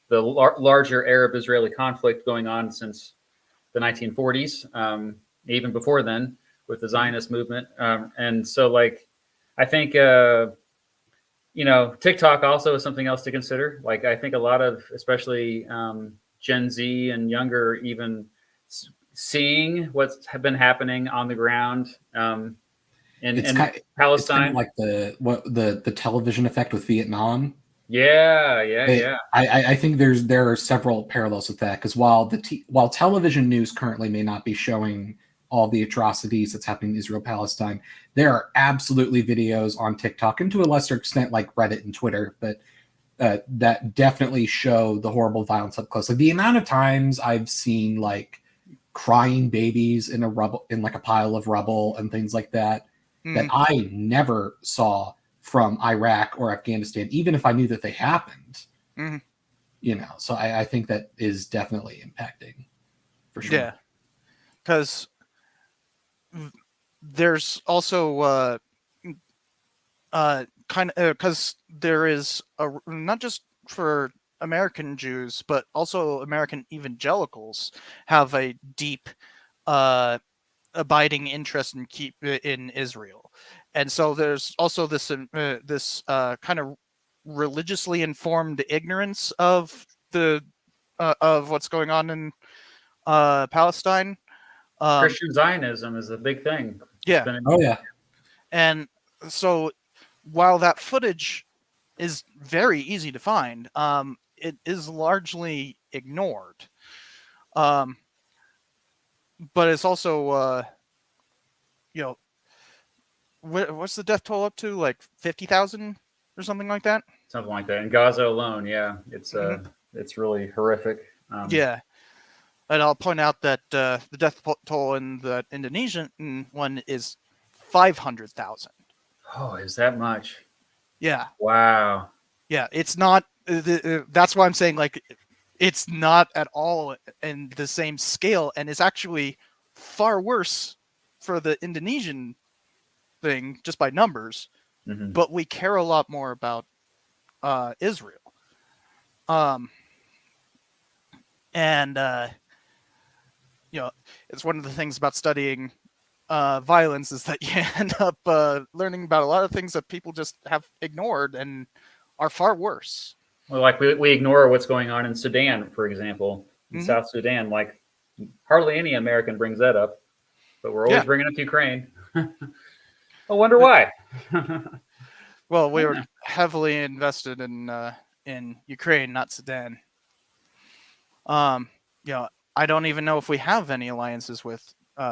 Speaker 3: larger Arab-Israeli conflict going on since the 1940s, even before then with the Zionist movement, and so like I think TikTok also is something else to consider. Like I think a lot of especially Gen Z and younger even seeing what's been happening on the ground in Palestine.
Speaker 2: It's kind of like the television effect with Vietnam.
Speaker 3: Yeah.
Speaker 2: I think there are several parallels with that, because while television news currently may not be showing all the atrocities that's happening in Israel Palestine, there are absolutely videos on TikTok and to a lesser extent like Reddit and Twitter, but that definitely show the horrible violence up close. Like the amount of times I've seen like crying babies in like a pile of rubble and things like that that I never saw from Iraq or Afghanistan, even if I knew that they happened. So I think that is definitely impacting for sure.
Speaker 1: Yeah, because there's also because there is not just for American Jews, but also American evangelicals have a deep abiding interest in Israel, and so there's also this kind of religiously informed ignorance of of what's going on in Palestine.
Speaker 3: Christian Zionism is a big thing.
Speaker 1: Yeah. And so while that footage is very easy to find, it is largely ignored. But it's also, what's the death toll up to? Like 50,000 or something like that?
Speaker 3: Something like that. In Gaza alone, yeah. It's really horrific.
Speaker 1: Yeah. And I'll point out that the death toll in the Indonesian one is 500,000.
Speaker 3: Oh, is that much?
Speaker 1: Yeah.
Speaker 3: Wow.
Speaker 1: Yeah, it's not. That's why I'm saying like it's not at all in the same scale, and it's actually far worse for the Indonesian thing just by numbers. But we care a lot more about Israel. And it's one of the things about studying violence is that you end up learning about a lot of things that people just have ignored and are far worse.
Speaker 3: Well, like we ignore what's going on in Sudan, for example, in South Sudan. Like hardly any American brings that up, but we're always bringing up Ukraine. I wonder why.
Speaker 1: Well, we were heavily invested in Ukraine, not Sudan. I don't even know if we have any alliances with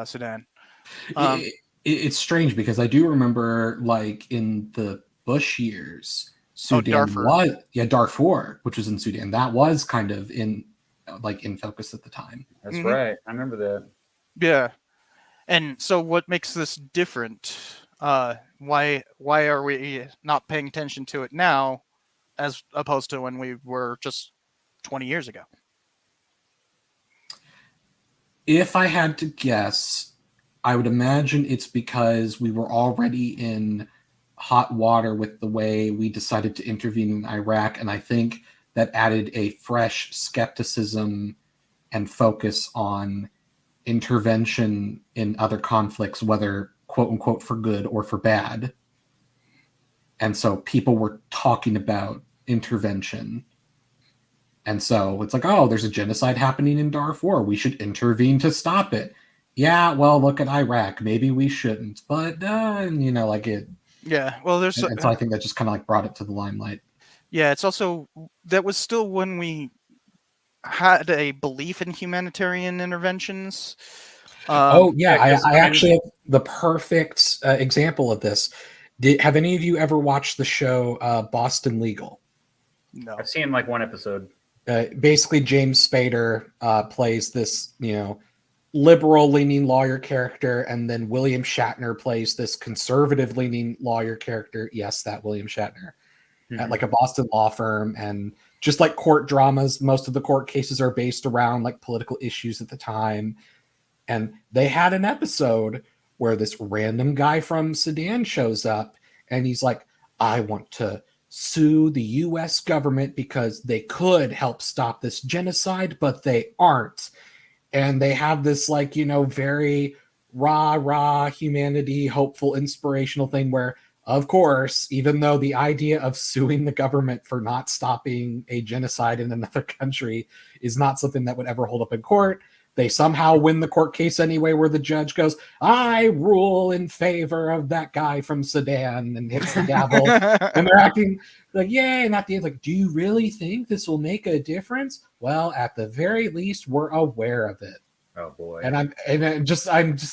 Speaker 1: Sudan.
Speaker 2: It's strange because I do remember, like in the Bush years, Sudan Darfur, which was in Sudan, that was kind of in focus at the time.
Speaker 3: That's right. I remember that.
Speaker 1: Yeah, and so what makes this different? Why are we not paying attention to it now, as opposed to when we were just 20 years ago?
Speaker 2: If I had to guess, I would imagine it's because we were already in hot water with the way we decided to intervene in Iraq, and I think that added a fresh skepticism and focus on intervention in other conflicts, whether quote unquote for good or for bad. And so people were talking about intervention. And so it's like, oh, there's a genocide happening in Darfur. We should intervene to stop it. Yeah, well, look at Iraq. Maybe we shouldn't. But, like it.
Speaker 1: Yeah, well, there's
Speaker 2: And so I think that just kind of like brought it to the limelight.
Speaker 1: yeah, it's also that was still when we had a belief in humanitarian interventions.
Speaker 2: I
Speaker 3: yeah,
Speaker 2: actually have the perfect example of this. Have any of you ever watched the show Boston Legal?
Speaker 1: No.
Speaker 3: I've seen like one episode.
Speaker 2: Basically, James Spader plays this, liberal-leaning lawyer character, and then William Shatner plays this conservative-leaning lawyer character. Yes, that William Shatner. At like a Boston law firm, and just like court dramas, most of the court cases are based around like political issues at the time. And they had an episode where this random guy from Sudan shows up and he's like, I want to sue the US government because they could help stop this genocide, but they aren't. And they have this like, very rah humanity, hopeful, inspirational thing where, of course, even though the idea of suing the government for not stopping a genocide in another country is not something that would ever hold up in court, they somehow win the court case anyway, where the judge goes, I rule in favor of that guy from Sudan, and hits the gavel. And they're acting like, yay. And at the end, like, do you really think this will make a difference? Well, at the very least, we're aware of it.
Speaker 3: Oh boy.
Speaker 2: And I'm just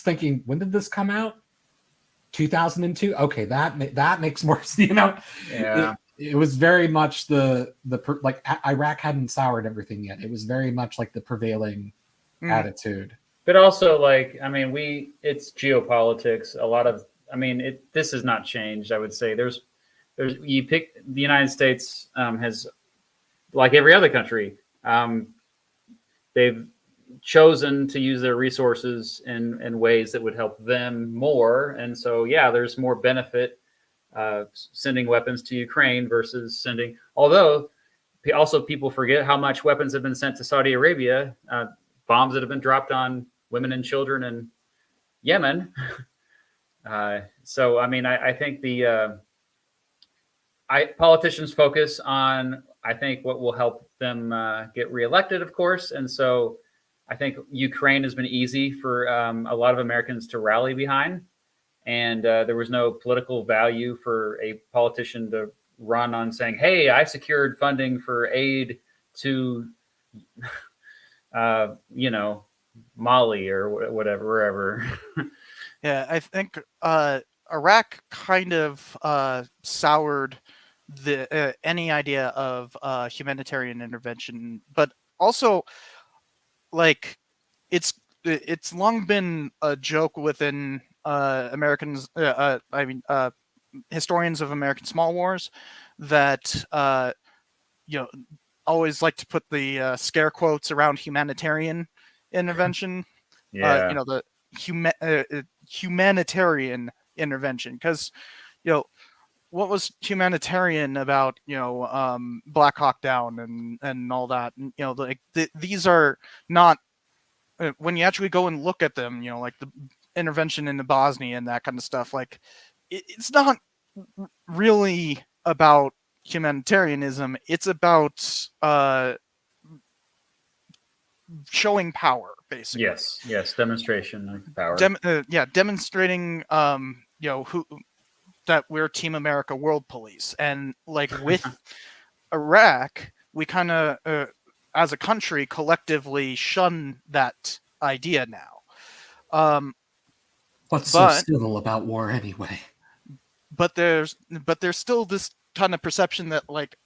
Speaker 2: thinking, when did this come out? 2002. Okay, that makes more.
Speaker 3: Yeah.
Speaker 2: It was very much like Iraq hadn't soured everything yet. It was very much like the prevailing attitude.
Speaker 3: But also, like, I mean, it's geopolitics. A lot of, I mean, this has not changed. I would say you pick the United States has, like every other country, they've chosen to use their resources in ways that would help them more. And so, yeah, there's more benefit sending weapons to Ukraine versus sending, although also people forget how much weapons have been sent to Saudi Arabia, bombs that have been dropped on women and children in Yemen. So, I mean, I think politicians focus on, I think, what will help them get reelected, of course. And so I think Ukraine has been easy for a lot of Americans to rally behind. And there was no political value for a politician to run on saying, hey, I secured funding for aid to, Mali or whatever, wherever.
Speaker 1: Yeah, I think Iraq kind of soured the any idea of humanitarian intervention, but also, like, it's long been a joke within Americans. Historians of American small wars that always like to put the scare quotes around humanitarian intervention.
Speaker 3: Yeah.
Speaker 1: The humanitarian intervention, because what was humanitarian about Black Hawk Down and all that, and these are not, when you actually go and look at them, like the intervention in the Bosnia and that kind of stuff, like it's not really about humanitarianism. It's about showing power, basically.
Speaker 3: Yes, demonstration of power.
Speaker 1: Demonstrating that we're Team America World Police. And like with Iraq, we kind of as a country collectively shun that idea now.
Speaker 2: What's so civil about war anyway?
Speaker 1: But there's still this kind of perception that like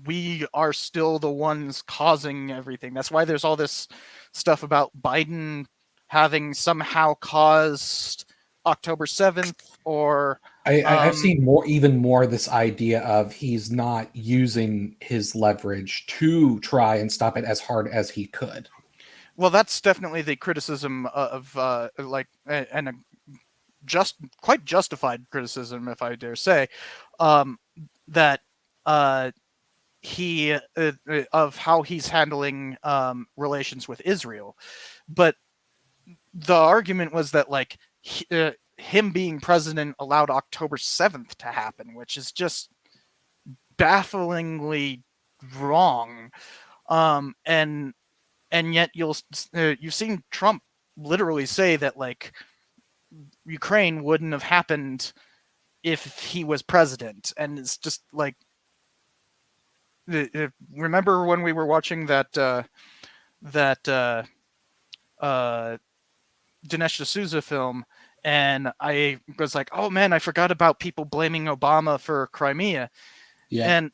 Speaker 1: we are still the ones causing everything. That's why there's all this stuff about Biden having somehow caused October 7th, or
Speaker 2: I've seen even more this idea of he's not using his leverage to try and stop it as hard as he could.
Speaker 1: Well, that's definitely the criticism of and quite justified criticism, if I dare say, that he of how he's handling relations with Israel. But the argument was that like him being president allowed October 7th to happen, which is just bafflingly wrong. And yet you've seen Trump literally say that like Ukraine wouldn't have happened if he was president, and it's just like remember when we were watching that Dinesh D'Souza film, and I was like, oh man, I forgot about people blaming Obama for Crimea.
Speaker 2: Yeah.
Speaker 1: And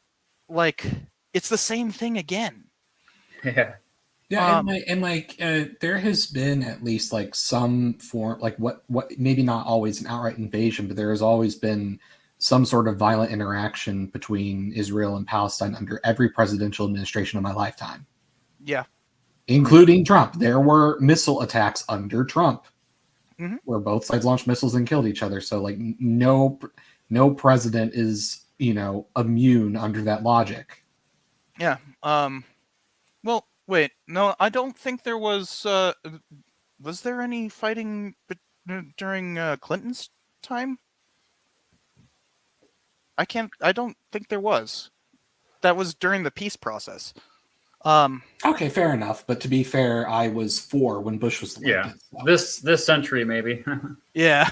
Speaker 1: like it's the same thing again.
Speaker 3: Yeah.
Speaker 2: Yeah, there has been at least like some form, like what maybe not always an outright invasion, but there has always been some sort of violent interaction between Israel and Palestine under every presidential administration of my lifetime.
Speaker 1: Yeah.
Speaker 2: Including Trump. There were missile attacks under Trump,
Speaker 1: mm-hmm.
Speaker 2: where both sides launched missiles and killed each other. So like no president is, immune under that logic.
Speaker 1: Yeah. Well, wait, no, I don't think there was. Was there any fighting during Clinton's time? I don't think there was. That was during the peace process.
Speaker 2: Okay, fair enough. But to be fair, I was 4 when Bush was elected.
Speaker 3: Yeah, this century maybe.
Speaker 1: Yeah,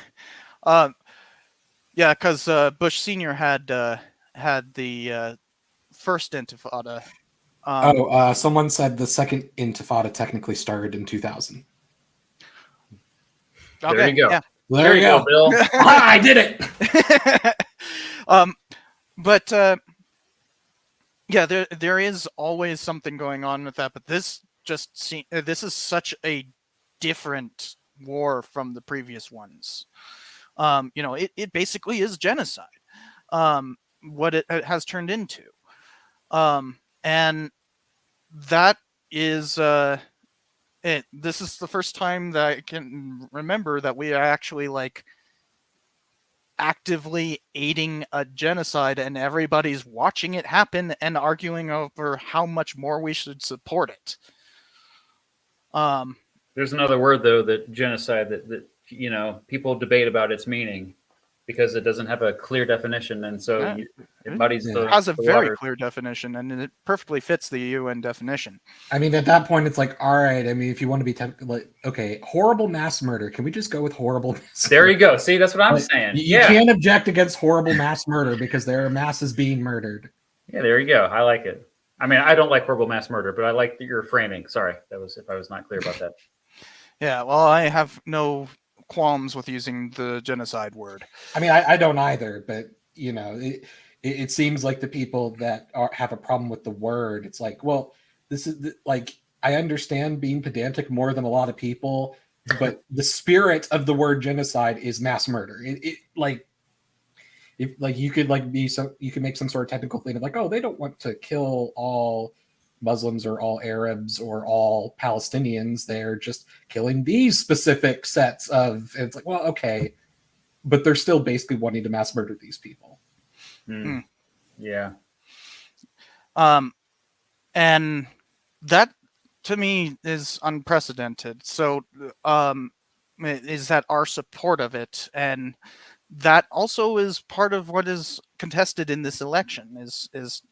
Speaker 1: yeah, because Bush Senior had the first Intifada.
Speaker 2: Someone said the second Intifada technically started in 2000.
Speaker 1: Okay,
Speaker 3: there you go.
Speaker 1: Yeah.
Speaker 2: There you go,
Speaker 3: Bill.
Speaker 2: I did it.
Speaker 1: But yeah, there is always something going on with that. But this this is such a different war from the previous ones. It basically is genocide. What it has turned into. And that is this is the first time that I can remember that we are actually like actively aiding a genocide, and everybody's watching it happen and arguing over how much more we should support it.
Speaker 3: There's another word though, that genocide, that people debate about its meaning because it doesn't have a clear definition, and so it muddies
Speaker 1: It has a
Speaker 3: the
Speaker 1: very
Speaker 3: water.
Speaker 1: clear definition, and it perfectly fits the UN definition.
Speaker 2: I mean, at that point, it's like, all right. I mean, if you want to be technical, like, okay, horrible mass murder. Can we just go with horrible mass
Speaker 3: There
Speaker 2: murder?
Speaker 3: you go. See, that's what I'm saying.
Speaker 2: You can't object against horrible mass murder because there are masses being murdered.
Speaker 3: Yeah, there you go. I like it. I mean, I don't like horrible mass murder, but I like your framing. Sorry, that was if I was not clear about that.
Speaker 1: Yeah, well, I have no qualms with using the genocide word.
Speaker 2: I mean, I don't either, but it seems like the people that have a problem with the word, it's like, well, this is like, I understand being pedantic more than a lot of people, but the spirit of the word genocide is mass murder. You could make some sort of technical thing of like, oh, they don't want to kill all Muslims or all Arabs or all Palestinians. They're just killing these specific sets of. And it's like, well, okay, but they're still basically wanting to mass murder these people.
Speaker 3: Yeah.
Speaker 1: And that to me is unprecedented. So, is that our support of it, and that also is part of what is contested in this election is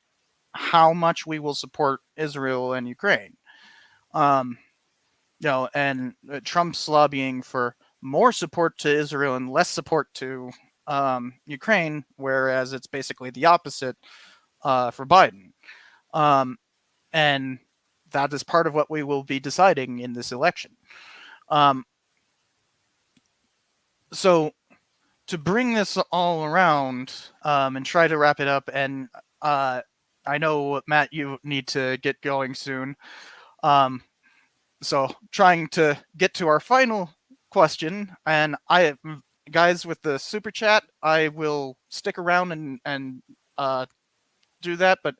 Speaker 1: how much we will support Israel and Ukraine. And Trump's lobbying for more support to Israel and less support to Ukraine, whereas it's basically the opposite for Biden. And that is part of what we will be deciding in this election. So to bring this all around and try to wrap it up, and I know, Matt, you need to get going soon. So trying to get to our final question, and guys with the super chat, I will stick around and do that, but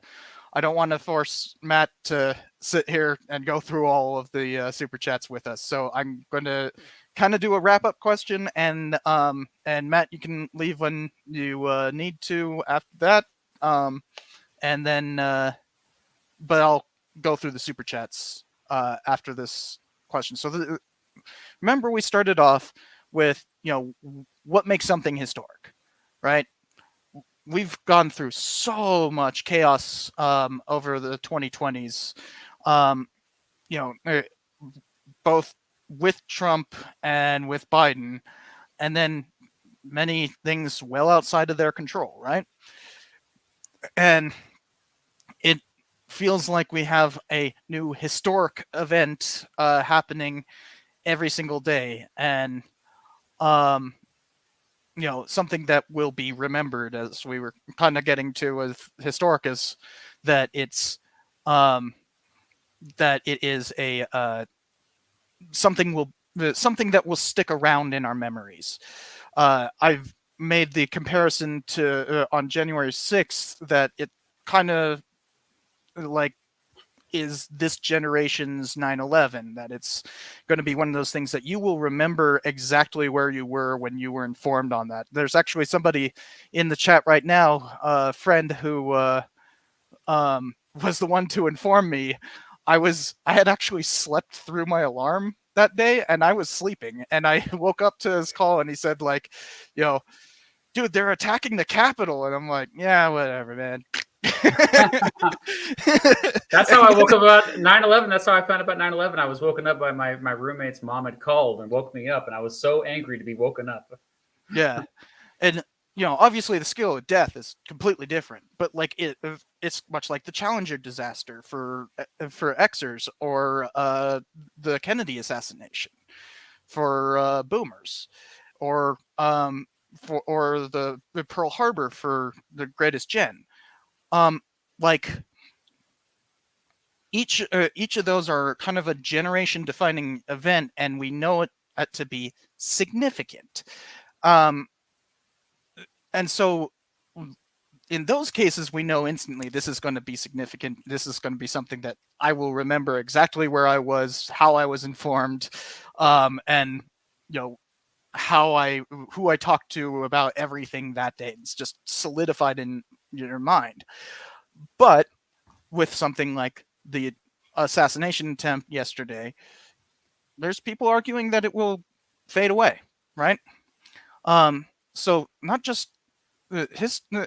Speaker 1: I don't want to force Matt to sit here and go through all of the super chats with us. So I'm going to kind of do a wrap up question, and Matt, you can leave when you need to after that, and then but I'll go through the super chats after this question. So remember, we started off with what makes something historic, right? We've gone through so much chaos over the 2020s, both with Trump and with Biden, and then many things well outside of their control, right? And it feels like we have a new historic event happening every single day, and something that will be remembered, as we were kind of getting to with historic, is that it is a something that will stick around in our memories. I've made the comparison to on January 6th that it kind of like is this generation's 9/11, that it's going to be one of those things that you will remember exactly where you were when you were informed on that. There's actually somebody in the chat right now, a friend who was the one to inform me. I had actually slept through my alarm that day, and I was sleeping, and I woke up to his call, and he said, like, dude, they're attacking the Capitol. And I'm like, yeah, whatever, man.
Speaker 3: That's how I woke up about 9/11. That's how I found out about 9/11. I was woken up by my roommate's mom had called and woke me up, and I was so angry to be woken up.
Speaker 1: Yeah. And obviously the scale of death is completely different, but like it's much like the Challenger disaster for Xers, or the Kennedy assassination for boomers, or the Pearl Harbor for the Greatest Gen. Like each of those are kind of a generation defining event, and we know it to be significant. And so in those cases, we know instantly this is going to be significant. This is going to be something that I will remember exactly where I was, how I was informed, and who I talked to about everything that day. It's just solidified in your mind. But with something like the assassination attempt yesterday, there's people arguing that it will fade away, right? So not just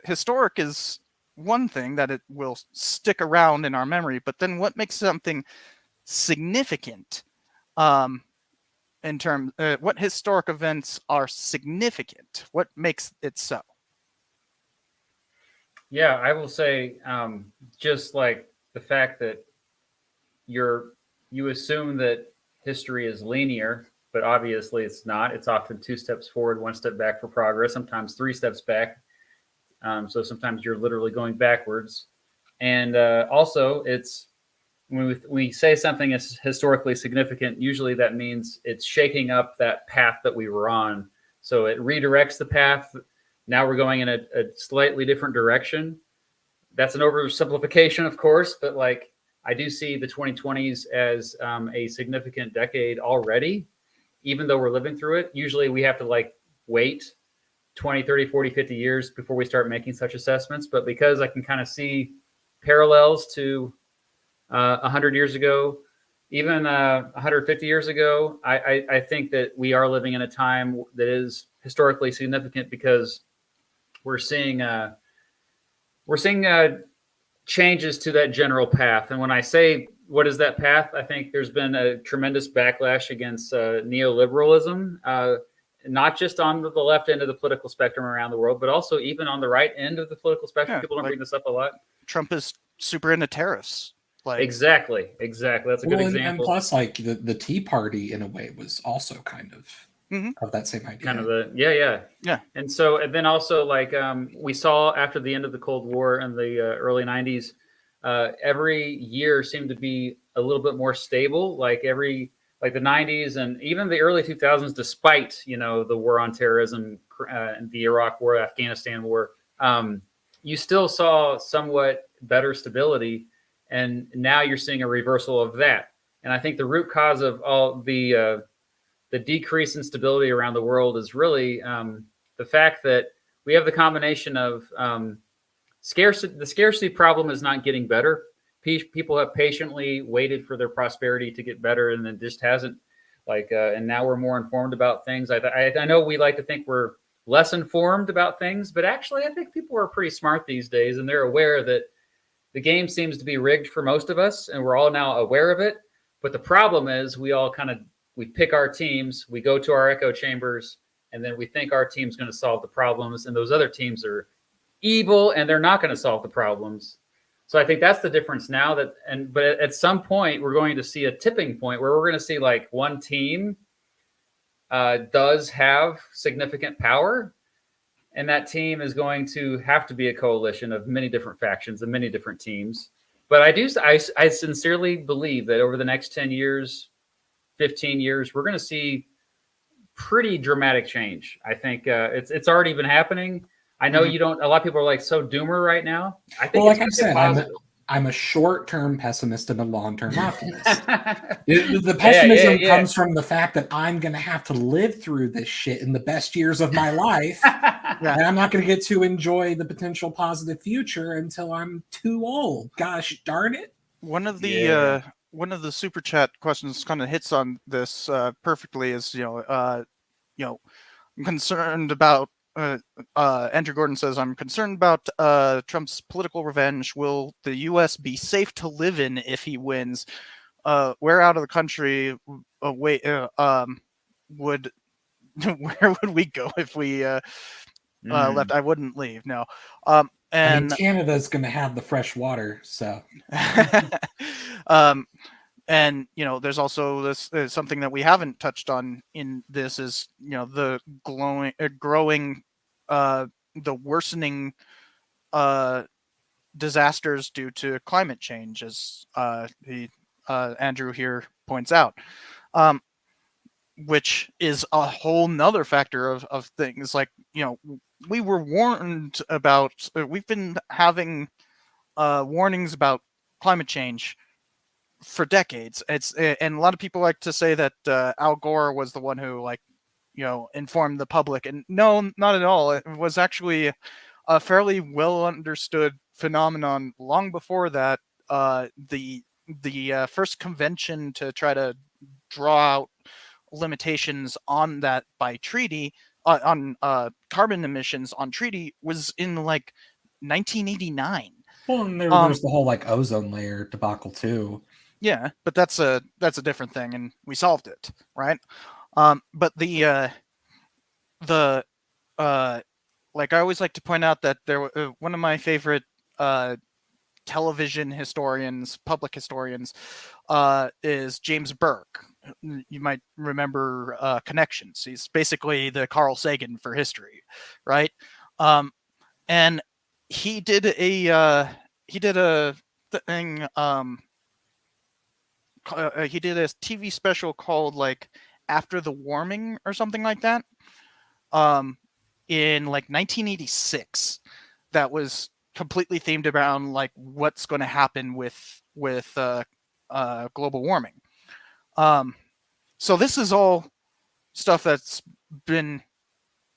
Speaker 1: historic is one thing, that it will stick around in our memory, but then what makes something significant? In terms, what historic events are significant? What makes it so?
Speaker 3: Yeah, I will say, just like the fact that you assume that history is linear, but obviously it's not. It's often 2 steps forward, 1 step back for progress, sometimes 3 steps back. So sometimes you're literally going backwards. And also, it's when we say something is historically significant, usually that means it's shaking up that path that we were on. So it redirects the path. Now we're going in a slightly different direction. That's an oversimplification, of course, but like I do see the 2020s as a significant decade already, even though we're living through it. Usually we have to like wait 20, 30, 40, 50 years before we start making such assessments. But because I can kind of see parallels to 100 years ago, even 150 years ago, I think that we are living in a time that is historically significant, because we're seeing changes to that general path. And when I say what is that path, I think there's been a tremendous backlash against neoliberalism, not just on the left end of the political spectrum around the world, but also even on the right end of the political spectrum.
Speaker 1: Yeah,
Speaker 3: people don't bring this up a lot.
Speaker 1: Trump is super into tariffs. Like
Speaker 3: exactly. That's a good example.
Speaker 2: And plus, like the Tea Party, in a way, was also kind of of that same idea.
Speaker 3: Kind of yeah. And so, and then also, like we saw after the end of the Cold War and the early 90s, every year seemed to be a little bit more stable. Like the 90s and even the early 2000s, despite the war on terrorism, the Iraq War, Afghanistan War, you still saw somewhat better stability. And now you're seeing a reversal of that. And I think the root cause of all the the decrease in stability around the world is really the fact that we have the combination of scarcity. The scarcity problem is not getting better. People have patiently waited for their prosperity to get better, and it just hasn't. And now we're more informed about things. I know we like to think we're less informed about things, but actually I think people are pretty smart these days, and they're aware that the game seems to be rigged for most of us, and we're all now aware of it. But the problem is we pick our teams, we go to our echo chambers, and then we think our team's going to solve the problems, and those other teams are evil and they're not going to solve the problems. So I think that's the difference now. But at some point we're going to see a tipping point where we're going to see like one team does have significant power, and that team is going to have to be a coalition of many different factions and many different teams. But I sincerely believe that over the next 10 years, 15 years, we're going to see pretty dramatic change. I think it's already been happening. I know a lot of people are like so doomer right now. I think,
Speaker 2: like I said, I'm a short-term pessimist and a long-term optimist. The pessimism comes from the fact that I'm going to have to live through this shit in the best years of my life. And I'm not going to get to enjoy the potential positive future until I'm too old. Gosh darn it.
Speaker 1: One of the super chat questions kind of hits on this perfectly. Is I'm concerned about. Andrew Gordon says, "I'm concerned about Trump's political revenge. Will the U.S. be safe to live in if he wins? Where out of the country would where would we go if we left? I wouldn't leave. No." And
Speaker 2: Canada's going to have the fresh water, so.
Speaker 1: And there's also this something that we haven't touched on in this is the growing the worsening disasters due to climate change, as Andrew here points out, which is a whole nother factor of things. Like we were warned about. We've been having warnings about climate change for decades. And a lot of people like to say that Al Gore was the one who informed the public, and no, not at all. It was actually a fairly well understood phenomenon long before that. The first convention to try to draw out limitations on that by treaty on carbon emissions on treaty was in 1989.
Speaker 2: Well, and there's the whole ozone layer debacle too.
Speaker 1: Yeah, but that's a different thing, and we solved it, right? But I always like to point out that one of my favorite television historians, public historians, is James Burke. You might remember Connections. He's basically the Carl Sagan for history, right? And he did a thing. He did a TV special called After the Warming or something like that. In 1986, that was completely themed around what's going to happen with global warming. So this is all stuff that's been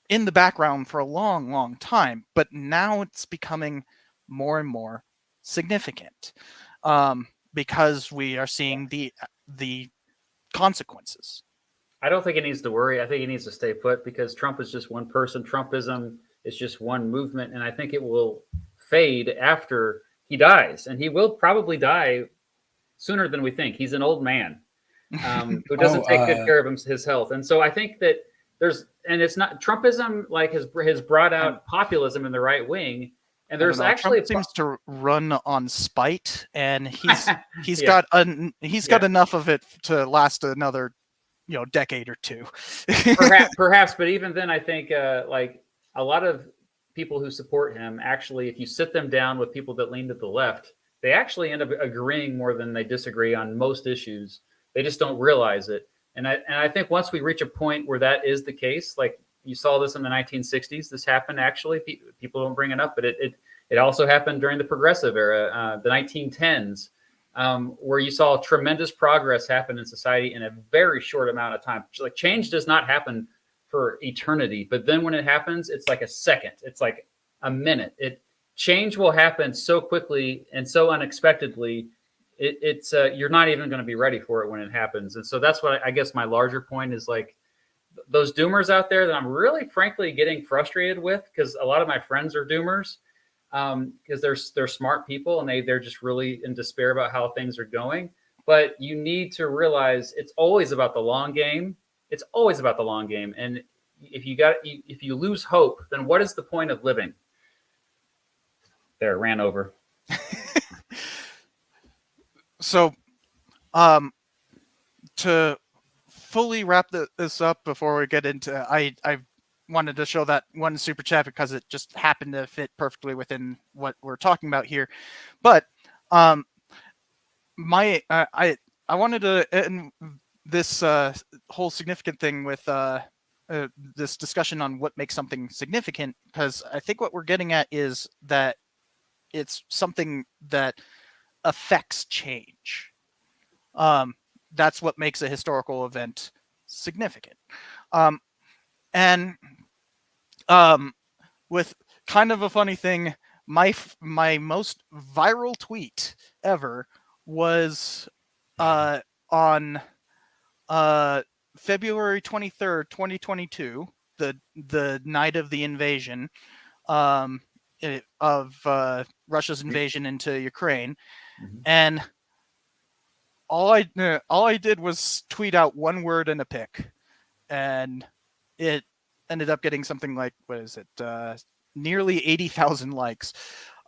Speaker 1: in the background for a long, long time, but now it's becoming more and more significant because we are seeing the consequences.
Speaker 3: I don't think he needs to worry. I think he needs to stay put because Trump is just one person. Trumpism is just one movement, and I think it will fade after he dies, and he will probably die sooner than we think. He's an old man who doesn't take good care of his health, and so I think that it's not Trumpism has brought out populism in the right wing, and there's actually
Speaker 1: Trump seems to run on spite, and he's got enough of it to last another decade or two.
Speaker 3: perhaps, but even then, I think a lot of people who support him actually, if you sit them down with people that lean to the left, they actually end up agreeing more than they disagree on most issues. They just don't realize it. And I think once we reach a point where that is the case, like you saw this in the 1960s, this happened actually. People don't bring it up, but it also happened during the progressive era, the 1910s. where you saw tremendous progress happen in society in a very short amount of time. Like change does not happen for eternity, but then when it happens, it's like a second. It's like a minute. Change will happen so quickly and so unexpectedly. It's you're not even going to be ready for it when it happens. And so that's what I guess my larger point is, like those doomers out there that I'm really frankly getting frustrated with, because a lot of my friends are doomers, because they're smart people and they're just really in despair about how things are going. But you need to realize it's always about the long game. It's always about the long game. And if you lose hope, then what is the point of living? There, ran over.
Speaker 1: So, to fully wrap this up before we get into, I wanted to show that one super chat because it just happened to fit perfectly within what we're talking about here. But I wanted to end this whole significant thing with this discussion on what makes something significant, because I think what we're getting at is that it's something that affects change. That's what makes a historical event significant. And with kind of a funny thing, my most viral tweet ever was on February 23rd, 2022, the night of the invasion of Russia's invasion into Ukraine.
Speaker 3: Mm-hmm.
Speaker 1: And all I did was tweet out one word and a pic, and it ended up getting something like, what is it, nearly 80,000 likes.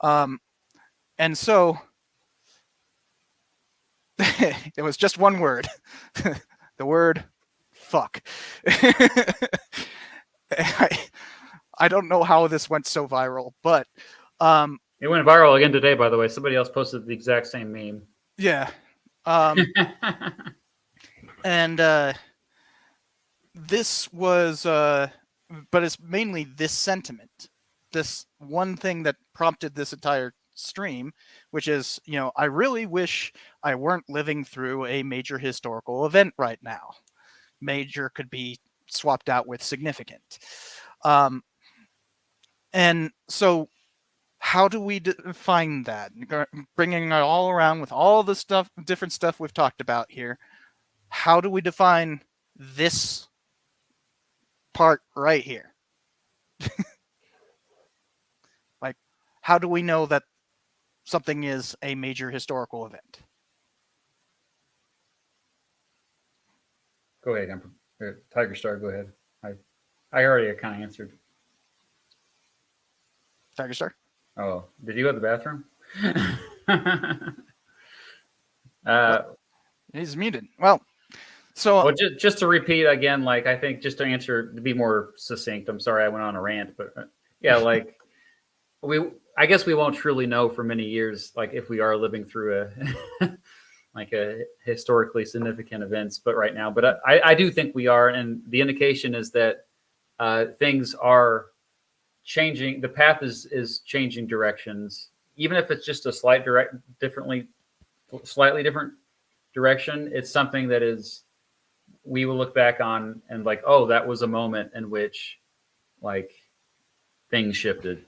Speaker 1: And so it was just one word, the word fuck. I don't know how this went so viral, but
Speaker 3: it went viral again today, by the way. Somebody else posted the exact same meme.
Speaker 1: Yeah. And this was but it's mainly this sentiment, this one thing that prompted this entire stream, which is, I really wish I weren't living through a major historical event right now. Major could be swapped out with significant. And so how do we define that? Bringing it all around with all the stuff, different stuff we've talked about here, how do we define this part right here? Like, how do we know that something is a major historical event?
Speaker 3: Go ahead, Tigerstar, go ahead. I already kind of answered.
Speaker 1: Tigerstar?
Speaker 3: Oh, did you go to the bathroom?
Speaker 1: He's muted. Well, so
Speaker 3: just to repeat again, like I think just to answer, to be more succinct, I'm sorry I went on a rant, but yeah, like I guess we won't truly know for many years, like if we are living through a historically significant events, but right now, but I do think we are, and the indication is that things are changing. The path is changing directions, even if it's just a slightly different direction. It's something that we will look back on and like, oh, that was a moment in which like things shifted.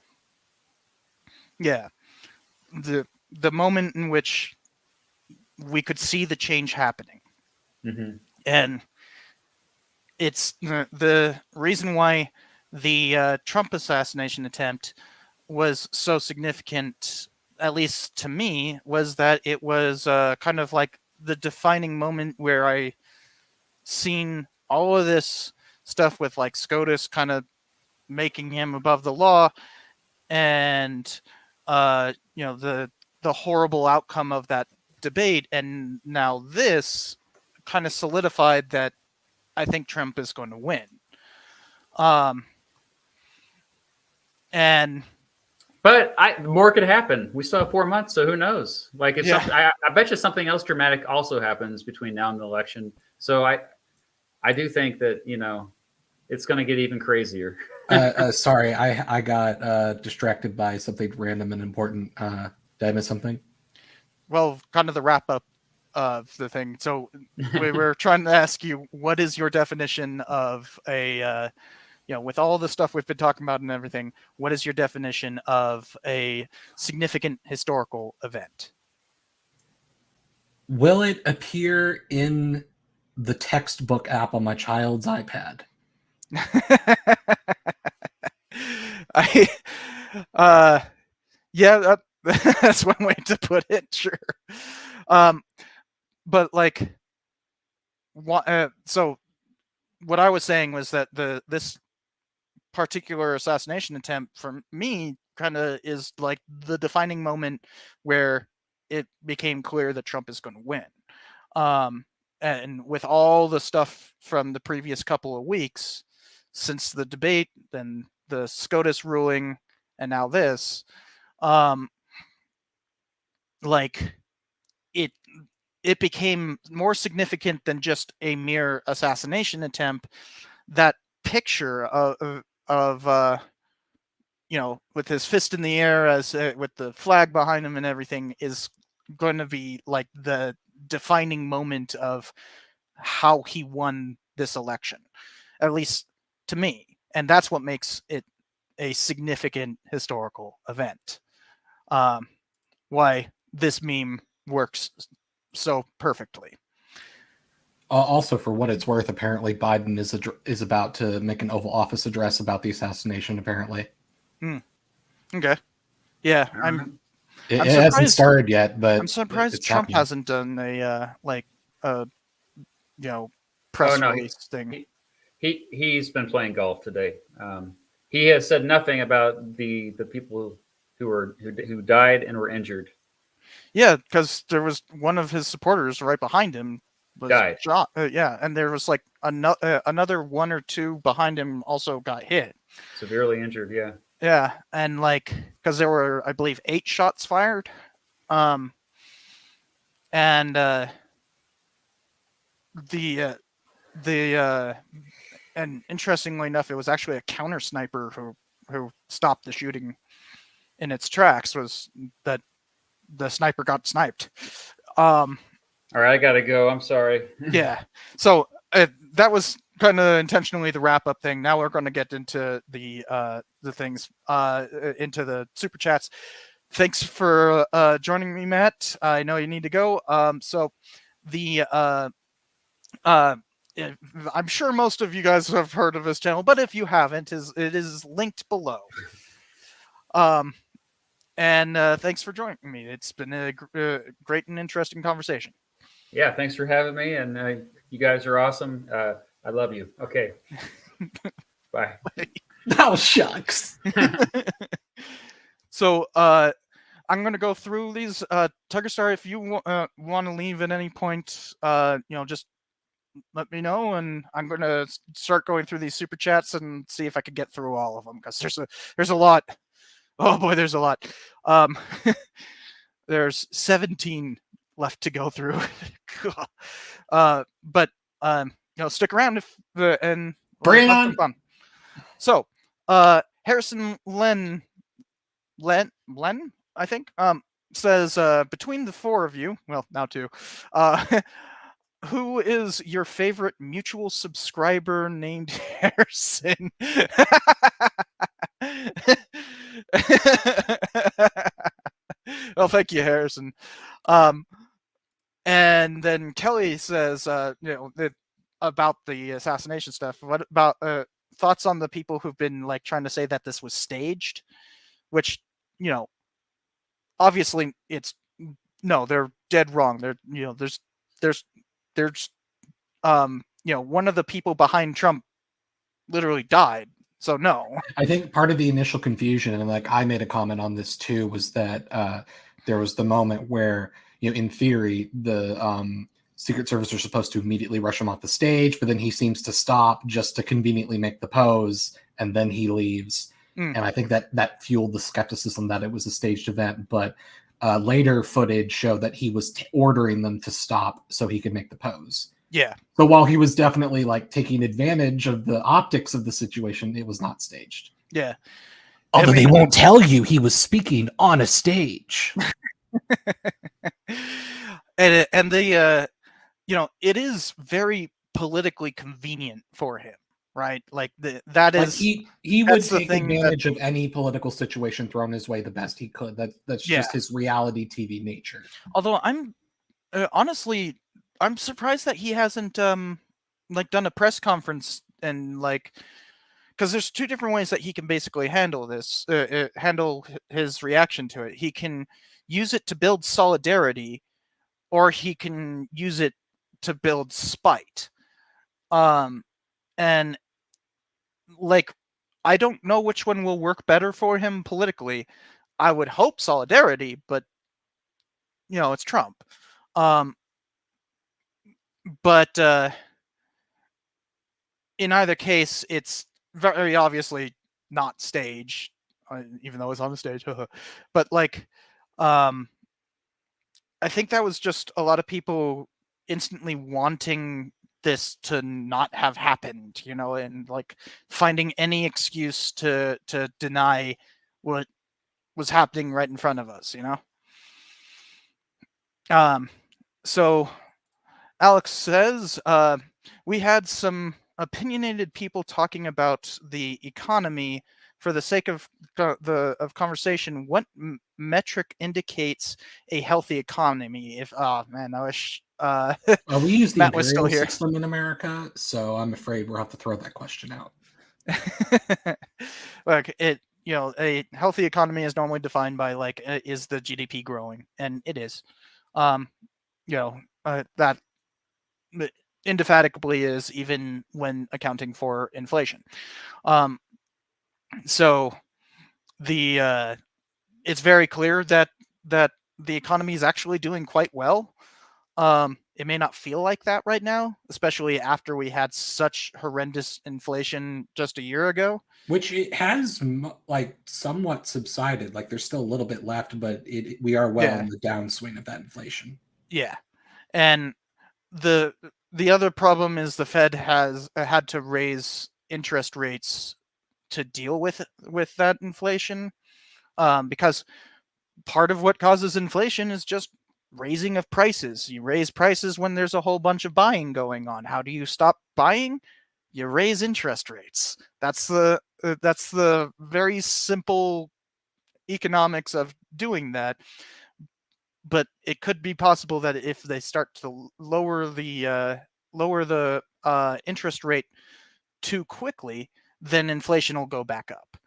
Speaker 1: Yeah, the moment in which we could see the change happening.
Speaker 3: Mm-hmm.
Speaker 1: And it's the reason why the Trump assassination attempt was so significant, at least to me, was that it was kind of like the defining moment where I seen all of this stuff with like SCOTUS kind of making him above the law, and the horrible outcome of that debate, and now this kind of solidified that I think Trump is going to win.
Speaker 3: But more could happen. We still have 4 months, so who knows? Like, I bet you something else dramatic also happens between now and the election. So I do think that it's going to get even crazier.
Speaker 2: Sorry, I got distracted by something random and important. Did I miss something?
Speaker 1: well, kind of the wrap up of the thing. So we were trying to ask you, what is your definition of a with all the stuff we've been talking about and everything, what is your definition of a significant historical event?
Speaker 2: Will it appear in the textbook app on my child's iPad?
Speaker 1: I, yeah, that's one way to put it. Sure, but like, so what I was saying was that this particular assassination attempt for me kind of is like the defining moment where it became clear that Trump is going to win. And with all the stuff from the previous couple of weeks, since the debate, then the SCOTUS ruling, and now this, like it became more significant than just a mere assassination attempt. That picture of with his fist in the air as with the flag behind him and everything is going to be like the defining moment of how he won this election, at least to me. And that's what makes it a significant historical event. Why this meme works so perfectly.
Speaker 2: Also, for what it's worth, apparently Biden is about to make an Oval Office address about the assassination. Apparently,
Speaker 1: okay, yeah,
Speaker 2: it hasn't started yet, but
Speaker 1: I'm surprised Trump hasn't done a press release thing.
Speaker 3: He's been playing golf today. He has said nothing about the people who died and were injured.
Speaker 1: Yeah, because there was one of his supporters right behind him was
Speaker 3: died.
Speaker 1: Shot. And there was like another one or two behind him also got hit,
Speaker 3: severely injured. Yeah.
Speaker 1: Yeah, and like because there were, I believe, 8 shots fired, and and interestingly enough, it was actually a counter sniper who stopped the shooting in its tracks. Was that the sniper got sniped?
Speaker 3: All right, I gotta go. I'm sorry.
Speaker 1: Yeah. So that was kind of intentionally the wrap up thing. Now we're going to get into the things, into the super chats. Thanks for joining me, Matt. I know you need to go. So the I'm sure most of you guys have heard of this channel, but if you haven't, it is linked below. And thanks for joining me. It's been a great and interesting conversation.
Speaker 3: Yeah, thanks for having me, and you guys are awesome. I love you. Okay. Bye.
Speaker 2: Oh, shucks.
Speaker 1: So I'm going to go through these. Tigerstar, if you want to leave at any point, just let me know, and I'm going to start going through these super chats and see if I can get through all of them, because there's a lot. Oh boy, there's a lot. There's 17 left to go through. But stick around and
Speaker 2: bring on
Speaker 1: fun. So Harrison Len, I think, says, between the 4 of you, well, now 2, who is your favorite mutual subscriber named Harrison? Well, thank you, Harrison. And then Kelly says, about the assassination stuff. What about thoughts on the people who've been like trying to say that this was staged? Which, obviously they're dead wrong. There's one of the people behind Trump literally died. So no.
Speaker 2: I think part of the initial confusion, and like I made a comment on this too, was that there was the moment where, in theory, the Secret Service are supposed to immediately rush him off the stage, but then he seems to stop just to conveniently make the pose, and then he leaves. And I think that fueled the skepticism that it was a staged event. But later footage showed that he was ordering them to stop so he could make the pose.
Speaker 1: Yeah.
Speaker 2: So while he was definitely like taking advantage of the optics of the situation, it was not staged.
Speaker 1: Yeah.
Speaker 2: Although they won't tell you he was speaking on a stage.
Speaker 1: and the it is very politically convenient for him, right? Like
Speaker 2: Like he would
Speaker 1: that's the
Speaker 2: take
Speaker 1: thing that
Speaker 2: advantage of any political situation thrown his way the best he could. That's
Speaker 1: yeah.
Speaker 2: just his reality TV nature.
Speaker 1: Although honestly, I'm surprised that he hasn't like done a press conference and like, because there's two different ways that he can basically handle this, handle his reaction to it. He can use it to build solidarity, or he can use it to build spite. And like, I don't know which one will work better for him politically. I would hope solidarity, but it's Trump. But in either case, it's very obviously not staged, even though it's on the stage. But like, um, I think that was just a lot of people instantly wanting this to not have happened, and like finding any excuse to deny what was happening right in front of us, So Alex says, we had some opinionated people talking about the economy. For the sake of conversation, what metric indicates a healthy economy? Oh man, I wish
Speaker 2: We use the
Speaker 1: Matt was still
Speaker 2: imperial
Speaker 1: here.
Speaker 2: system in America, so I'm afraid we'll have to throw that question out.
Speaker 1: Look, a healthy economy is normally defined by like, is the GDP growing? And it is. That indefatigably is, even when accounting for inflation. So it's very clear that the economy is actually doing quite well. It may not feel like that right now, especially after we had such horrendous inflation just a year ago.
Speaker 2: Which it has like somewhat subsided. Like there's still a little bit left, but we are well in the downswing of that inflation.
Speaker 1: Yeah, and the other problem is the Fed has had to raise interest rates to deal with that inflation, because part of what causes inflation is just raising of prices. You raise prices when there's a whole bunch of buying going on. How do you stop buying? You raise interest rates. That's the very simple economics of doing that. But it could be possible that if they start to lower the interest rate too quickly, then inflation will go back up.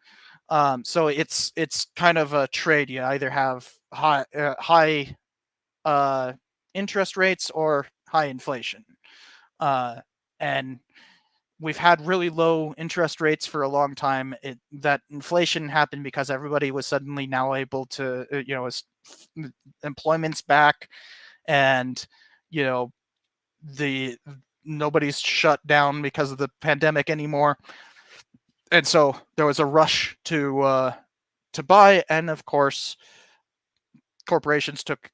Speaker 1: So it's kind of a trade. You either have high interest rates or high inflation, and we've had really low interest rates for a long time. That inflation happened because everybody was suddenly now able to, employment's back, and the nobody's shut down because of the pandemic anymore, and so there was a rush to buy, and of course corporations took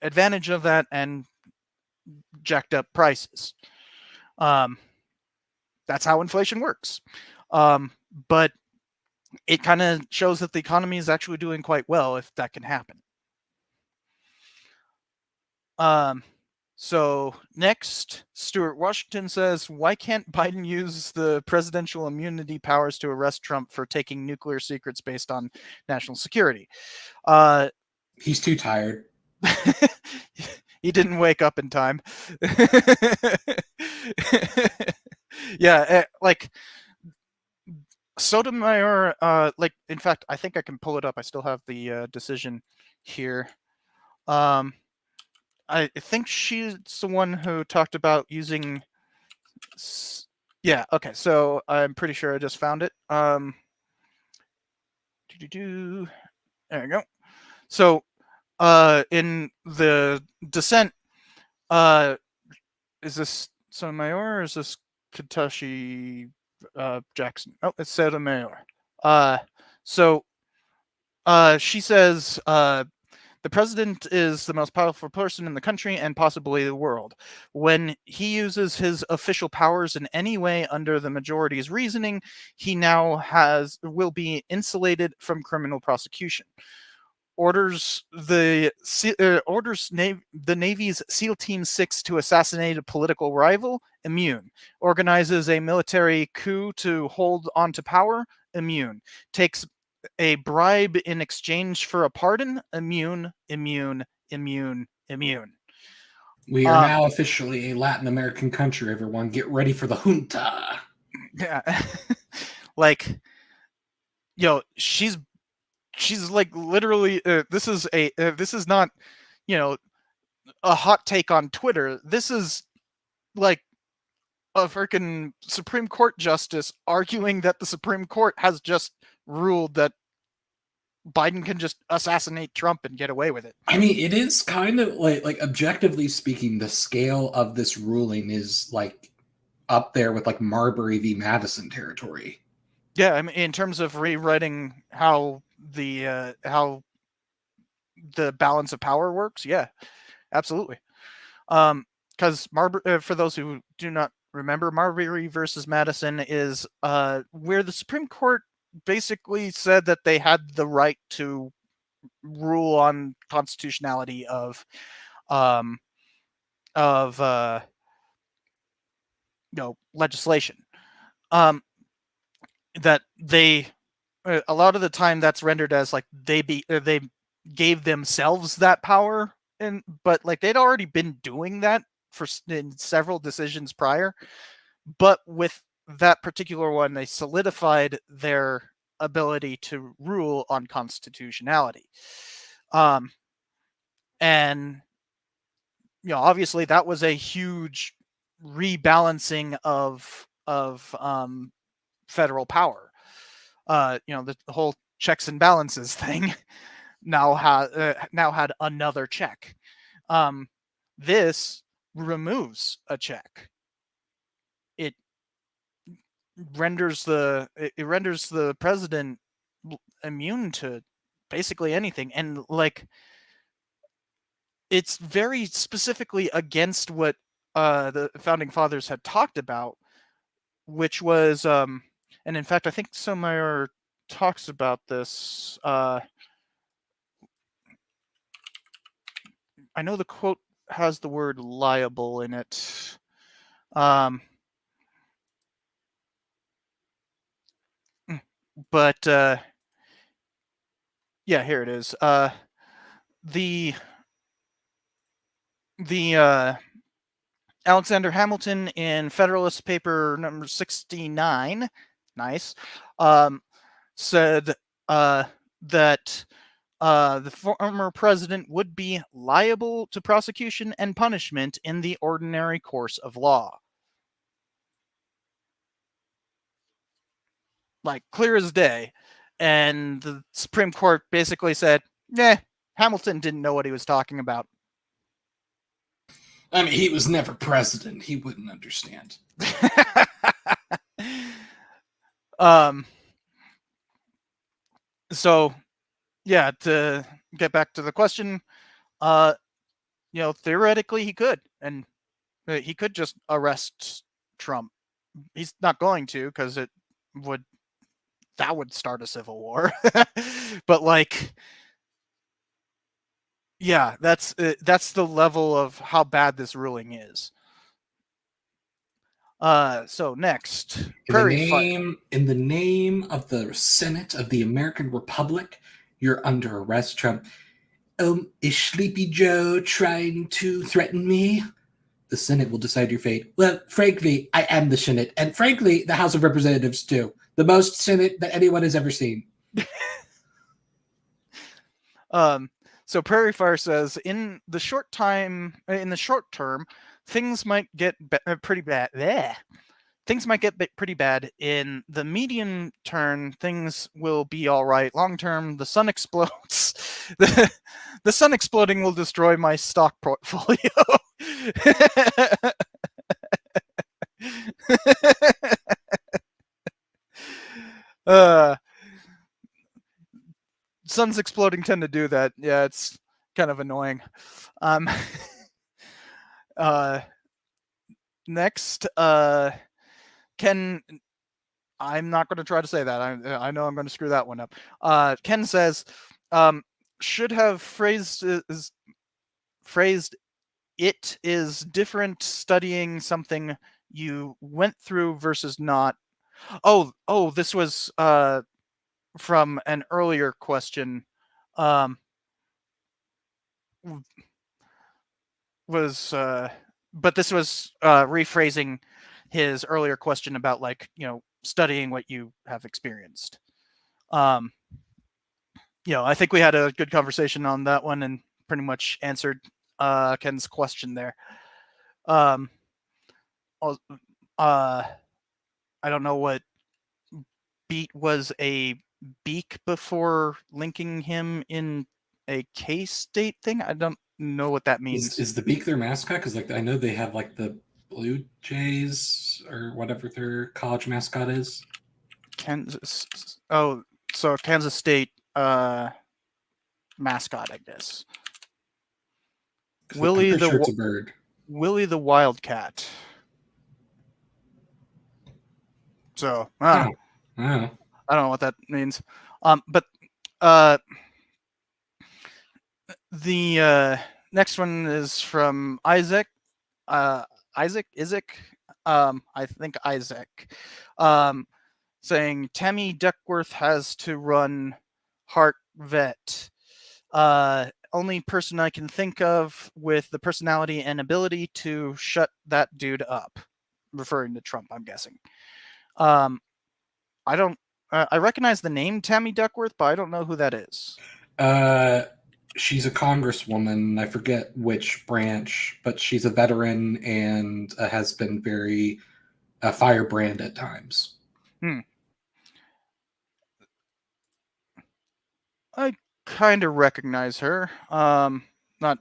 Speaker 1: advantage of that and jacked up prices. That's how inflation works. But it kind of shows that the economy is actually doing quite well if that can happen. So next, Stuart Washington says, why can't Biden use the presidential immunity powers to arrest Trump for taking nuclear secrets based on national security?
Speaker 2: He's too tired.
Speaker 1: He didn't wake up in time. Yeah, like Sotomayor, like, in fact, I think I can pull it up. I still have the decision here. I think she's the one who talked about using. Yeah. Okay. So I'm pretty sure I just found it. There we go. So, in the dissent, is this Sotomayor or is this Katashi Jackson? Oh, it's Sotomayor. So, she says, the president is the most powerful person in the country and possibly the world. When he uses his official powers in any way under the majority's reasoning, he now will be insulated from criminal prosecution. orders the Navy's SEAL Team 6 to assassinate a political rival, immune. Organizes a military coup to hold onto power, immune. Takes a bribe in exchange for a pardon, immune, immune, immune, immune.
Speaker 2: We are now officially a Latin American country, everyone. Get ready for the junta.
Speaker 1: Yeah. Like, yo, she's like literally this is not, you know, a hot take on Twitter. This is like a freaking Supreme Court justice arguing that the Supreme Court has just ruled that Biden can just assassinate Trump and get away with it.
Speaker 2: I mean, it is kind of like objectively speaking, the scale of this ruling is like up there with like Marbury v. Madison territory.
Speaker 1: Yeah, I mean, in terms of rewriting how the balance of power works, yeah, absolutely. Because for those who do not remember, Marbury versus Madison is where the Supreme Court basically said that they had the right to rule on constitutionality of legislation. That they a lot of the time that's rendered as like they gave themselves that power, but like they'd already been doing that in several decisions prior. But with that particular one, they solidified their ability to rule on constitutionality. And obviously that was a huge rebalancing of federal power. The whole checks and balances thing now had another check. This removes a check. It renders the president immune to basically anything, and like it's very specifically against what the founding fathers had talked about, which was and in fact I think Sotomayor talks about this. I know the quote has the word liable in it. But yeah, here it is. The Alexander Hamilton in Federalist Paper number 69, nice, said that the former president would be liable to prosecution and punishment in the ordinary course of law. Like, clear as day. And the Supreme Court basically said, Hamilton didn't know what he was talking about.
Speaker 2: I mean, he was never president. He wouldn't understand.
Speaker 1: So, yeah, to get back to the question, theoretically he could, and he could just arrest Trump. He's not going to, because that would start a civil war. But like, yeah, that's the level of how bad this ruling is. So next,
Speaker 2: in the name of the Senate of the American Republic, you're under arrest, Trump. Is Sleepy Joe trying to threaten me? The Senate will decide your fate. Well, frankly, I am the Senate, and frankly, the House of Representatives too. The most Senate that anyone has ever seen.
Speaker 1: So Prairie Fire says, in the short term, things might get pretty bad. Bleh. Things might get pretty bad. In the medium term, things will be all right. Long term, the sun explodes. The sun exploding will destroy my stock portfolio. Suns exploding tend to do that. Yeah, it's kind of annoying. Next, Ken, I'm not going to try to say that. I know I'm going to screw that one up. Ken says, should have phrased it is different studying something you went through versus not. This was from an earlier question. Um, was but this was rephrasing his earlier question about, like, studying what you have experienced. Um, I think we had a good conversation on that one and pretty much answered Ken's question there. Um, uh, I don't know what beat was a beak before linking him in a K-State thing. I don't know what that means.
Speaker 2: Is the beak their mascot? Because like I know they have like the Blue Jays or whatever their college mascot is.
Speaker 1: Kansas. Oh, so Kansas State mascot, I guess. Willie
Speaker 2: I'm
Speaker 1: the
Speaker 2: sure it's a bird.
Speaker 1: Willie the Wildcat. So I don't know what that means. But the next one is from Isaac. Isaac. I think Isaac. Saying Tammy Duckworth has to run Heart Vet. Only person I can think of with the personality and ability to shut that dude up. Referring to Trump, I'm guessing. I don't. I recognize the name Tammy Duckworth, but I don't know who that is.
Speaker 2: She's a congresswoman. I forget which branch, but she's a veteran and has been very firebrand at times.
Speaker 1: I kind of recognize her. Not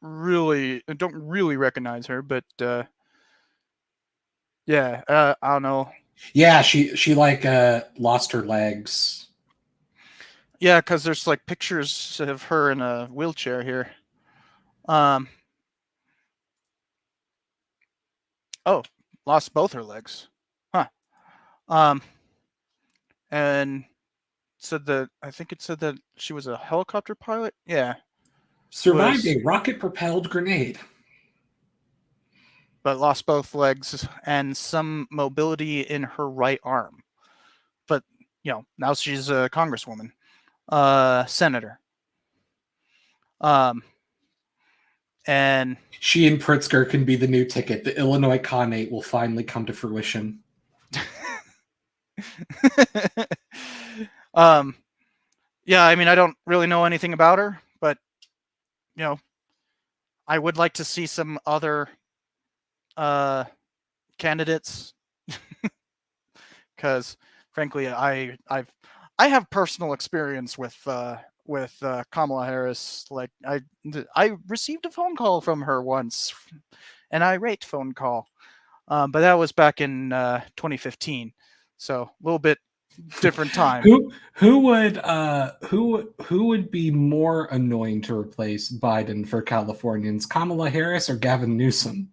Speaker 1: really. I don't really recognize her, but yeah. I don't know.
Speaker 2: Yeah, she like lost her legs.
Speaker 1: Yeah, because there's like pictures of her in a wheelchair here. Oh, lost both her legs. Huh. And I think it said that she was a helicopter pilot. Yeah.
Speaker 2: Survived a rocket-propelled grenade.
Speaker 1: But lost both legs and some mobility in her right arm. But, now she's a congresswoman, senator. And
Speaker 2: she and Pritzker can be the new ticket. The Illinois Khanate will finally come to fruition.
Speaker 1: Yeah, I mean, I don't really know anything about her, but I would like to see some other candidates, because frankly, I have personal experience with Kamala Harris. Like, I received a phone call from her once, an irate phone call, but that was back in 2015, so a little bit different time.
Speaker 2: Who would be more annoying to replace Biden for Californians, Kamala Harris or Gavin Newsom?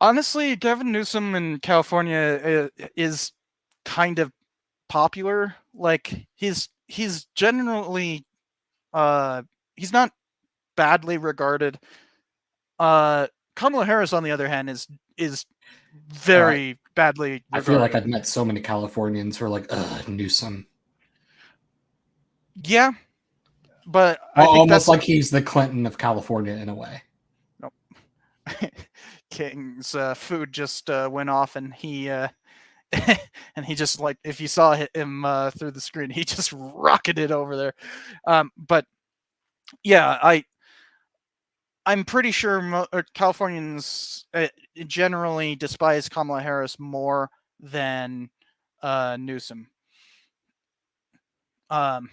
Speaker 1: Honestly, Gavin Newsom in California is kind of popular. Like, he's generally he's not badly regarded. Kamala Harris, on the other hand, is very badly regarded.
Speaker 2: I feel like I've met so many Californians who are like, Newsom.
Speaker 1: Yeah, but I think
Speaker 2: almost
Speaker 1: that's
Speaker 2: like he's the Clinton of California in a way.
Speaker 1: Nope. King's food just went off, and he and he just, like, if you saw him through the screen, he just rocketed over there. But yeah, I'm pretty sure Californians generally despise Kamala Harris more than Newsom. But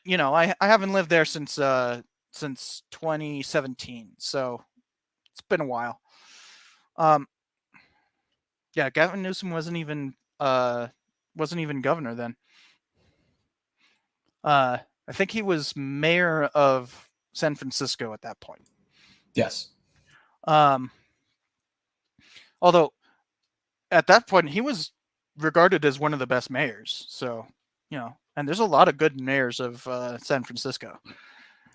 Speaker 1: I haven't lived there since 2017, so it's been a while. Yeah, Gavin Newsom wasn't even governor then. I think he was mayor of San Francisco at that point.
Speaker 2: Yes.
Speaker 1: Although at that point he was regarded as one of the best mayors, so and there's a lot of good mayors of San Francisco.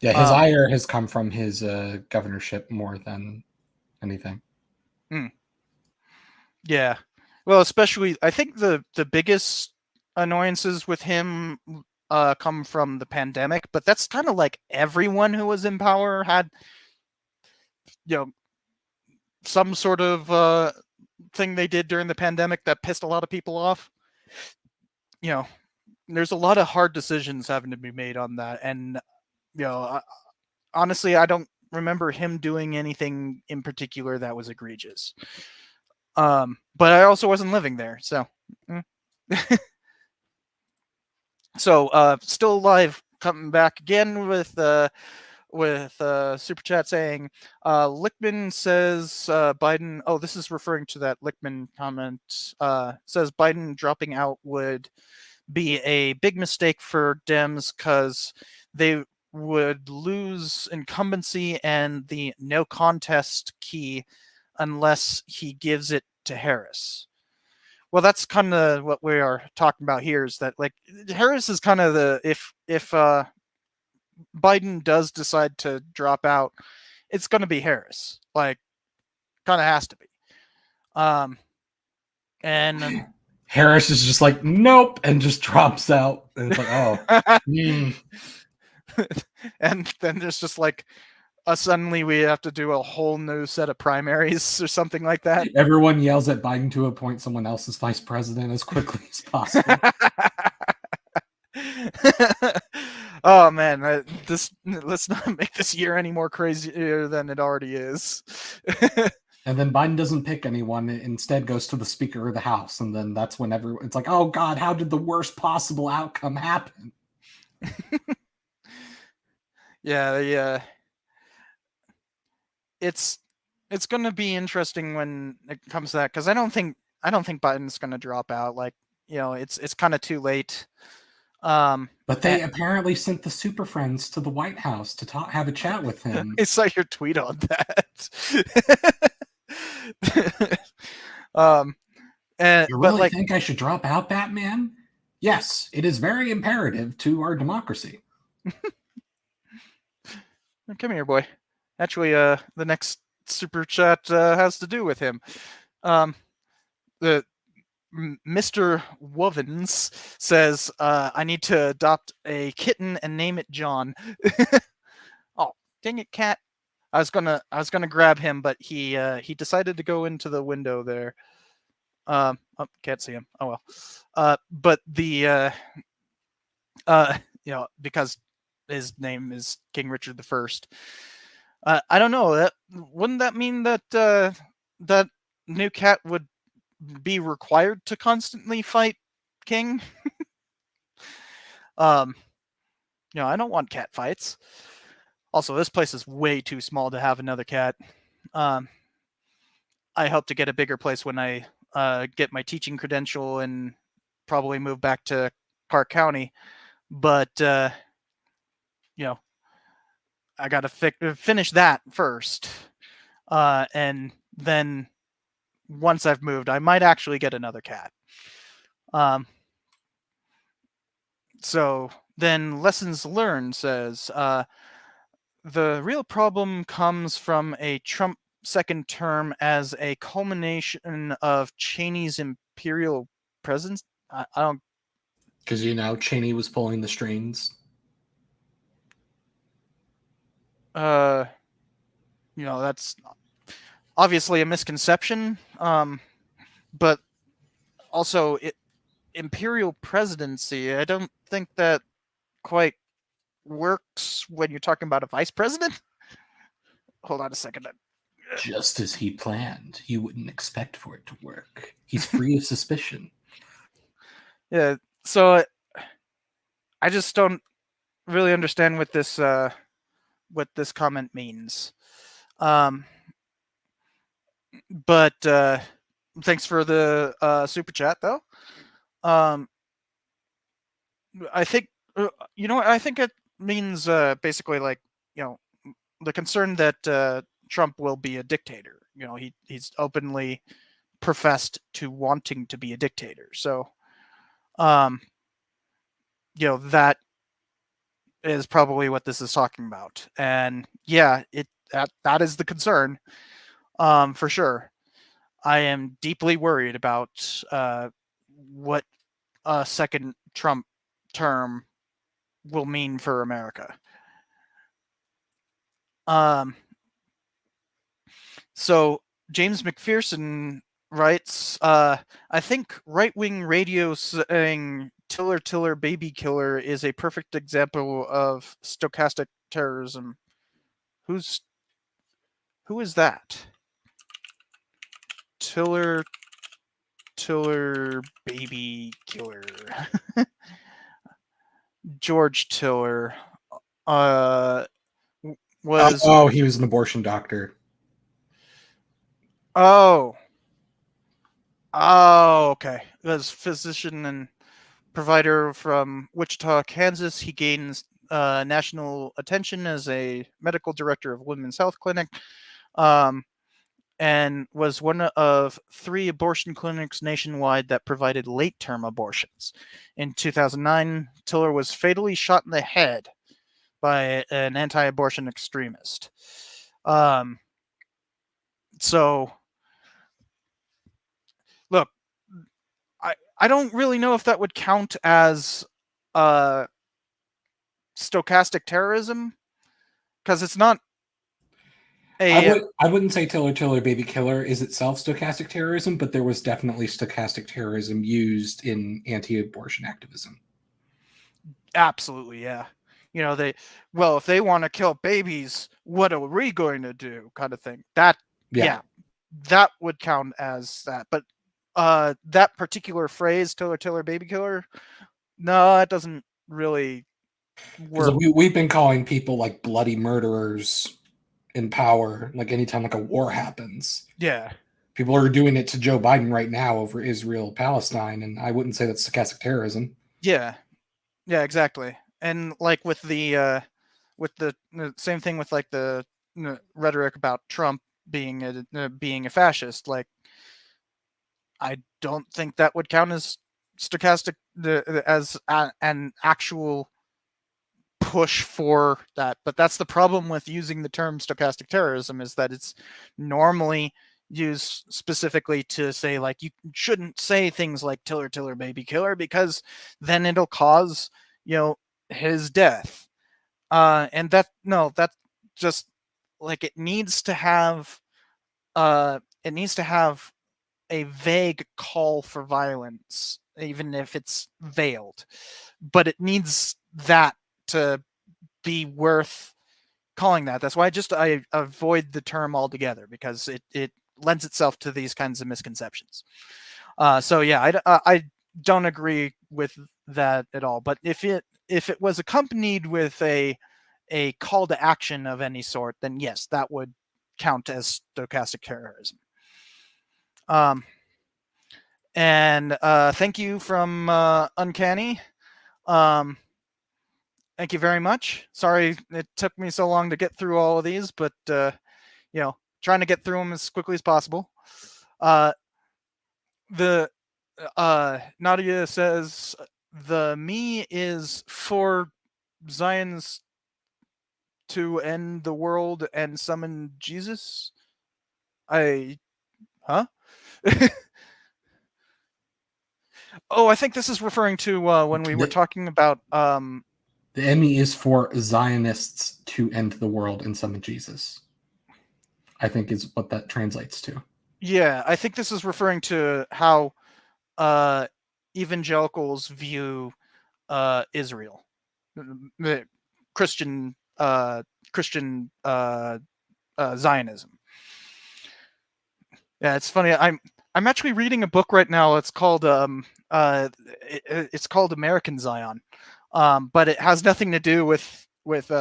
Speaker 2: Yeah, his ire has come from his governorship more than anything.
Speaker 1: Yeah. Well, especially I think the biggest annoyances with him come from the pandemic, but that's kind of like everyone who was in power had, some sort of thing they did during the pandemic that pissed a lot of people off. There's a lot of hard decisions having to be made on that, and honestly, I don't remember him doing anything in particular that was egregious. But I also wasn't living there, so. So, still alive, coming back again with super chat saying, Lichtman says Biden. Oh, this is referring to that Lichtman comment. Says Biden dropping out would be a big mistake for Dems because they would lose incumbency and the no contest key unless he gives it to Harris. Well, that's kind of what we are talking about here, is that like Harris is kind of the if Biden does decide to drop out, it's going to be Harris. Like, kind of has to be. And
Speaker 2: Harris is just like, nope, and just drops out. And it's like, oh.
Speaker 1: And then there's just like, suddenly we have to do a whole new set of primaries or something like that.
Speaker 2: Everyone yells at Biden to appoint someone else as vice president as quickly as possible.
Speaker 1: Oh man, let's not make this year any more crazier than it already is.
Speaker 2: And then Biden doesn't pick anyone, instead goes to the Speaker of the House, and then that's when it's like, oh God, how did the worst possible outcome happen?
Speaker 1: Yeah. It's going to be interesting when it comes to that, because I don't think Biden's going to drop out. Like, it's kind of too late.
Speaker 2: But they apparently sent the Super Friends to the White House to have a chat with him.
Speaker 1: I saw your tweet on that.
Speaker 2: You really think I should drop out, Batman? Yes, it is very imperative to our democracy.
Speaker 1: Come here, boy. Actually, the next super chat has to do with him. The Mr. Wovens says, I need to adopt a kitten and name it John. Oh, dang it, cat. I was gonna grab him, but he decided to go into the window there. Oh, can't see him. Oh well. But the because his name is King Richard the First. I don't know. Wouldn't that mean that that new cat would be required to constantly fight King? I don't want cat fights. Also, this place is way too small to have another cat. I hope to get a bigger place when I get my teaching credential and probably move back to Clark County. But I got to finish that first, and then once I've moved, I might actually get another cat. So then lessons learned says, the real problem comes from a Trump second term as a culmination of Cheney's imperial presence. I don't...
Speaker 2: Because, Cheney was pulling the strings.
Speaker 1: That's obviously a misconception. But also, imperial presidency, I don't think that quite works when you're talking about a vice president. Hold on a second.
Speaker 2: Just as he planned. You wouldn't expect for it to work. He's free of suspicion.
Speaker 1: Yeah, so I just don't really understand what this comment means. But thanks for the super chat, though. I think I think it means basically like the concern that Trump will be a dictator. He's openly professed to wanting to be a dictator. So that is probably what this is talking about. And yeah, that is the concern, for sure. I am deeply worried about what a second Trump term will mean for America. So James McPherson writes, I think right-wing radio saying "Tiller, Tiller, baby killer" is a perfect example of stochastic terrorism. Who is that? Tiller, Tiller, baby killer. George Tiller was
Speaker 2: Oh, he was an abortion doctor.
Speaker 1: oh okay. Was physician and provider from Wichita, Kansas. He gains national attention as a medical director of Women's Health Clinic, and was one of 3 abortion clinics nationwide that provided late-term abortions. In 2009, Tiller was fatally shot in the head by an anti-abortion extremist. So, look, I don't really know if that would count as stochastic terrorism, because it's not a
Speaker 2: I wouldn't say Tiller Tiller Baby Killer is itself stochastic terrorism, but there was definitely stochastic terrorism used in anti-abortion activism.
Speaker 1: absolutely, yeah. If they want to kill babies, what are we going to do? Kind of thing. Yeah, that would count as that. But that particular phrase, Tiller Tiller Baby Killer, no, it doesn't really work.
Speaker 2: We've been calling people like bloody murderers in power, like anytime like a war happens.
Speaker 1: Yeah.
Speaker 2: People are doing it to Joe Biden right now over Israel Palestine, and I wouldn't say that's stochastic terrorism.
Speaker 1: Yeah. Yeah, exactly. And like with the same thing with like the rhetoric about Trump being a fascist, like I don't think that would count as stochastic as an actual push for that. But that's the problem with using the term stochastic terrorism, is that it's normally used specifically to say, like, you shouldn't say things like Tiller Tiller baby killer, because then it'll cause his death. And that just, like, it needs to have a vague call for violence, even if it's veiled, but it needs that to be worth calling that. That's why I avoid the term altogether, because it lends itself to these kinds of misconceptions. So yeah, I don't agree with that at all. But if it was accompanied with a call to action of any sort, then yes, that would count as stochastic terrorism. And thank you from Uncanny. Thank you very much. Sorry it took me so long to get through all of these, but trying to get through them as quickly as possible. The Nadia says the me is for Zions to end the world and summon Jesus. Huh? Oh, I think this is referring to when we were talking about
Speaker 2: the Emmy is for Zionists to end the world and summon Jesus, I think is what that translates to.
Speaker 1: Yeah, I think this is referring to how evangelicals view Israel, the Christian Zionism. Yeah, it's funny. I'm actually reading a book right now. It's called it's called American Zion, but it has nothing to do with with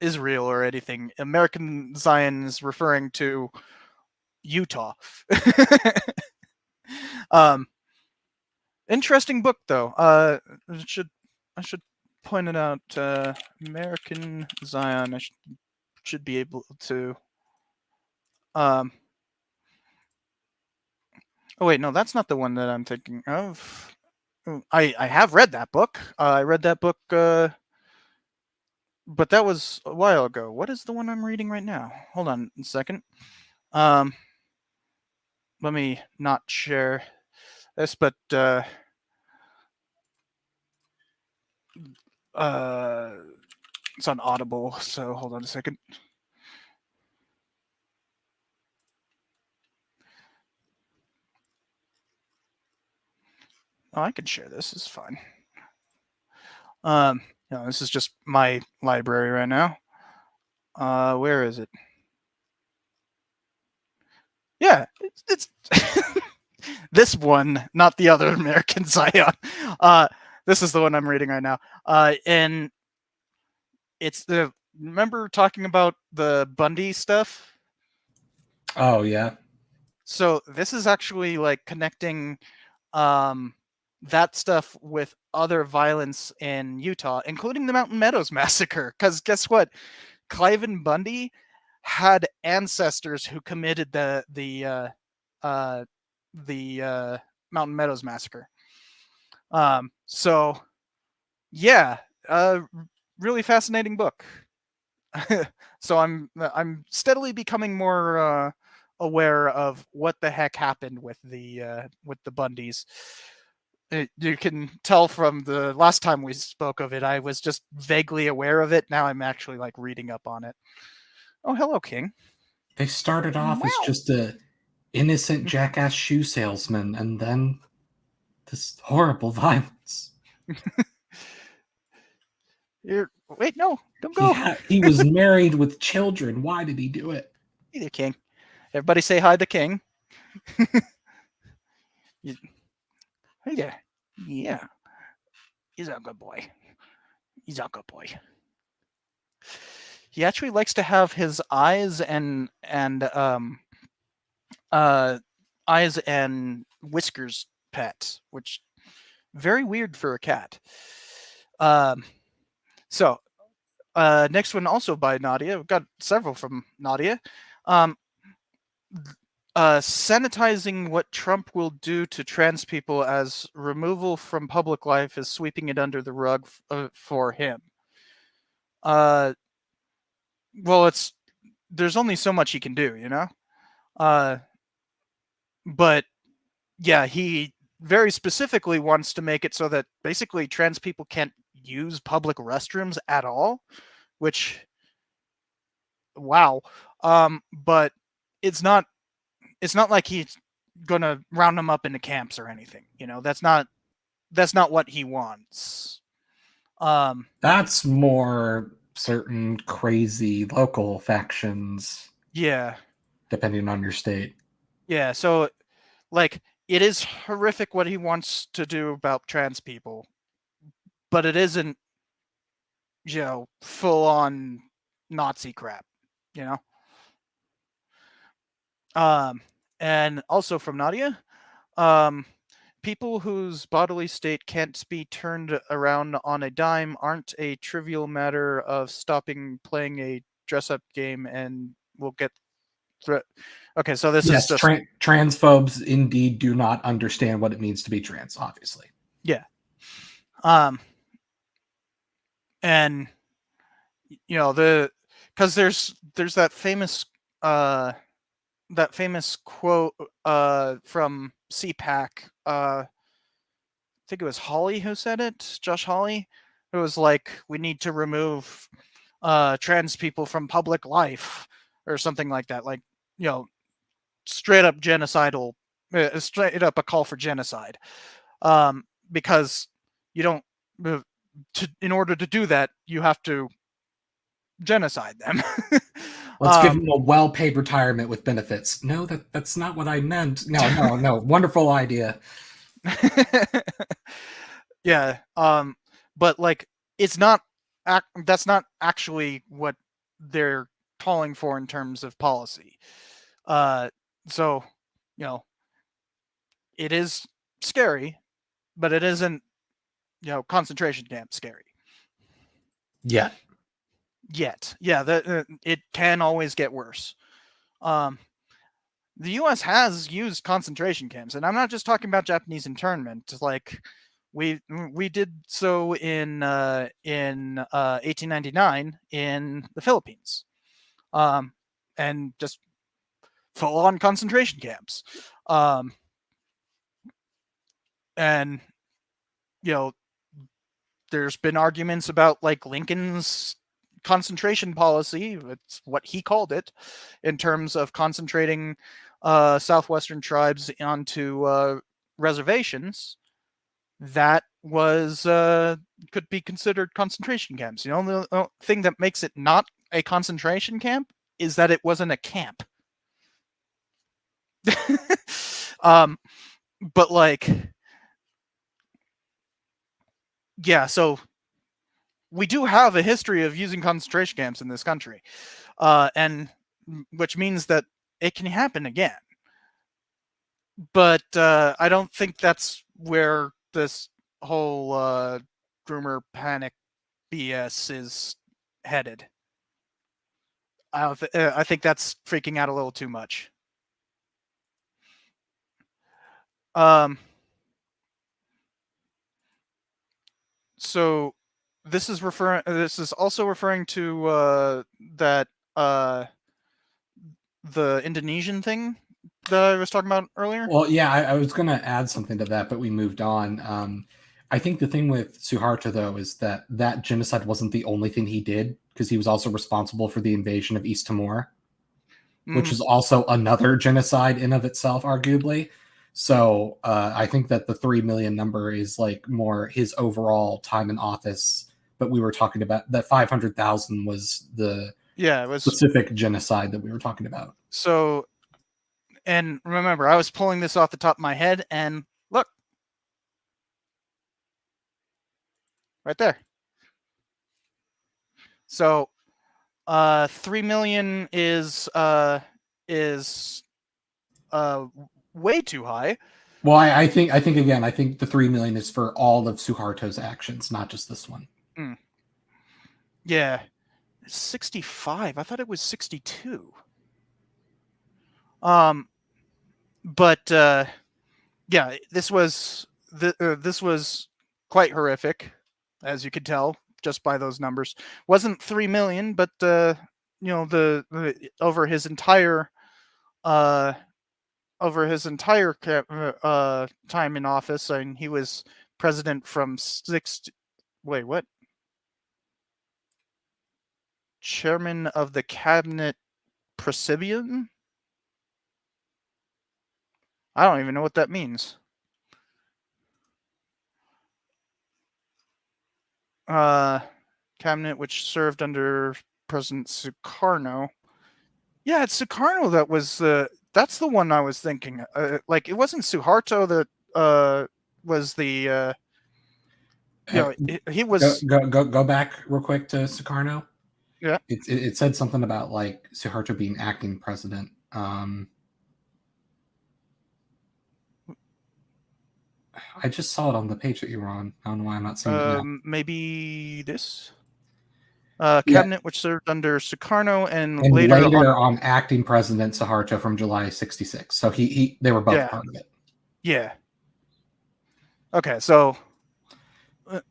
Speaker 1: Israel or anything. American Zion is referring to Utah. Interesting book though. I should point it out. American Zion. I should be able to. Oh wait, no, that's not the one that I'm thinking of. I have read that book. I read that book, but that was a while ago. What is the one I'm reading right now? Hold on a second. Let me not share this, but it's on Audible. So hold on a second. Oh, I can share this. It's fine. This is just my library right now. Where is it? Yeah, it's this one, not the other American Zion. This is the one I'm reading right now. And it's the remember talking about the Bundy stuff?
Speaker 2: Oh yeah.
Speaker 1: So this is actually like connecting that stuff with other violence in Utah, including the Mountain Meadows massacre. Because guess what? Cliven Bundy had ancestors who committed the Mountain Meadows massacre. So yeah, really fascinating book. So I'm steadily becoming more aware of what the heck happened with the Bundys. You can tell from the last time we spoke of it, I was just vaguely aware of it. Now I'm actually like reading up on it. Oh, hello, King.
Speaker 2: They started off as just a innocent jackass shoe salesman, and then this horrible violence.
Speaker 1: Wait, no, don't go.
Speaker 2: He was married with children. Why did he do it?
Speaker 1: Either King. Everybody say hi to King. Yeah. Yeah. He's a good boy. He's a good boy. He actually likes to have his eyes and whiskers pet, which very weird for a cat. So next one also by Nadia. We've got several from Nadia. Sanitizing what Trump will do to trans people as removal from public life is sweeping it under the rug for him. Well, there's only so much he can do, you know? But yeah, he very specifically wants to make it so that basically trans people can't use public restrooms at all, which, wow. But it's not like he's gonna round them up into camps or anything, you know? That's not what he wants.
Speaker 2: That's more certain crazy local factions.
Speaker 1: Yeah.
Speaker 2: Depending on your state.
Speaker 1: Yeah, so like it is horrific what he wants to do about trans people, but it isn't, you know, full on Nazi crap, you know? And also from Nadia, people whose bodily state can't be turned around on a dime aren't a trivial matter of stopping playing a dress-up game and will get Okay, so this is just
Speaker 2: transphobes indeed do not understand what it means to be trans, obviously.
Speaker 1: Yeah. And you know, because there's that famous quote from CPAC. I think it was Hawley who said it, Josh Hawley, who was like, we need to remove trans people from public life or something like that. Like, you know, straight up genocidal, straight up a call for genocide. Because you don't, in order to do that, you have to genocide them.
Speaker 2: Let's give them a well-paid retirement with benefits. No, that's not what I meant. No. Wonderful idea.
Speaker 1: Yeah. But like, it's not. That's not actually what they're calling for in terms of policy. So, you know, it is scary, but it isn't, you know, concentration camp scary.
Speaker 2: Yet.
Speaker 1: Yeah, it can always get worse. the U.S. has used concentration camps, and I'm not just talking about Japanese internment. Like we did so in 1899 in the Philippines, and just full on concentration camps, and you know, there's been arguments about like Lincoln's concentration policy. It's what he called it, in terms of concentrating southwestern tribes onto reservations. That was could be considered concentration camps. The only thing that makes it not a concentration camp is that it wasn't a camp. But like, yeah, so we do have a history of using concentration camps in this country, and which means that it can happen again. But I don't think that's where this whole groomer panic BS is headed. I think that's freaking out a little too much. So this is also referring to that the Indonesian thing that I was talking about earlier.
Speaker 2: Well, yeah, I was going to add something to that, but we moved on. I think the thing with Suharto, though, is that genocide wasn't the only thing he did, because he was also responsible for the invasion of East Timor, which is also another genocide in of itself, arguably. So I think that the 3 million number is like more his overall time in office, but we were talking about that 500,000 was the
Speaker 1: it was
Speaker 2: specific genocide that we were talking about.
Speaker 1: So, and remember, I was pulling this off the top of my head, and look, right there. So, 3 million is way too high.
Speaker 2: Well, I think again, I think the 3 million is for all of Suharto's actions, not just this one.
Speaker 1: Yeah, 65. I thought it was 62. But yeah, this was quite horrific, as you could tell just by those numbers. Wasn't 3 million, but the over his entire time in office, and he was president from chairman of the cabinet precedents. I don't even know what that means. Cabinet which served under President Sukarno. Yeah, it's Sukarno that was that's the one I was thinking. Like, it wasn't Suharto that was the he was
Speaker 2: go back real quick to Sukarno.
Speaker 1: Yeah,
Speaker 2: it said something about like Suharto being acting president. I just saw it on the page that you were on. I don't know why I'm not seeing it now.
Speaker 1: Maybe this cabinet which served under Sukarno and
Speaker 2: later on acting president Suharto from July 66. So they were both part of it.
Speaker 1: Yeah. Okay, so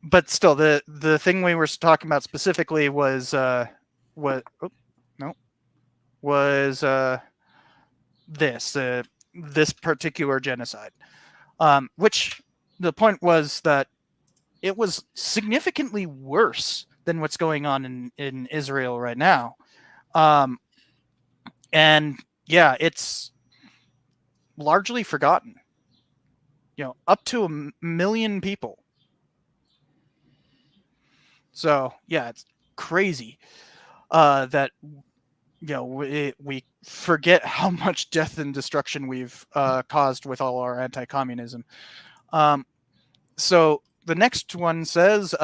Speaker 1: but still, the thing we were talking about specifically was this particular genocide, which the point was that it was significantly worse than what's going on in Israel right now, and yeah, it's largely forgotten. Up to 1 million people. So yeah, it's crazy that we forget how much death and destruction we've caused with all our anti-communism. So the next one says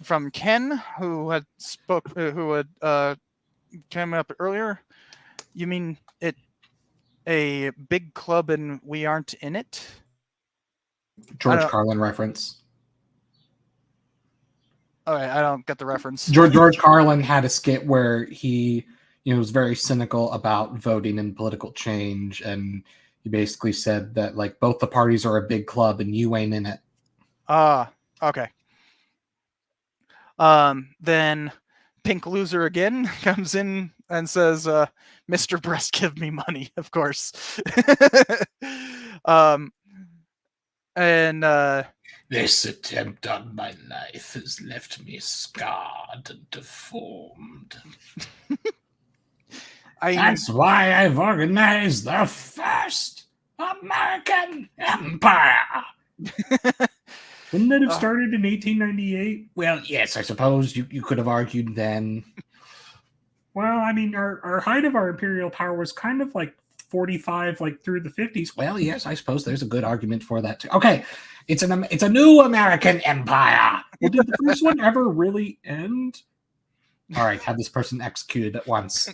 Speaker 1: from Ken, who had came up earlier. You mean it a big club and we aren't in it?
Speaker 2: George Carlin reference.
Speaker 1: All right, I don't get the reference.
Speaker 2: George Carlin had a skit where he was very cynical about voting and political change, and he basically said that like both the parties are a big club and you ain't in it.
Speaker 1: Okay. Then Pink Loser again comes in and says, Mr. Breast, give me money, of course. And
Speaker 2: This attempt on my life has left me scarred and deformed. That's why I've organized the first American Empire. Wouldn't that have started in 1898? Well, yes, I suppose you could have argued then. Well, I mean, our height of our imperial power was kind of like 45, like through the 50s. Well, yes, I suppose there's a good argument for that too. Okay, it's a new American empire. Well, did the first one ever really end? All right, have this person executed at once.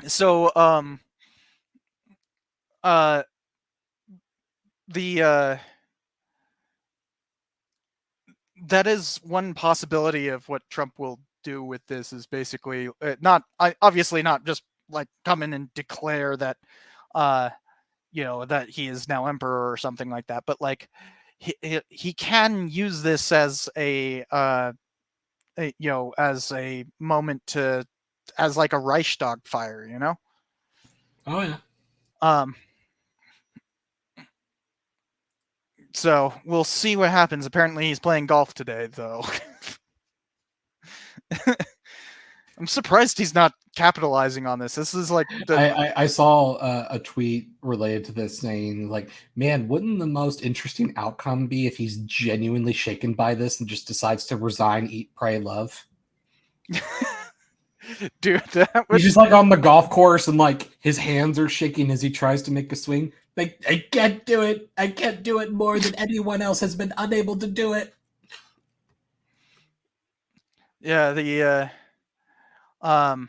Speaker 1: So the that is one possibility of what Trump will do with this, is basically obviously not just like come in and declare that that he is now emperor or something like that, but like he can use this as as a moment as like a Reichstag fire,
Speaker 2: Oh yeah.
Speaker 1: So we'll see what happens. Apparently he's playing golf today, though. I'm surprised he's not capitalizing on this. This is like
Speaker 2: I saw a tweet related to this saying, like, man, wouldn't the most interesting outcome be if he's genuinely shaken by this and just decides to resign, eat, pray, love?
Speaker 1: Dude,
Speaker 2: he's just like on the golf course and like his hands are shaking as he tries to make a swing. Like, I can't do it. I can't do it more than anyone else has been unable to do it.
Speaker 1: Yeah, I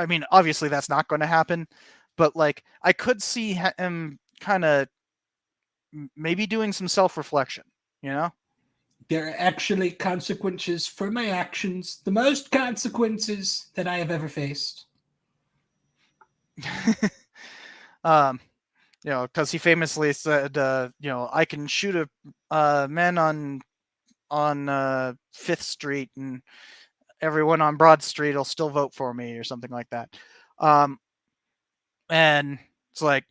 Speaker 1: mean, obviously that's not going to happen, but like I could see him kind of maybe doing some self-reflection,
Speaker 2: There are actually consequences for my actions, the most consequences that I have ever faced.
Speaker 1: Because he famously said, I can shoot a man on 5th Street and everyone on Broad Street will still vote for me, or something like that. And it's like,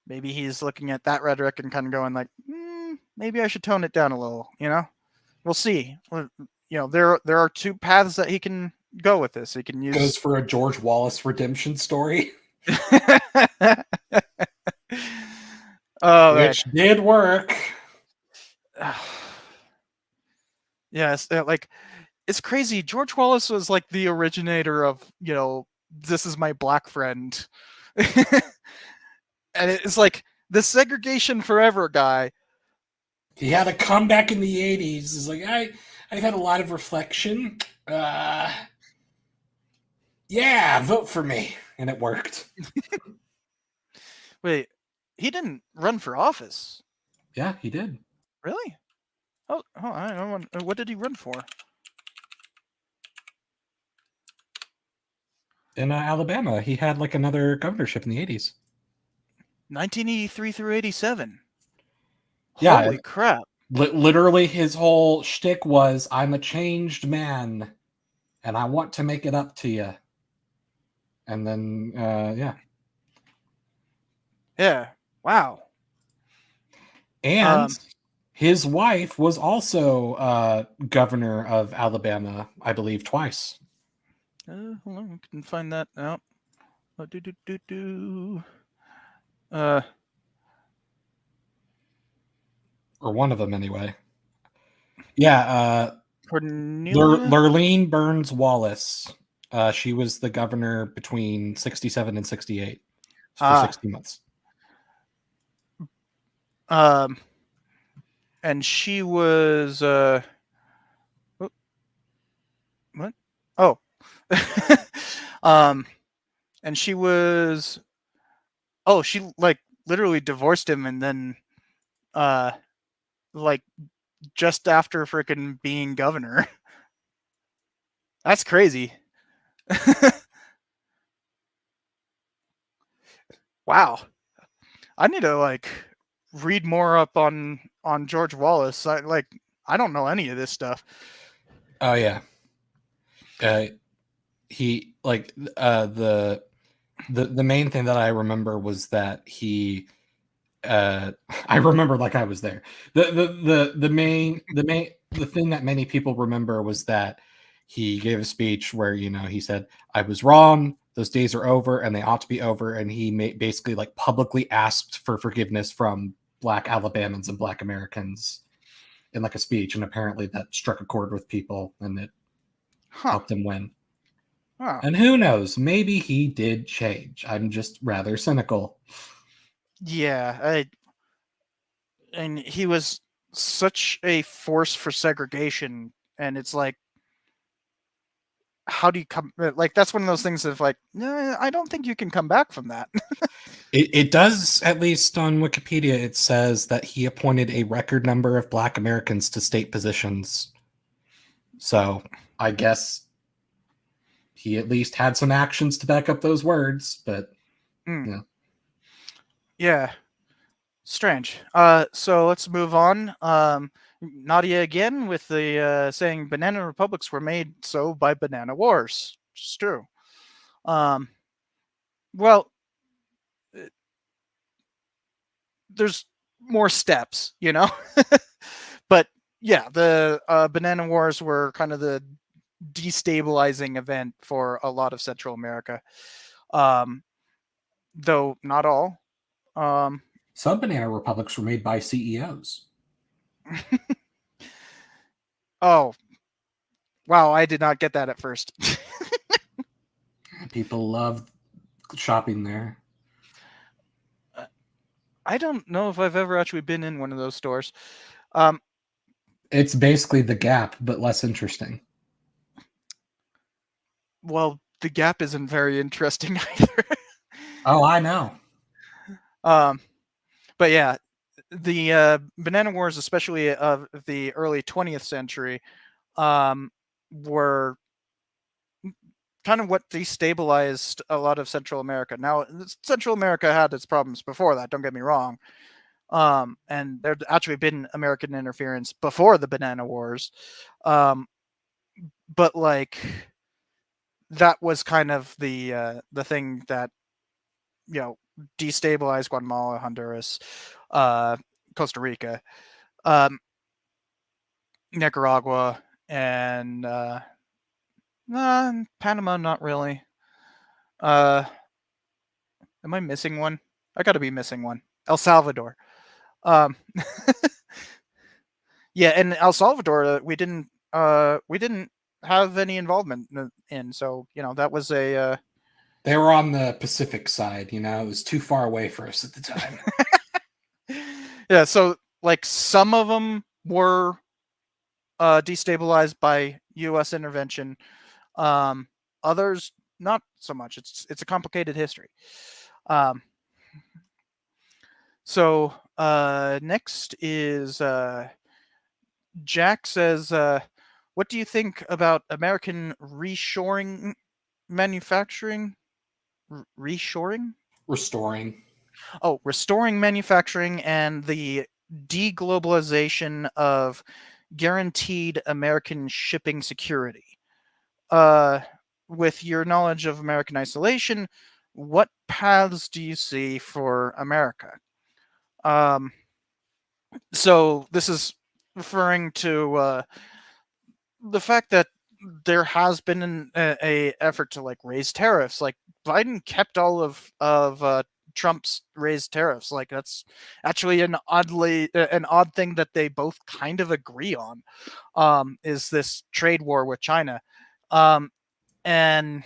Speaker 1: maybe he's looking at that rhetoric and kind of going like, maybe I should tone it down a little, We'll see. There are two paths that he can go with this. He can use...
Speaker 2: Goes for a George Wallace redemption story. Which did work.
Speaker 1: Yes, like it's crazy. George Wallace was like the originator of, this is my black friend. And it's like the segregation forever guy.
Speaker 2: He had a comeback in the 80s. It's like, I've had a lot of reflection. Yeah, vote for me. And it worked.
Speaker 1: Wait, he didn't run for office?
Speaker 2: Yeah, he did.
Speaker 1: Really? Oh, I don't know. What did he run for?
Speaker 2: In Alabama, he had like another governorship in the 80s.
Speaker 1: 1983 through 87.
Speaker 2: Yeah.
Speaker 1: Holy crap.
Speaker 2: Literally, his whole shtick was, I'm a changed man, and I want to make it up to you. And then, yeah.
Speaker 1: Yeah. Wow.
Speaker 2: And his wife was also governor of Alabama, I believe, twice.
Speaker 1: Hold on, I can find that out.
Speaker 2: Or one of them, anyway. Yeah. Lurleen Burns Wallace. She was the governor between 67 and 68 for 60 months.
Speaker 1: And she was what? Oh. And she was Oh, she like literally divorced him, and then like just after freaking being governor. That's crazy. Wow. I need to like read more up on George Wallace. I don't know any of this stuff.
Speaker 2: Oh yeah. He like the main thing that I remember was that he I remember like I was there. The main the thing that many people remember was that he gave a speech where, you know, he said, I was wrong, those days are over and they ought to be over, and he basically like publicly asked for forgiveness from Black Alabamans and Black Americans in like a speech, and apparently that struck a chord with people and it helped him win.
Speaker 1: Huh.
Speaker 2: And who knows, maybe he did change. I'm just rather cynical.
Speaker 1: Yeah, and he was such a force for segregation, and it's like, how do you come? Like, that's one of those things of like, nah, I don't think you can come back from that.
Speaker 2: It does, at least on Wikipedia, it says that he appointed a record number of Black Americans to state positions. So I guess he at least had some actions to back up those words, but yeah.
Speaker 1: Yeah. Strange. So let's move on. Nadia again with the saying banana republics were made so by banana wars. It's true. Well, there's more steps, you know. But yeah, the banana wars were kind of the destabilizing event for a lot of Central America, though not all.
Speaker 2: Some banana republics were made by CEOs.
Speaker 1: Oh, wow! I did not get that at first.
Speaker 2: People love shopping there.
Speaker 1: I don't know if I've ever actually been in one of those stores.
Speaker 2: It's basically the Gap, but less interesting.
Speaker 1: Well, the Gap isn't very interesting either.
Speaker 2: Oh, I know.
Speaker 1: But yeah, the banana wars, especially of the early 20th century, were kind of what destabilized a lot of Central America. Now, Central America had its problems before that, don't get me wrong. And there'd actually been American interference before the banana wars. But like, that was kind of the thing that, you know, destabilized Guatemala, Honduras, Costa Rica, Nicaragua, and Panama. Not really. Am I missing one? I got to be missing one. El Salvador. Yeah, and El Salvador, we didn't have any involvement in. So, you know, that was a.
Speaker 2: They were on the Pacific side, you know, it was too far away for us at the time.
Speaker 1: Yeah, so like some of them were destabilized by U.S. intervention. Others not so much. It's a complicated history. So next is Jack says, what do you think about American reshoring manufacturing? Reshoring?
Speaker 2: Restoring.
Speaker 1: Oh, restoring manufacturing and the deglobalization of guaranteed American shipping security. With your knowledge of American isolation, what paths do you see for America? So this is referring to the fact that there has been a effort to like raise tariffs. Like Biden kept all of Trump's raised tariffs. Like that's actually an odd thing that they both kind of agree on. Is this trade war with China? And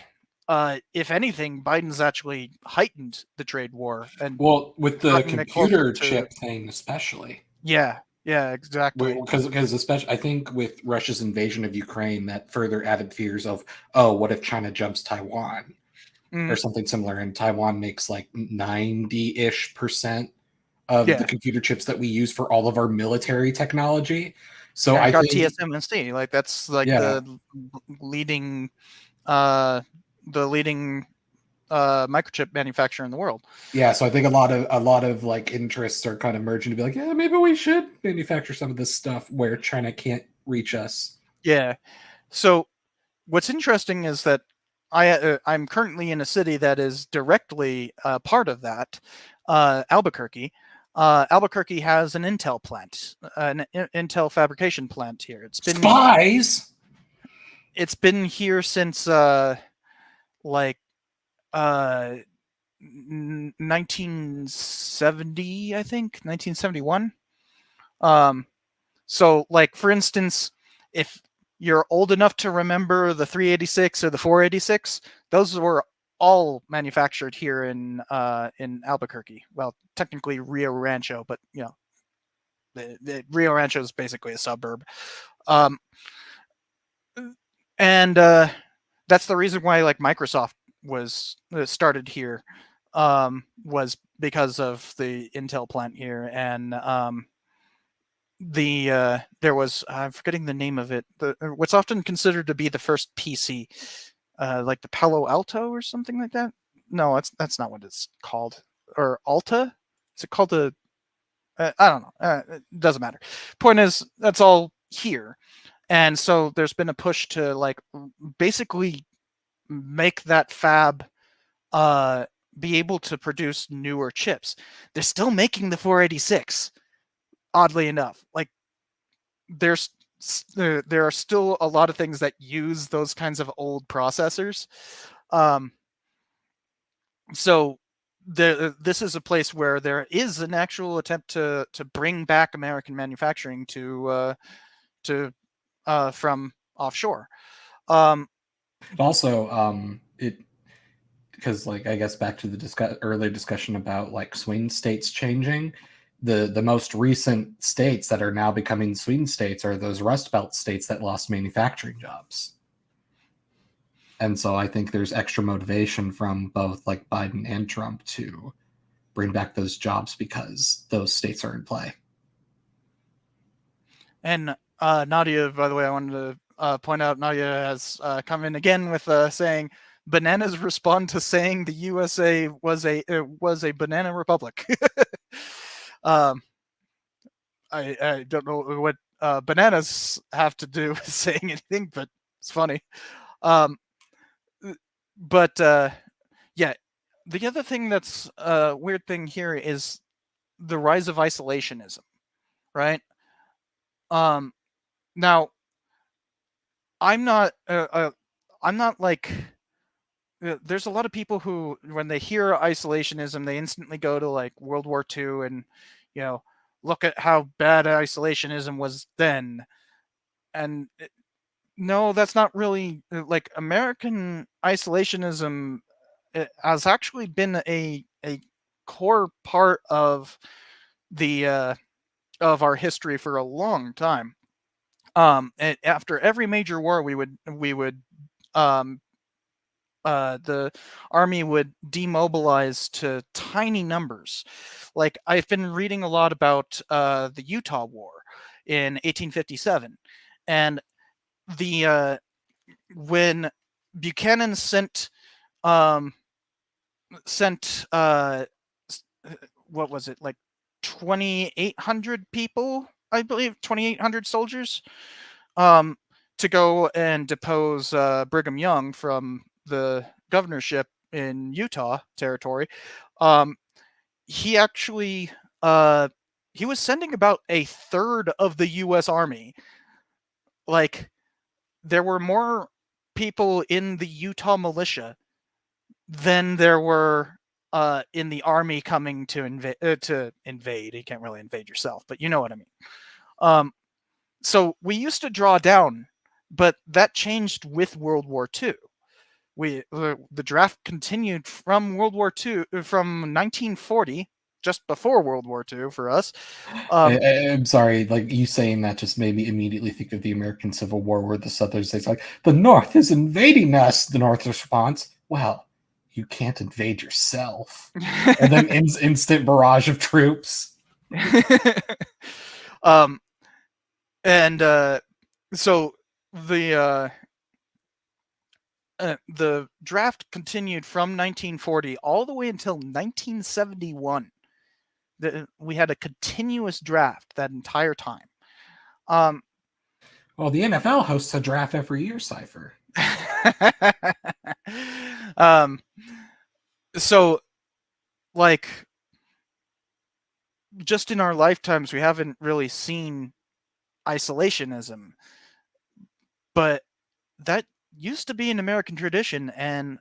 Speaker 1: if anything, Biden's actually heightened the trade war and
Speaker 2: well, with the
Speaker 1: gotten it closer
Speaker 2: computer
Speaker 1: to-
Speaker 2: chip thing, especially.
Speaker 1: Yeah, exactly.
Speaker 2: Because especially, I think with Russia's invasion of Ukraine, that further added fears of, oh, what if China jumps Taiwan? or something similar, and Taiwan makes like 90-ish% of the computer chips that we use for all of our military technology. So
Speaker 1: I got
Speaker 2: think
Speaker 1: TSMC, like that's like
Speaker 2: Yeah.
Speaker 1: the leading uh microchip manufacturer in the world.
Speaker 2: Yeah, so I think a lot of like interests are kind of merging to be like, yeah, maybe we should manufacture some of this stuff where China can't reach us.
Speaker 1: Yeah. So what's interesting is that I'm currently in a city that is directly part of that, Albuquerque. Albuquerque has an Intel plant, an Intel fabrication plant here.
Speaker 2: Spies.
Speaker 1: It's been here since like 1970, I think 1971. So like for instance, if you're old enough to remember the 386 or the 486, those were all manufactured here in Albuquerque. Well, technically Rio Rancho, but you know, the Rio Rancho is basically a suburb. And that's the reason why like Microsoft was started here, was because of the Intel plant here. And there was, I'm forgetting the name of it, what's often considered to be the first PC, like the Palo Alto or something like that. No, that's not what it's called. Or Alta? Is it called a? I don't know. It doesn't matter. Point is, that's all here, and so there's been a push to like basically make that fab be able to produce newer chips. They're still making the 486. Oddly enough, like there are still a lot of things that use those kinds of old processors. So this is a place where there is an actual attempt to bring back American manufacturing to from offshore.
Speaker 2: Also, it because like I guess back to the earlier discussion about like swing states changing. The most recent states that are now becoming swing states are those Rust Belt states that lost manufacturing jobs. And so I think there's extra motivation from both like Biden and Trump to bring back those jobs because those states are in play.
Speaker 1: And Nadia, by the way, I wanted to point out Nadia has come in again with saying bananas respond to saying the USA was a banana republic. I don't know what bananas have to do with saying anything, but it's funny. But yeah, the other thing that's a weird thing here is the rise of isolationism, right? Now I'm not like there's a lot of people who, when they hear isolationism, they instantly go to like World War II and, you know, look at how bad isolationism was then. And no, that's not really like American isolationism. It has actually been a core part of the of our history for a long time. After every major war, we would the army would demobilize to tiny numbers. Like I've been reading a lot about the Utah War in 1857, and the when Buchanan sent what was it, like 2,800 people, I believe, 2,800 soldiers, to go and depose Brigham Young from the governorship in Utah territory. He actually he was sending about a third of the U.S. Army. Like there were more people in the Utah militia than there were in the army coming to invade. You can't really invade yourself, but you know what I mean. So we used to draw down, but that changed with World War II. The draft continued from World War II, from 1940, just before World War II for us.
Speaker 2: I'm sorry, like you saying that just made me immediately think of the American Civil War, where the Southern states like the North is invading us. The North's response, well, you can't invade yourself. And then instant barrage of troops.
Speaker 1: And so the draft continued from 1940 all the way until 1971. We had a continuous draft that entire time.
Speaker 2: Well, the NFL hosts a draft every year, Cypher.
Speaker 1: So, like, just in our lifetimes, we haven't really seen isolationism, but that used to be an American tradition, and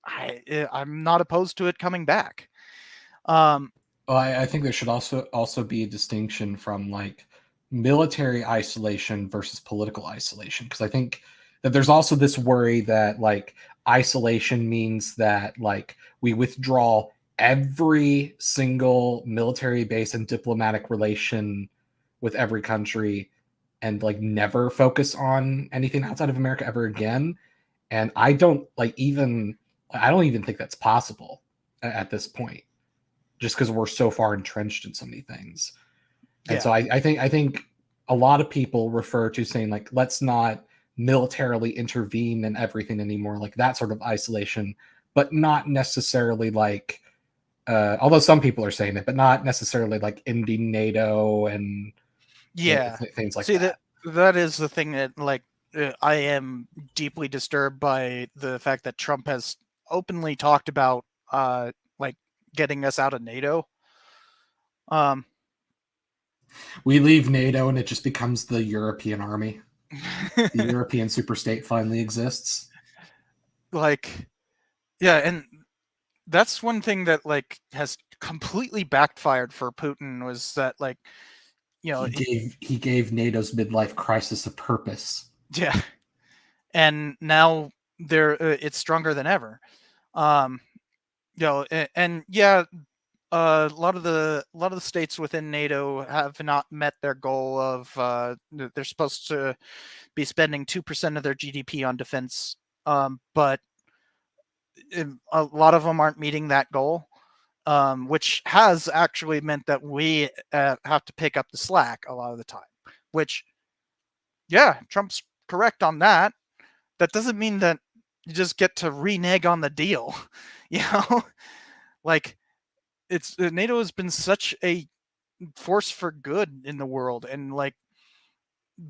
Speaker 1: I'm not opposed to it coming back.
Speaker 2: Well, I think there should also be a distinction from like military isolation versus political isolation, because I think that there's also this worry that like isolation means that like we withdraw every single military base and diplomatic relation with every country and like never focus on anything outside of America ever again. And I don't even think that's possible at this point, just because we're so far entrenched in so many things. And so I think a lot of people refer to saying like, let's not militarily intervene in everything anymore, like that sort of isolation, but not necessarily like, although some people are saying it, but not necessarily like ending NATO and things like that.
Speaker 1: That is the thing that like I am deeply disturbed by the fact that Trump has openly talked about like getting us out of NATO.
Speaker 2: We leave NATO and it just becomes the European army. The European superstate finally exists.
Speaker 1: Like, yeah, and that's one thing that like has completely backfired for Putin, was that like, you know,
Speaker 2: he gave NATO's midlife crisis a purpose.
Speaker 1: Yeah, and now it's stronger than ever. You know, and yeah, a lot of the states within NATO have not met their goal of they're supposed to be spending 2% of their GDP on defense, but a lot of them aren't meeting that goal, which has actually meant that we have to pick up the slack a lot of the time. Which, yeah, Trump's correct on that. That doesn't mean that you just get to renege on the deal, you know, like. It's NATO has been such a force for good in the world, and like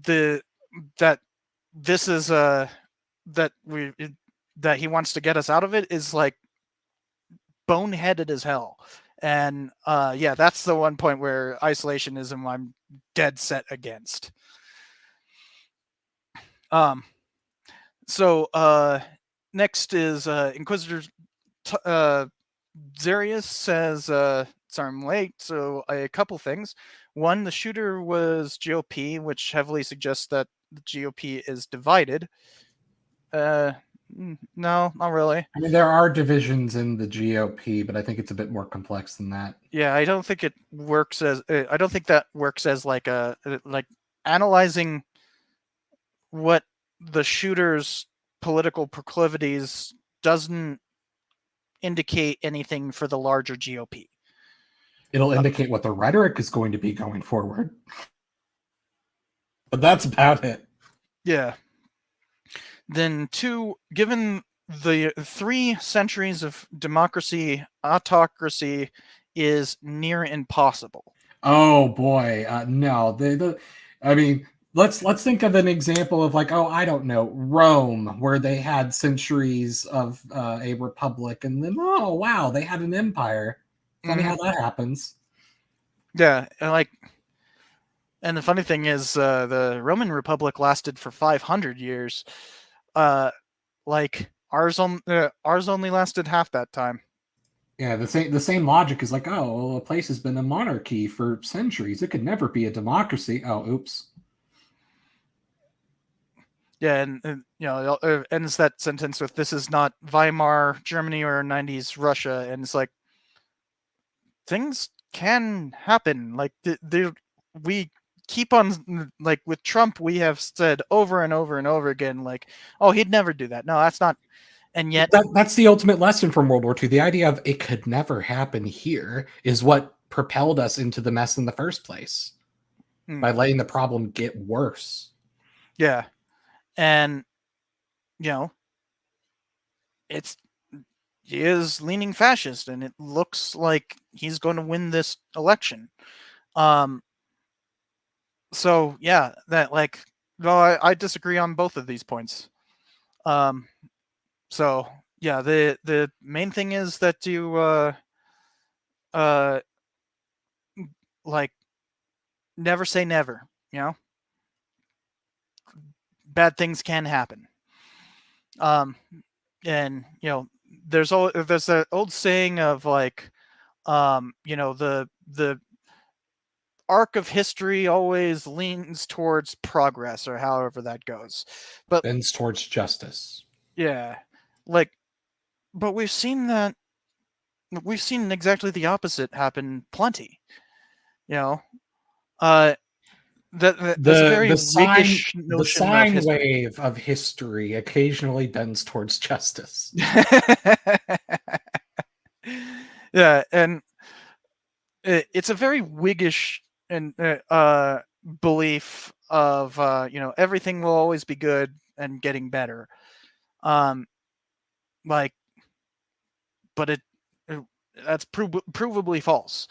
Speaker 1: that this is that he wants to get us out of it is like boneheaded as hell. And yeah, that's the one point where isolationism I'm dead set against. So next is Inquisitor Zarius says, sorry I'm late, so a couple things. One, the shooter was GOP, which heavily suggests that the GOP is divided. No, not really.
Speaker 2: I mean, there are divisions in the GOP, but I think it's a bit more complex than that.
Speaker 1: Yeah, I don't think it works as I don't think that works as like a like analyzing what the shooter's political proclivities doesn't indicate anything for the larger GOP.
Speaker 2: It'll indicate what the rhetoric is going to be going forward. But that's about it.
Speaker 1: Yeah. Then two, given the 3 centuries of democracy, autocracy is near impossible.
Speaker 2: Oh boy, no. I mean, let's think of an example of like, I don't know, Rome, where they had centuries of a republic, and then oh wow, they had an empire. Funny how that happens.
Speaker 1: Yeah, and the funny thing is, the Roman Republic lasted for 500 years. Like ours only lasted half that time.
Speaker 2: Yeah, the same logic is like, oh, well, a place has been a monarchy for centuries. It could never be a democracy. Oh, oops.
Speaker 1: Yeah, and you know, it ends that sentence with, "This is not Weimar Germany or 90s Russia," and it's like things can happen. Like we keep on, like with Trump, we have said over and over and over again, like, oh, he'd never do that. No, that's not. And yet,
Speaker 2: That's the ultimate lesson from World War II. The idea of it could never happen here is what propelled us into the mess in the first place by letting the problem get worse.
Speaker 1: yeah. And, he is leaning fascist, and it looks like he's going to win this election. So yeah, that I disagree on both of these points. So yeah, the main thing is that you never say never. Bad things can happen. And there's that old saying of the arc of history always leans towards progress, or however that goes. But
Speaker 2: bends towards justice.
Speaker 1: Yeah, but we've seen exactly the opposite happen plenty. That's a very Whiggish notion
Speaker 2: the sine
Speaker 1: of
Speaker 2: wave of history occasionally bends towards justice.
Speaker 1: Yeah, and it's a very Whiggish and belief of everything will always be good and getting better. But that's provably false.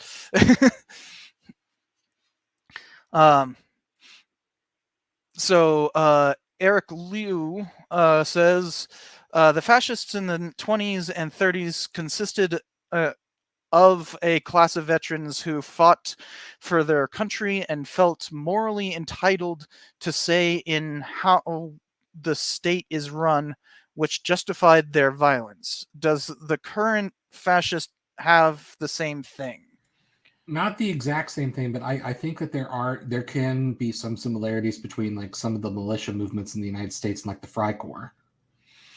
Speaker 1: So Eric Liu says the fascists in the 20s and 30s consisted of a class of veterans who fought for their country and felt morally entitled to say in how the state is run, which justified their violence. Does the current fascist have the same thing?
Speaker 2: Not the exact same thing, but I think that there can be some similarities between like some of the militia movements in the United States and like the Freikorps.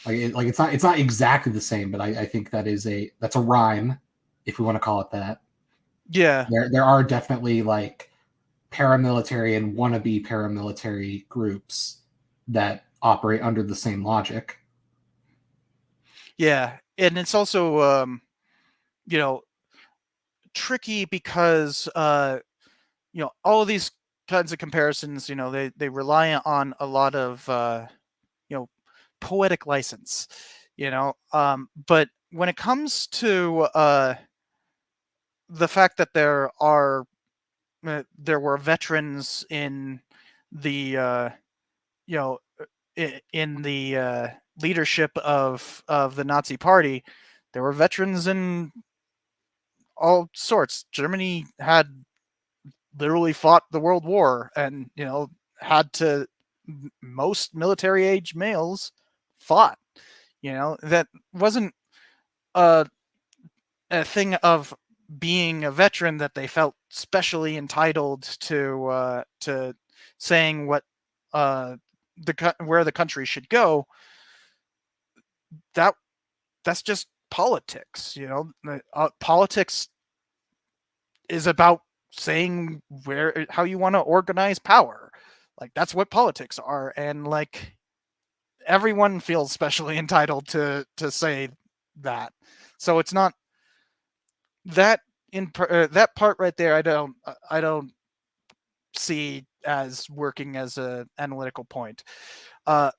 Speaker 2: It's not exactly the same, but I think that's a rhyme, if we want to call it that.
Speaker 1: Yeah.
Speaker 2: There are definitely like paramilitary and wannabe paramilitary groups that operate under the same logic.
Speaker 1: Yeah, and it's also tricky because all of these kinds of comparisons, they rely on a lot of poetic license, but when it comes to the fact that there were veterans in the in the leadership of the Nazi Party, there were veterans in all sorts. Germany had literally fought the World War, and had to. Most military age males fought. That wasn't a thing of being a veteran that they felt specially entitled to saying what where the country should go. That's just politics. Politics is about saying how you want to organize power. That's what politics are, and everyone feels specially entitled to say that. So it's not that that part right there. I don't see as working as a analytical point. But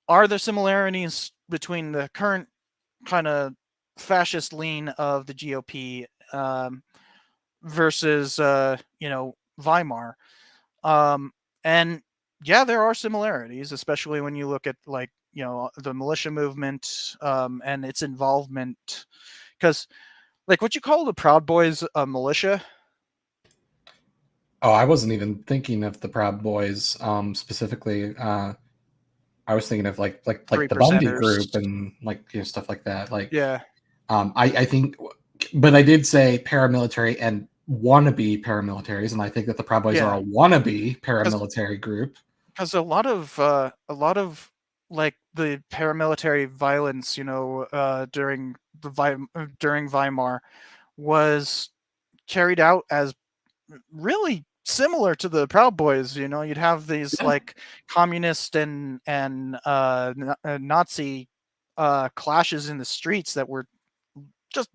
Speaker 1: are there similarities between the current kind of fascist lean of the GOP versus Weimar? And yeah, there are similarities, especially when you look at the militia movement and its involvement. Because would you call the Proud Boys a militia?
Speaker 2: Oh, I wasn't even thinking of the Proud Boys specifically. I was thinking of like the Bundy group and stuff like that.
Speaker 1: Yeah.
Speaker 2: I think, but I did say paramilitary and wannabe paramilitaries, and I think that the Proud Boys are a wannabe paramilitary group.
Speaker 1: Because a lot of the paramilitary violence, during Weimar, was carried out as really similar to the Proud Boys. You know, you'd have these
Speaker 2: Yeah.
Speaker 1: like communist and Nazi clashes in the streets that were just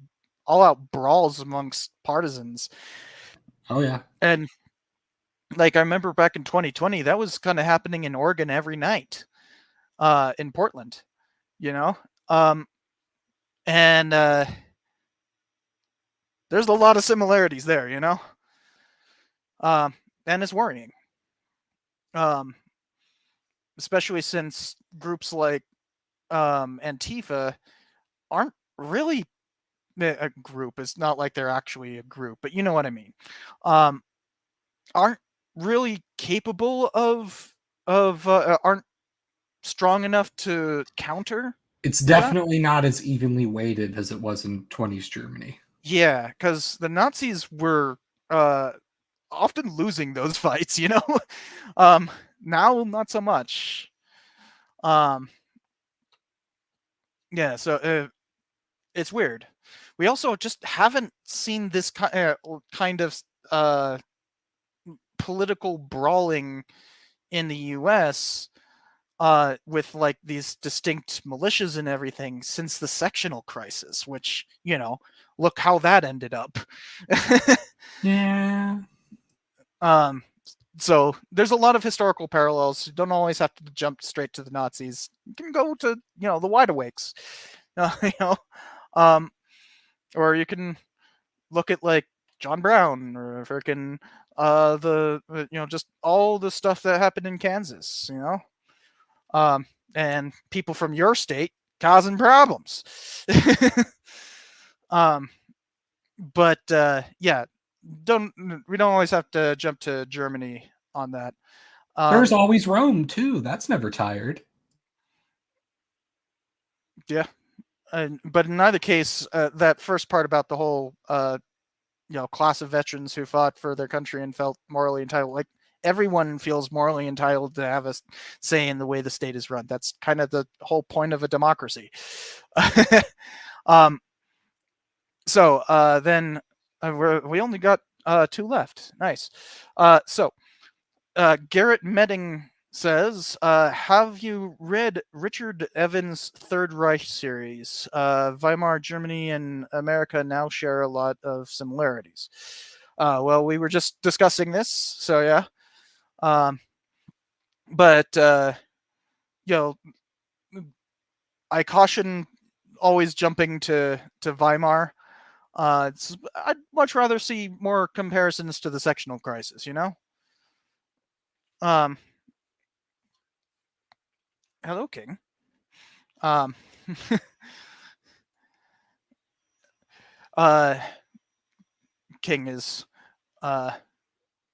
Speaker 1: all out brawls amongst partisans.
Speaker 2: Oh yeah.
Speaker 1: And like I remember back in 2020, that was kind of happening in Oregon every night, in Portland, you know, and there's a lot of similarities there, you know, and it's worrying, um, especially since groups like Antifa aren't really a group. It's not like they're actually a group, but you know what I mean. Um, aren't really capable of aren't strong enough to counter.
Speaker 2: It's definitely not as evenly weighted as it was in 20s Germany.
Speaker 1: Yeah, because the Nazis were often losing those fights, you know. Now not so much. Yeah, so it's weird. We also just haven't seen this kind of political brawling in the U.S. With like these distinct militias and everything since the sectional crisis, which, you know, look how that ended up.
Speaker 2: Yeah.
Speaker 1: So there's a lot of historical parallels. You don't always have to jump straight to the Nazis. You can go to, you know, the Wide Awakes, you know, or you can look at like John Brown or freaking you know, just all the stuff that happened in Kansas, you know, and people from your state causing problems. But yeah, we don't always have to jump to Germany on that.
Speaker 2: There's always Rome too. That's never tired.
Speaker 1: Yeah, but in either case, that first part about the whole you know, class of veterans who fought for their country and felt morally entitled, like everyone feels morally entitled to have a say in the way the state is run. That's kind of the whole point of a democracy. So then we only got 2 left. Nice. So Garrett Medding says, have you read Richard Evans' Third Reich series? Weimar Germany and America now share a lot of similarities. Well, we were just discussing this, so yeah. But you know, I caution always jumping to Weimar. I'd much rather see more comparisons to the sectional crisis, you know. Hello, King. King is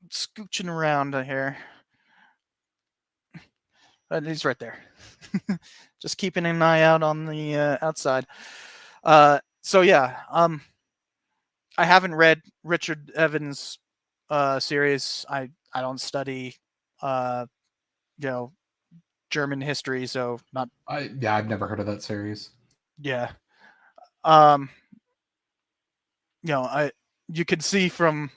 Speaker 1: scooching around here. He's right there. Just keeping an eye out on the outside. So yeah, I haven't read Richard Evans' series. I don't study, you know, German history, so not.
Speaker 2: Yeah, I've never heard of that series.
Speaker 1: Yeah. You know, you can see from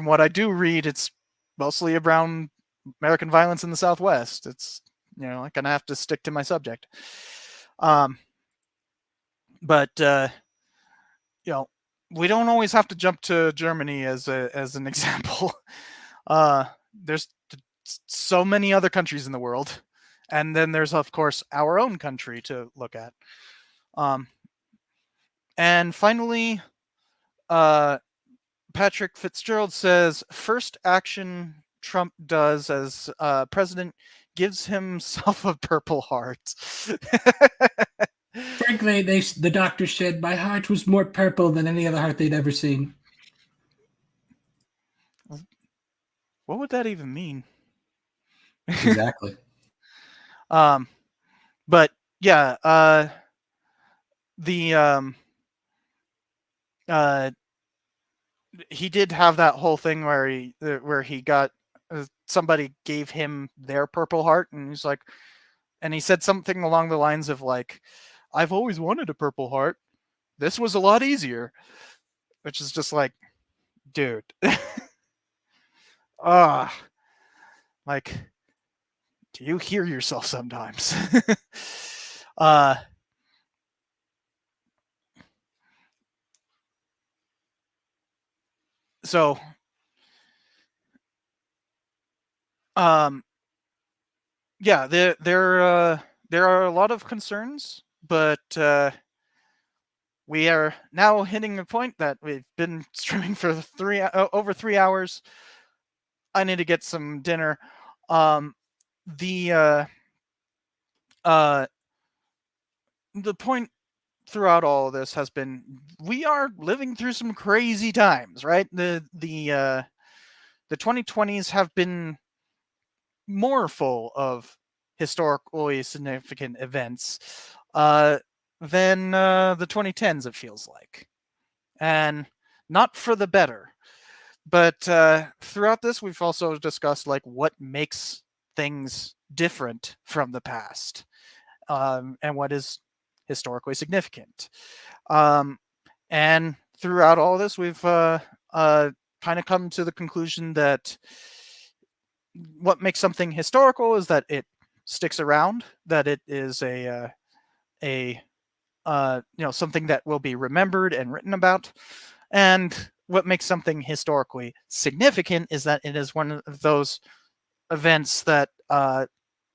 Speaker 1: what I do read, it's mostly around American violence in the Southwest. It's, you know, I kind of have to stick to my subject. But you know, we don't always have to jump to Germany as an example. There's so many other countries in the world, and then there's of course our own country to look at. And finally, Patrick Fitzgerald says, first action Trump does as president gives himself a Purple Heart.
Speaker 2: Frankly, the doctor said my heart was more purple than any other heart they'd ever seen.
Speaker 1: What would that even mean?
Speaker 2: Exactly.
Speaker 1: But yeah, he did have that whole thing where he got somebody gave him their Purple Heart, and he's like, and he said something along the lines of like, I've always wanted a Purple Heart. This was a lot easier, which is just like, dude. like, do you hear yourself sometimes? uh, so, yeah, there are a lot of concerns, but we are now hitting a point that we've been streaming for over 3 hours. I need to get some dinner. The uh, the point throughout all of this has been we are living through some crazy times, right? The 2020s have been more full of historically significant events than the 2010s, it feels like. And not for the better. But throughout this, we've also discussed like what makes things different from the past, and what is historically significant. And throughout all this, we've kind of come to the conclusion that what makes something historical is that it sticks around, that it is something that will be remembered and written about, and what makes something historically significant is that it is one of those events that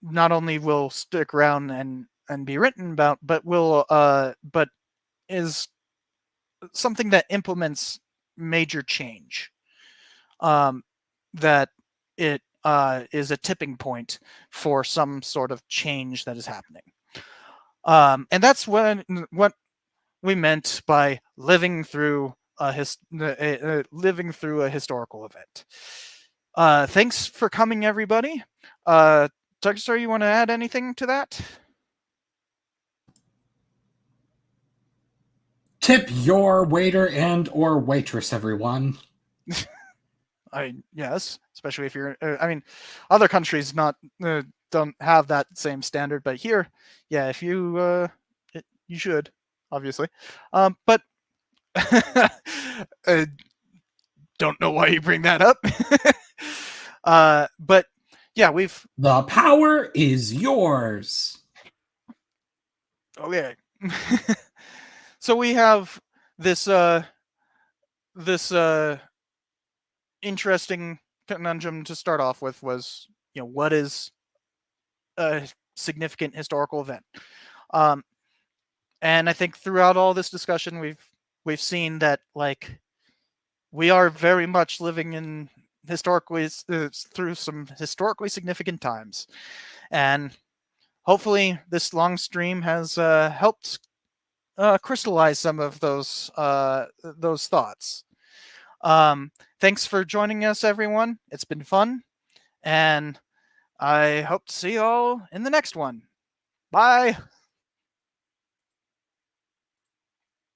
Speaker 1: not only will stick around and be written about, but but is something that implements major change. That it is a tipping point for some sort of change that is happening. And that's what we meant by living through living through a historical event. Thanks for coming, everybody. Tigerstar, you want to add anything to that?
Speaker 2: Tip your waiter and or waitress, everyone.
Speaker 1: Yes, especially if you're. I mean, other countries don't have that same standard, but here, yeah, if you you should, obviously. But don't know why you bring that up. But yeah,
Speaker 2: The power is yours.
Speaker 1: Okay. So we have this this interesting conundrum to start off with was, what is a significant historical event? And I think throughout all this discussion we've seen that like we are very much living in historically through some historically significant times, and hopefully this long stream has helped crystallize some of those thoughts. Thanks for joining us, everyone. It's been fun, and I hope to see you all in the next one. Bye.